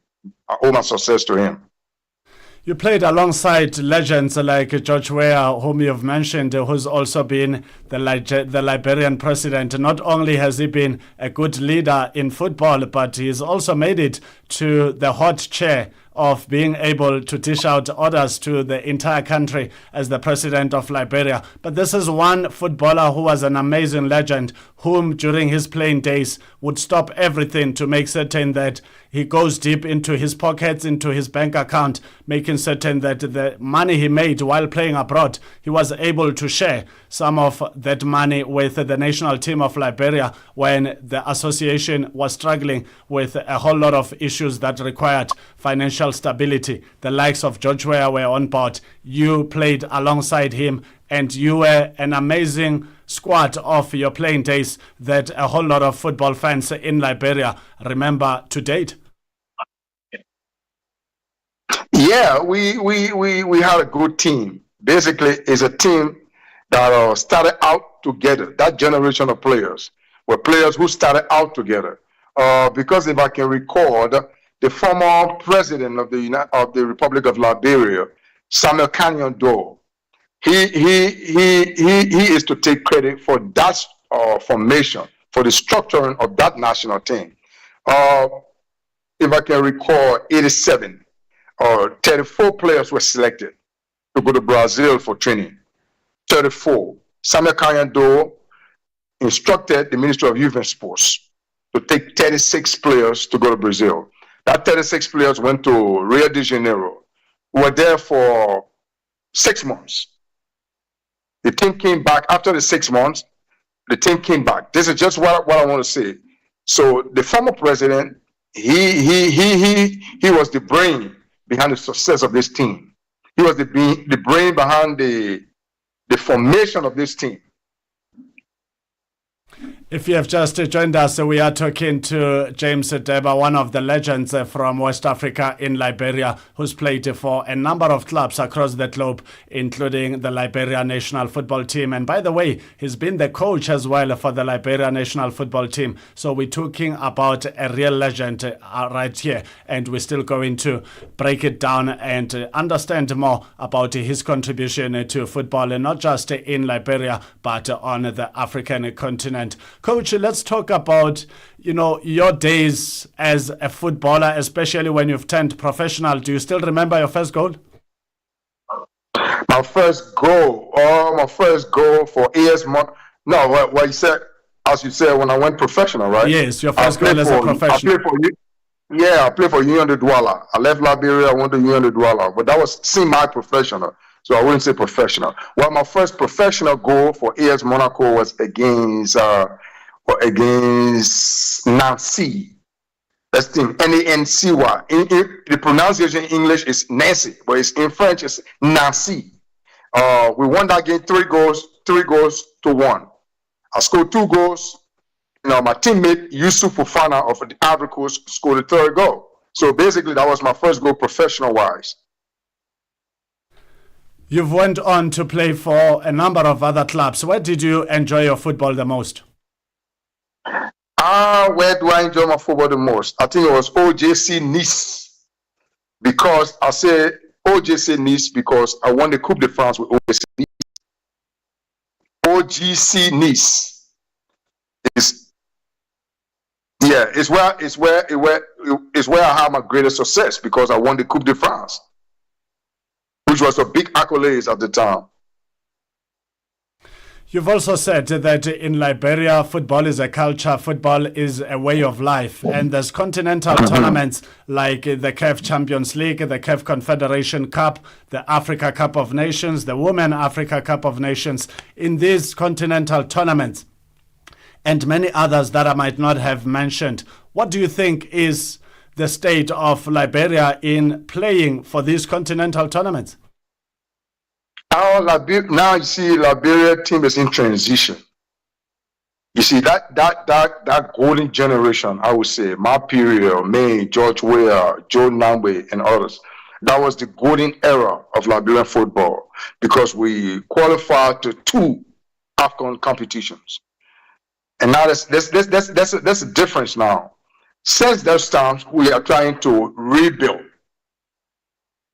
You played alongside legends like George Weah, whom you've mentioned, who's also been the Liberian president. Not only has he been a good leader in football, but he's also made it to the hot chair of being able to dish out orders to the entire country as the president of Liberia. But this is one footballer who was an amazing legend, whom during his playing days would stop everything to make certain that he goes deep into his pockets, into his bank account, making certain that the money he made while playing abroad, he was able to share some of that money with the national team of Liberia when the association was struggling with a whole lot of issues that required financial stability. The likes of George Weah were on board. You played alongside him, and you were an amazing squad of your playing days that a whole lot of football fans in Liberia remember to date. Yeah, we had a good team. Basically, it's a team that started out together. That generation of players were players who started out together. Because if I can record, the former president of the Republic of Liberia, Samuel Canyon Doe, he is to take credit for that formation, for the structuring of that national team. If I can recall, 87 or 34 players were selected to go to Brazil for training. 34. Samuel Canyon Doe instructed the Ministry of Youth and Sports to take 36 players to go to Brazil. That 36 players went to Rio de Janeiro. We were there for 6 months. The team came back after the 6 months. The team came back. This is just what I want to say. So the former president, he was the brain behind the success of this team. He was the brain behind the formation of this team. If you have just joined us, we are talking to James Deba, one of the legends from West Africa in Liberia, who's played for a number of clubs across the globe, including the Liberia national football team. And by the way, he's been the coach as well for the Liberia national football team. So we're talking about a real legend right here. And we're still going to break it down and understand more about his contribution to football, and not just in Liberia, but on the African continent. Coach, let's talk about, your days as a footballer, especially when you've turned professional. Do you still remember your first goal? My first goal for AS Monaco. No, what you said, as you said, when I went professional, right? Yes, your first goal as a professional. I played for Union de Douala. I left Liberia, I went to Union de Douala, but that was semi-professional. So I wouldn't say professional. Well, my first professional goal for AS Monaco was against Nancy. That's the N-A-N-C-Y. The pronunciation in English is Nancy, but in French it's Nancy. We won that game 3 goals to 1. I scored 2 goals. My teammate Yusuf Fofana of the Ivory Coast scored the 3rd goal. So basically, that was my first goal professional-wise. You've went on to play for a number of other clubs. Where did you enjoy your football the most? Where do I enjoy my football the most? I think it was OJC Nice. Because I say OJC Nice because I won the Coupe de France with OJC Nice. OGC Nice is where I had my greatest success because I won the Coupe de France, which was a big accolade at the time. You've also said that in Liberia, football is a culture, football is a way of life, and there's continental tournaments like the CAF Champions League, the CAF Confederation Cup, the Africa Cup of Nations, the Women Africa Cup of Nations. In these continental tournaments, and many others that I might not have mentioned, what do you think is the state of Liberia in playing for these continental tournaments? Now you see Liberia team is in transition. You see that golden generation, I would say, my period, May, George Weah, Joe Nambwe, and others. That was the golden era of Liberian football because we qualified to 2 AFCON competitions. And now that's a difference now. Since those times, we are trying to rebuild.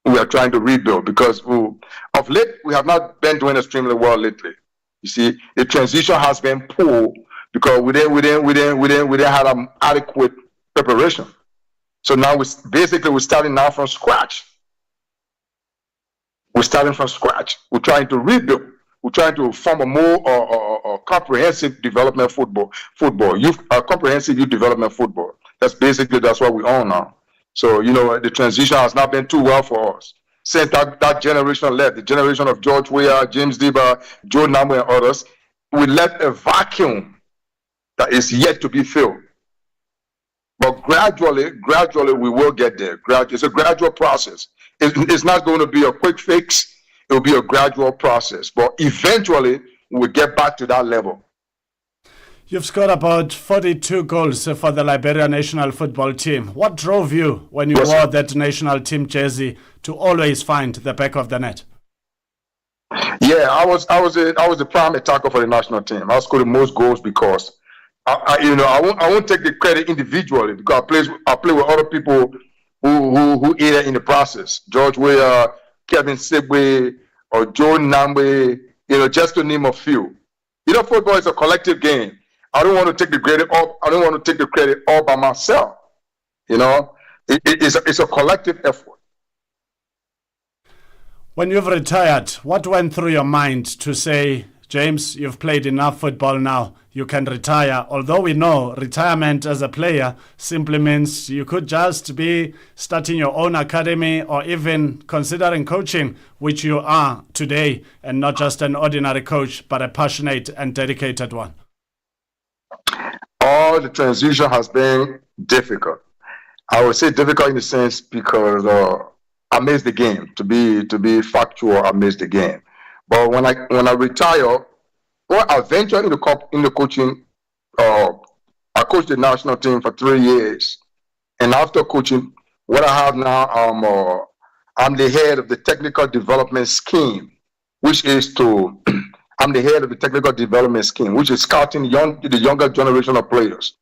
We are trying to rebuild because of late, we have not been doing extremely well lately. You see, the transition has been poor because we didn't have an adequate preparation. So now we're starting now from scratch. We're starting from scratch. We're trying to rebuild. We're trying to form a more comprehensive development football, comprehensive youth development football. That's what we own now. So, the transition has not been too well for us. Since that generation left, the generation of George Weah, James Diba, Joe Nambwe, and others, we left a vacuum that is yet to be filled. But gradually, we will get there. It's a gradual process. It's not going to be a quick fix. It will be a gradual process. But eventually, we'll get back to that level. You've scored about 42 goals for the Liberia national football team. What drove you when you wore that national team jersey to always find the back of the net? Yeah, I was the prime attacker for the national team. I scored the most goals because I won't take the credit individually because I play with other people who aided in the process. George Weah, Kevin Sigwe, or Joe Nambwe, just to name a few. Football is a collective game. I don't want to take the credit all by myself. It's a collective effort. When you've retired, what went through your mind to say, James, you've played enough football now, you can retire? Although we know retirement as a player simply means you could just be starting your own academy or even considering coaching, which you are today, and not just an ordinary coach, but a passionate and dedicated one. The transition has been difficult. I would say difficult in the sense because I missed the game. To be factual, I missed the game. But when I retire, I ventured in the coaching. I coached the national team for 3 years, and after coaching, what I have now, I'm the head of the technical development scheme, which is I'm the head of the technical development scheme, which is scouting the younger generation of players.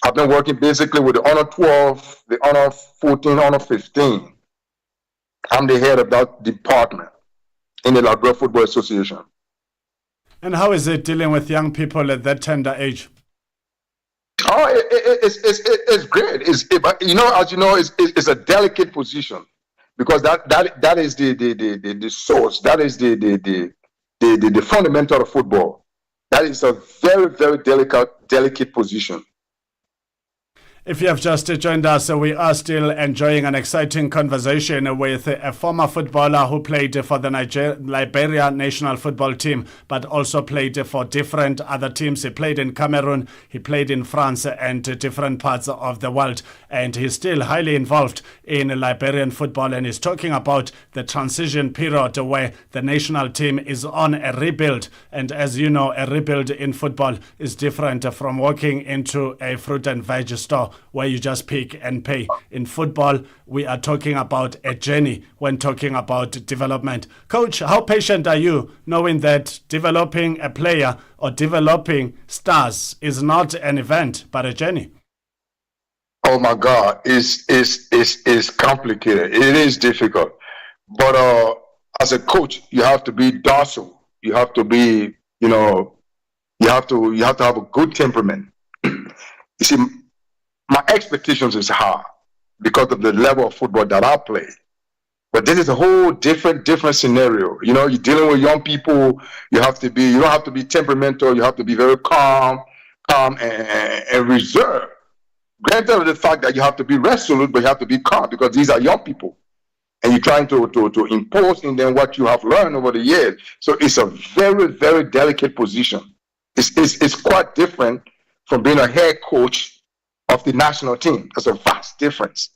I've been working basically with the Honor 12, the Honor 14, Honor 15. I'm the head of that department in the Liberia Football Association. And how is it dealing with young people at that tender age? It's great. It's a delicate position because that is the source. That is the fundamental of football. That is a very, very delicate position. If you have just joined us, we are still enjoying an exciting conversation with a former footballer who played for the Liberia national football team, but also played for different other teams. He played in Cameroon, he played in France and different parts of the world. And he's still highly involved in Liberian football, and he's talking about the transition period where the national team is on a rebuild. And as you know, a rebuild in football is different from walking into a fruit and veg store where you just pick and pay. In football, we are talking about a journey when talking about development. Coach, how patient are you knowing that developing a player or developing stars is not an event, but a journey? Oh my God, it's complicated. It is difficult. But as a coach, you have to be docile. You have to be, you have to have a good temperament. You see, my expectations is high because of the level of football that I play. But this is a whole different scenario. You know, you're dealing with young people. You don't have to be temperamental. You have to be very calm and reserved. Granted the fact that you have to be resolute, but you have to be calm because these are young people. And you're trying to impose in them what you have learned over the years. So it's a very, very delicate position. It's quite different from being a head coach of the national team. There's a vast difference.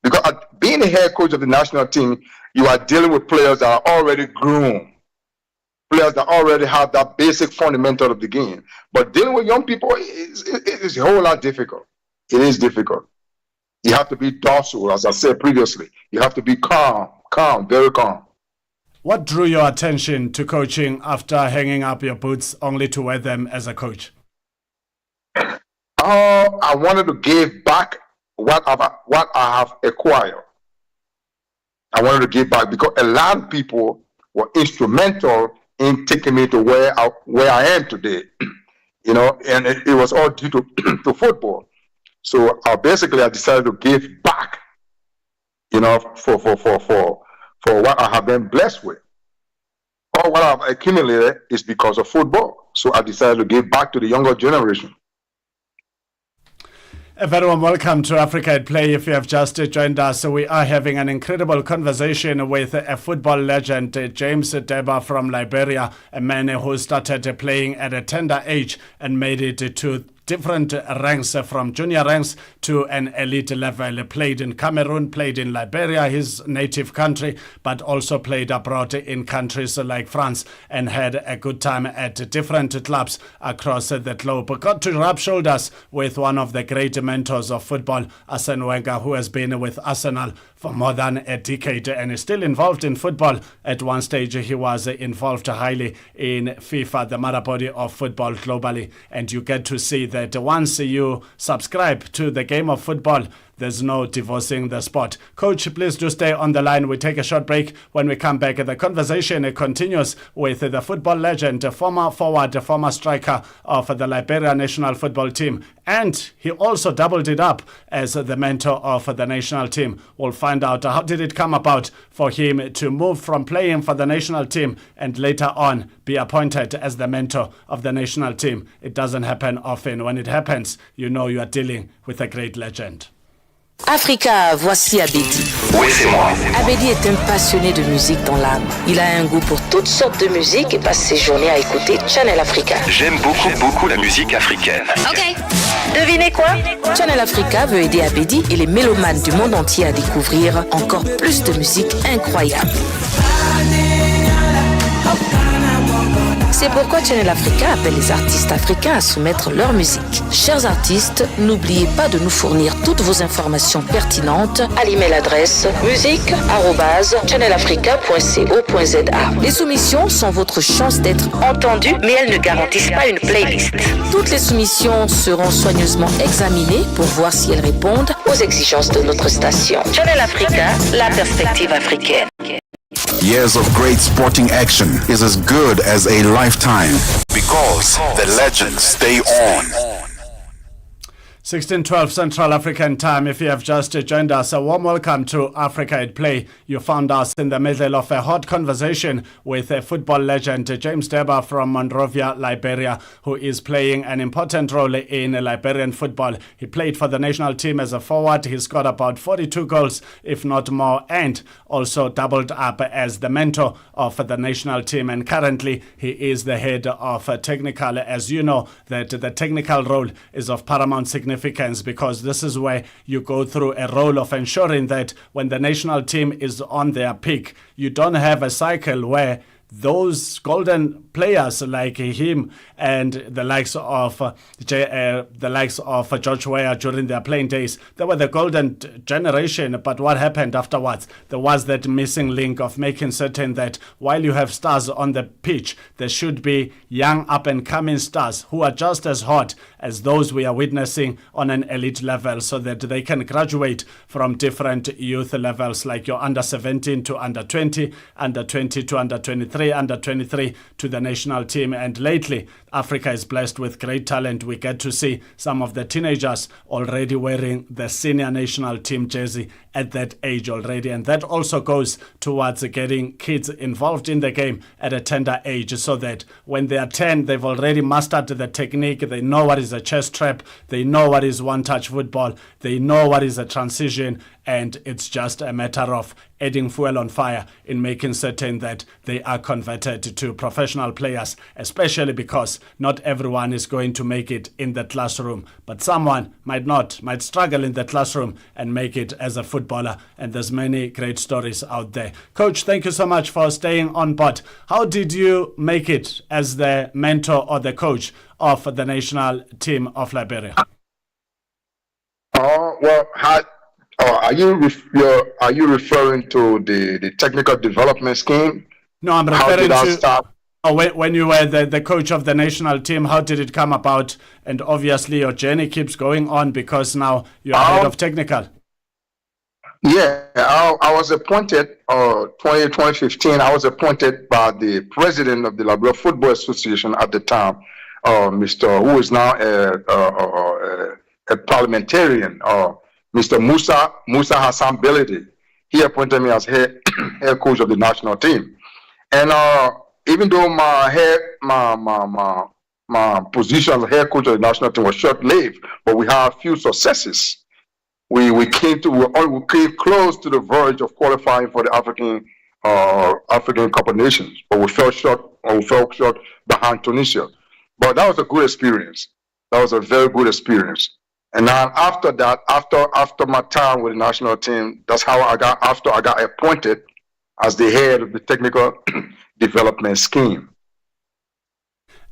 Because being a head coach of the national team, you are dealing with players that are already groomed, players that already have that basic fundamental of the game. But dealing with young people is a whole lot difficult. It is difficult. You have to be docile, as I said previously. You have to be calm, very calm. What drew your attention to coaching after hanging up your boots only to wear them as a coach? I wanted to give back what I have acquired. I wanted to give back because a lot of people were instrumental in taking me to where I am today. You know, and it was all due to football. So I decided to give back, you know, for what I have been blessed with. All what I've accumulated is because of football. So I decided to give back to the younger generation. A very warm welcome to Africa at Play. If you have just joined us, we are having an incredible conversation with a football legend, James Deba from Liberia, a man who started playing at a tender age and made it to different ranks, from junior ranks to an elite level. Played in Cameroon, played in Liberia, his native country, but also played abroad in countries like France and had a good time at different clubs across the globe. Got to rub shoulders with one of the great mentors of football, Arsene Wenger, who has been with Arsenal for more than a decade and is still involved in football. At one stage, he was involved highly in FIFA, the mother body of football globally, and you get to see that once you subscribe to the game of football, there's no divorcing the sport. Coach, please do stay on the line. We take a short break. When we come back, the conversation continues with the football legend, former forward, former striker of the Liberia national football team. And he also doubled it up as the mentor of the national team. We'll find out how did it come about for him to move from playing for the national team and later on be appointed as the mentor of the national team. It doesn't happen often. When it happens, you know you are dealing with a great legend. Africa, voici Abedi. Oui, c'est moi. Abedi est un passionné de musique dans l'âme. Il a un goût pour toutes sortes de musique et passe ses journées à écouter Channel Africa. J'aime beaucoup la musique africaine. Ok. Devinez quoi? Channel Africa veut aider Abedi et les mélomanes du monde entier à découvrir encore plus de musique incroyable. C'est pourquoi Channel Africa appelle les artistes africains à soumettre leur musique. Chers artistes, n'oubliez pas de nous fournir toutes vos informations pertinentes à l'email adresse musique@channelafrica.co.za. Les soumissions sont votre chance d'être entendues, mais elles ne garantissent pas une playlist. Toutes les soumissions seront soigneusement examinées pour voir si elles répondent aux exigences de notre station. Channel Africa, la perspective africaine. Years of great sporting action is as good as a lifetime because the legends stay on. 16:12 Central African Time. If you have just joined us, a warm welcome to Africa at Play. You found us in the middle of a hot conversation with a football legend, James Deba from Monrovia, Liberia, who is playing an important role in Liberian football. He played for the national team as a forward. He scored about 42 goals, if not more, and also doubled up as the mentor of the national team. And currently, he is the head of technical. As you know, that the technical role is of paramount significance, because this is where you go through a role of ensuring that when the national team is on their peak, you don't have a cycle where those golden players like him and the likes of George Weah during their playing days, they were the golden generation. But what happened afterwards? There was that missing link of making certain that while you have stars on the pitch, there should be young up and coming stars who are just as hot as those we are witnessing on an elite level, so that they can graduate from different youth levels, like your under 17 to under 20, under 20 to under 23, under 23 to the national team. And lately, Africa is blessed with great talent. We get to see some of the teenagers already wearing the senior national team jersey at that age already. And that also goes towards getting kids involved in the game at a tender age, so that when they are 10, they've already mastered the technique. They know what is a chest trap. They know what is one-touch football. They know what is a transition. And it's just a matter of adding fuel on fire in making certain that they are converted to professional players, especially because not everyone is going to make it in the classroom, but someone might struggle in the classroom and make it as a footballer. And there's many great stories out there. Coach, thank you so much for staying on board. How did you make it as the mentor or the coach of the national team of Liberia? Are you referring to the technical development scheme? No, I'm referring to when you were the coach of the national team. How did it come about? And obviously your journey keeps going on because now you're head of technical. Yeah, I was appointed 2015. I was appointed by the president of the Liberia Football Association at the time, who is now a parliamentarian, Mr. Musa Hassan Belidi. He appointed me as head coach of the national team. And even though my position as head coach of the national team was short-lived, but we had a few successes. We came close to the verge of qualifying for the African Cup of Nations, but we fell short behind Tunisia. But that was a good experience. That was a very good experience. And now after that, after my time with the national team, that's how I got appointed as the head of the technical development scheme.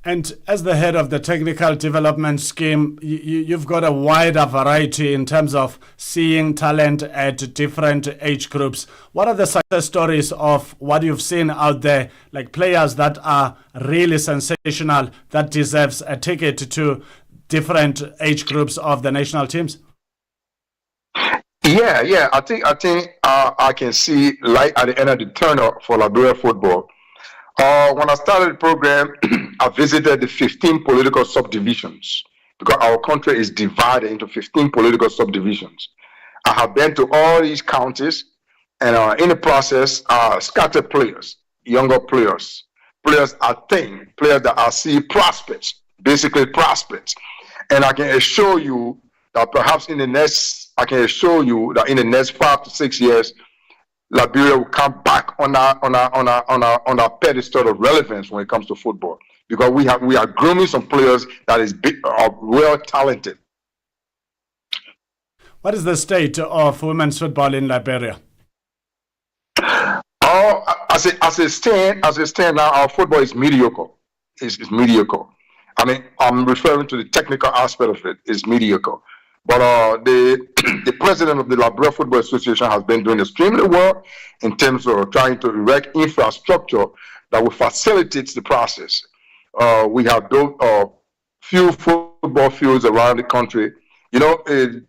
And as the head of the technical development scheme, you've got a wider variety in terms of seeing talent at different age groups. What are the success stories of what you've seen out there, like players that are really sensational, that deserves a ticket to different age groups of the national teams? Yeah. I think I can see light at the end of the tunnel for Liberia football. When I started the program, I visited the 15 political subdivisions because our country is divided into 15 political subdivisions. I have been to all these counties, and in the process, scattered players, younger players that I see prospects, basically prospects. And I can assure you that perhaps in the next 5 to 6 years, Liberia will come back on our pedestal of relevance when it comes to football, because we are grooming some players that are well talented. What is the state of women's football in Liberia? As it stands now, our football is mediocre. It's mediocre. I mean, I'm referring to the technical aspect of it. It's mediocre. But the president of the Liberia Football Association has been doing extremely well in terms of trying to erect infrastructure that will facilitate the process. We have built a few football fields around the country. You know, in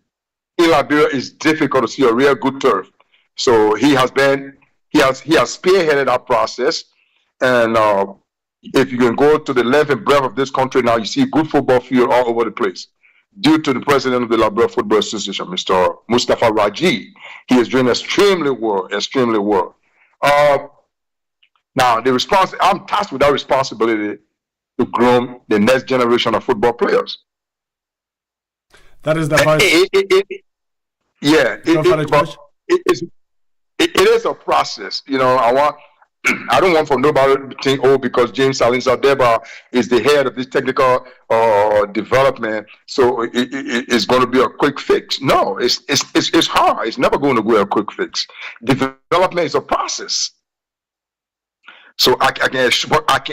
Liberia, it's difficult to see a real good turf. So he has spearheaded that process. And if you can go to the length and breadth of this country now, you see good football field all over the place. Due to the president of the Liberia Football Association, Mr. Mustafa Raji, he is doing extremely well. Now, I'm tasked with that responsibility to groom the next generation of football players. That is the first. It is a process. You know, I don't want for nobody to think, because James Salinsa Deba is the head of this technical development, so it's going to be a quick fix. No, it's hard. It's never going to be a quick fix. Development is a process. So I can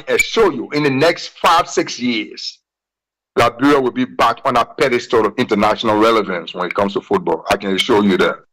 assure you, in the next 5-6 years, Liberia will be back on a pedestal of international relevance when it comes to football. I can assure you that.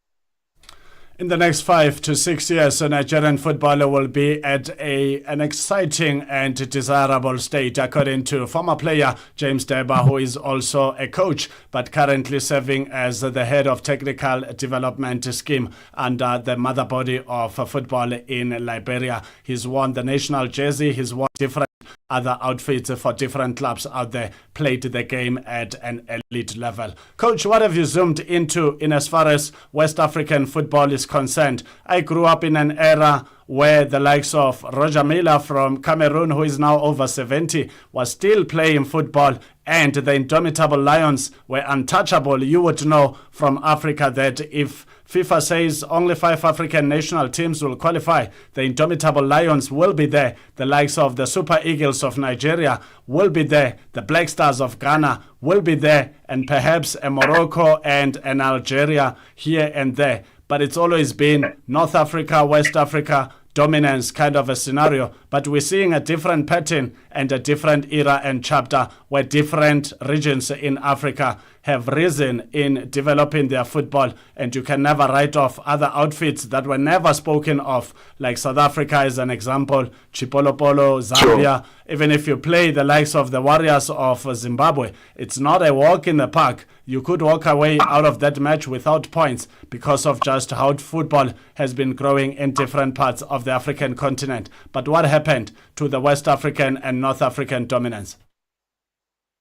In the next 5 to 6 years, Nigerian football will be at an exciting and desirable state, according to former player James Deba, who is also a coach, but currently serving as the head of technical development scheme under the mother body of football in Liberia. He's worn the national jersey, he's worn different other outfits for different clubs out there, played the game at an elite level. Coach, what have you zoomed into in as far as West African football is concerned? I grew up in an era where the likes of Roger Miller from Cameroon, who is now over 70, was still playing football, and the Indomitable Lions were untouchable. You would know from Africa that if FIFA says only 5 African national teams will qualify, the Indomitable Lions will be there. The likes of the Super Eagles of Nigeria will be there. The Black Stars of Ghana will be there, and perhaps a Morocco and an Algeria here and there. But it's always been North Africa, West Africa, dominance kind of a scenario. But we're seeing a different pattern and a different era and chapter where different regions in Africa have risen in developing their football, and you can never write off other outfits that were never spoken of, like South Africa is an example, Chipolopolo, Zambia. Sure. Even if you play the likes of the Warriors of Zimbabwe, it's not a walk in the park. You could walk away out of that match without points because of just how football has been growing in different parts of the African continent. But what happened to the West African and North African dominance?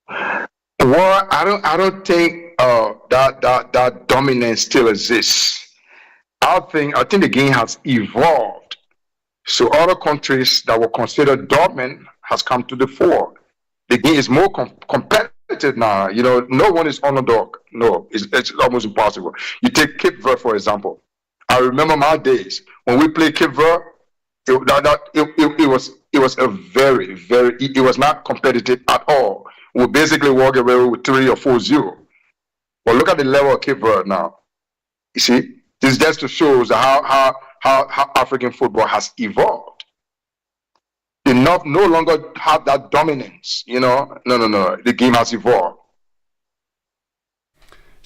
Well, I don't think that dominance still exists. I think the game has evolved. So other countries that were considered dominant has come to the fore. The game is more competitive now. You know, no one is underdog. No, it's almost impossible. You take Cape Verde, for example. I remember my days when we played Cape Verde. It was not competitive at all. We basically walk away with 3 or 4-0. But look at the level of Cape Verde now. You see, this just to show how African football has evolved. They no longer have that dominance. You know, no. The game has evolved.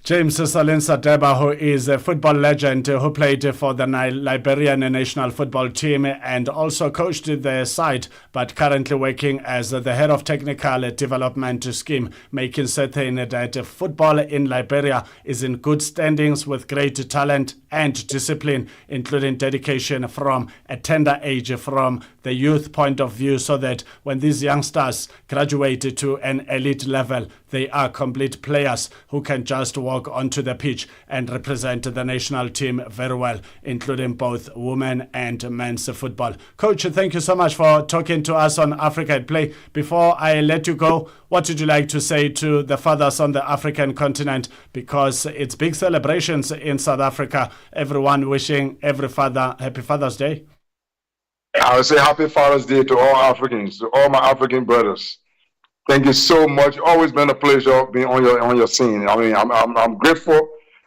James Salinsa Deba, who is a football legend who played for the Liberian national football team and also coached the side, but currently working as the head of technical development scheme, making certain that football in Liberia is in good standings with great talent and discipline, including dedication from a tender age, from the youth point of view, so that when these youngsters graduate to an elite level, they are complete players who can just walk onto the pitch and represent the national team very well, including both women and men's football. Coach, thank you so much for talking to us on Africa at Play. Before I let you go, what would you like to say to the fathers on the African continent? Because it's big celebrations in South Africa. Everyone wishing every father Happy Father's Day. I would say Happy Father's Day to all Africans, to all my African brothers. Thank you so much. Always been a pleasure being on your scene. I mean, I'm grateful.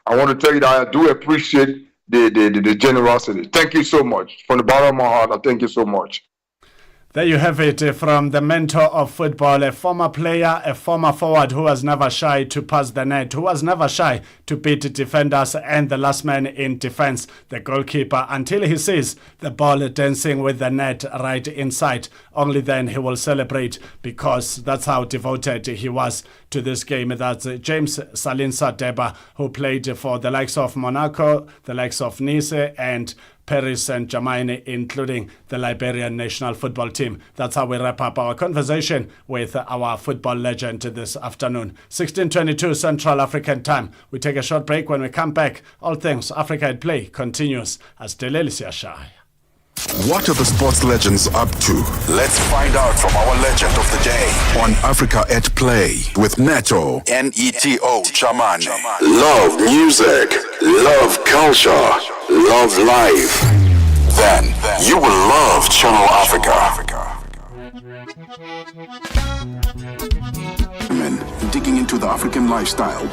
I want to tell you that I do appreciate the generosity. Thank you so much. From the bottom of my heart, I thank you so much. There you have it from the mentor of football, a former player, a former forward who was never shy to pass the net, who was never shy to beat defenders and the last man in defense, the goalkeeper, until he sees the ball dancing with the net right inside. Only then he will celebrate, because that's how devoted he was to this game. That's James Salinsa Deba, who played for the likes of Monaco, the likes of Nice, and Paris Saint-Germain, including the Liberian national football team. That's how we wrap up our conversation with our football legend this afternoon. 16:22 Central African Time. We take a short break. When we come back, all things Africa at Play continues as Delelisia Shai. What are the sports legends up to? Let's find out from our legend of the day on Africa at Play with Neto Chemane. Love music, love culture, love life. Then you will love Channel Africa. Digging into the African lifestyle.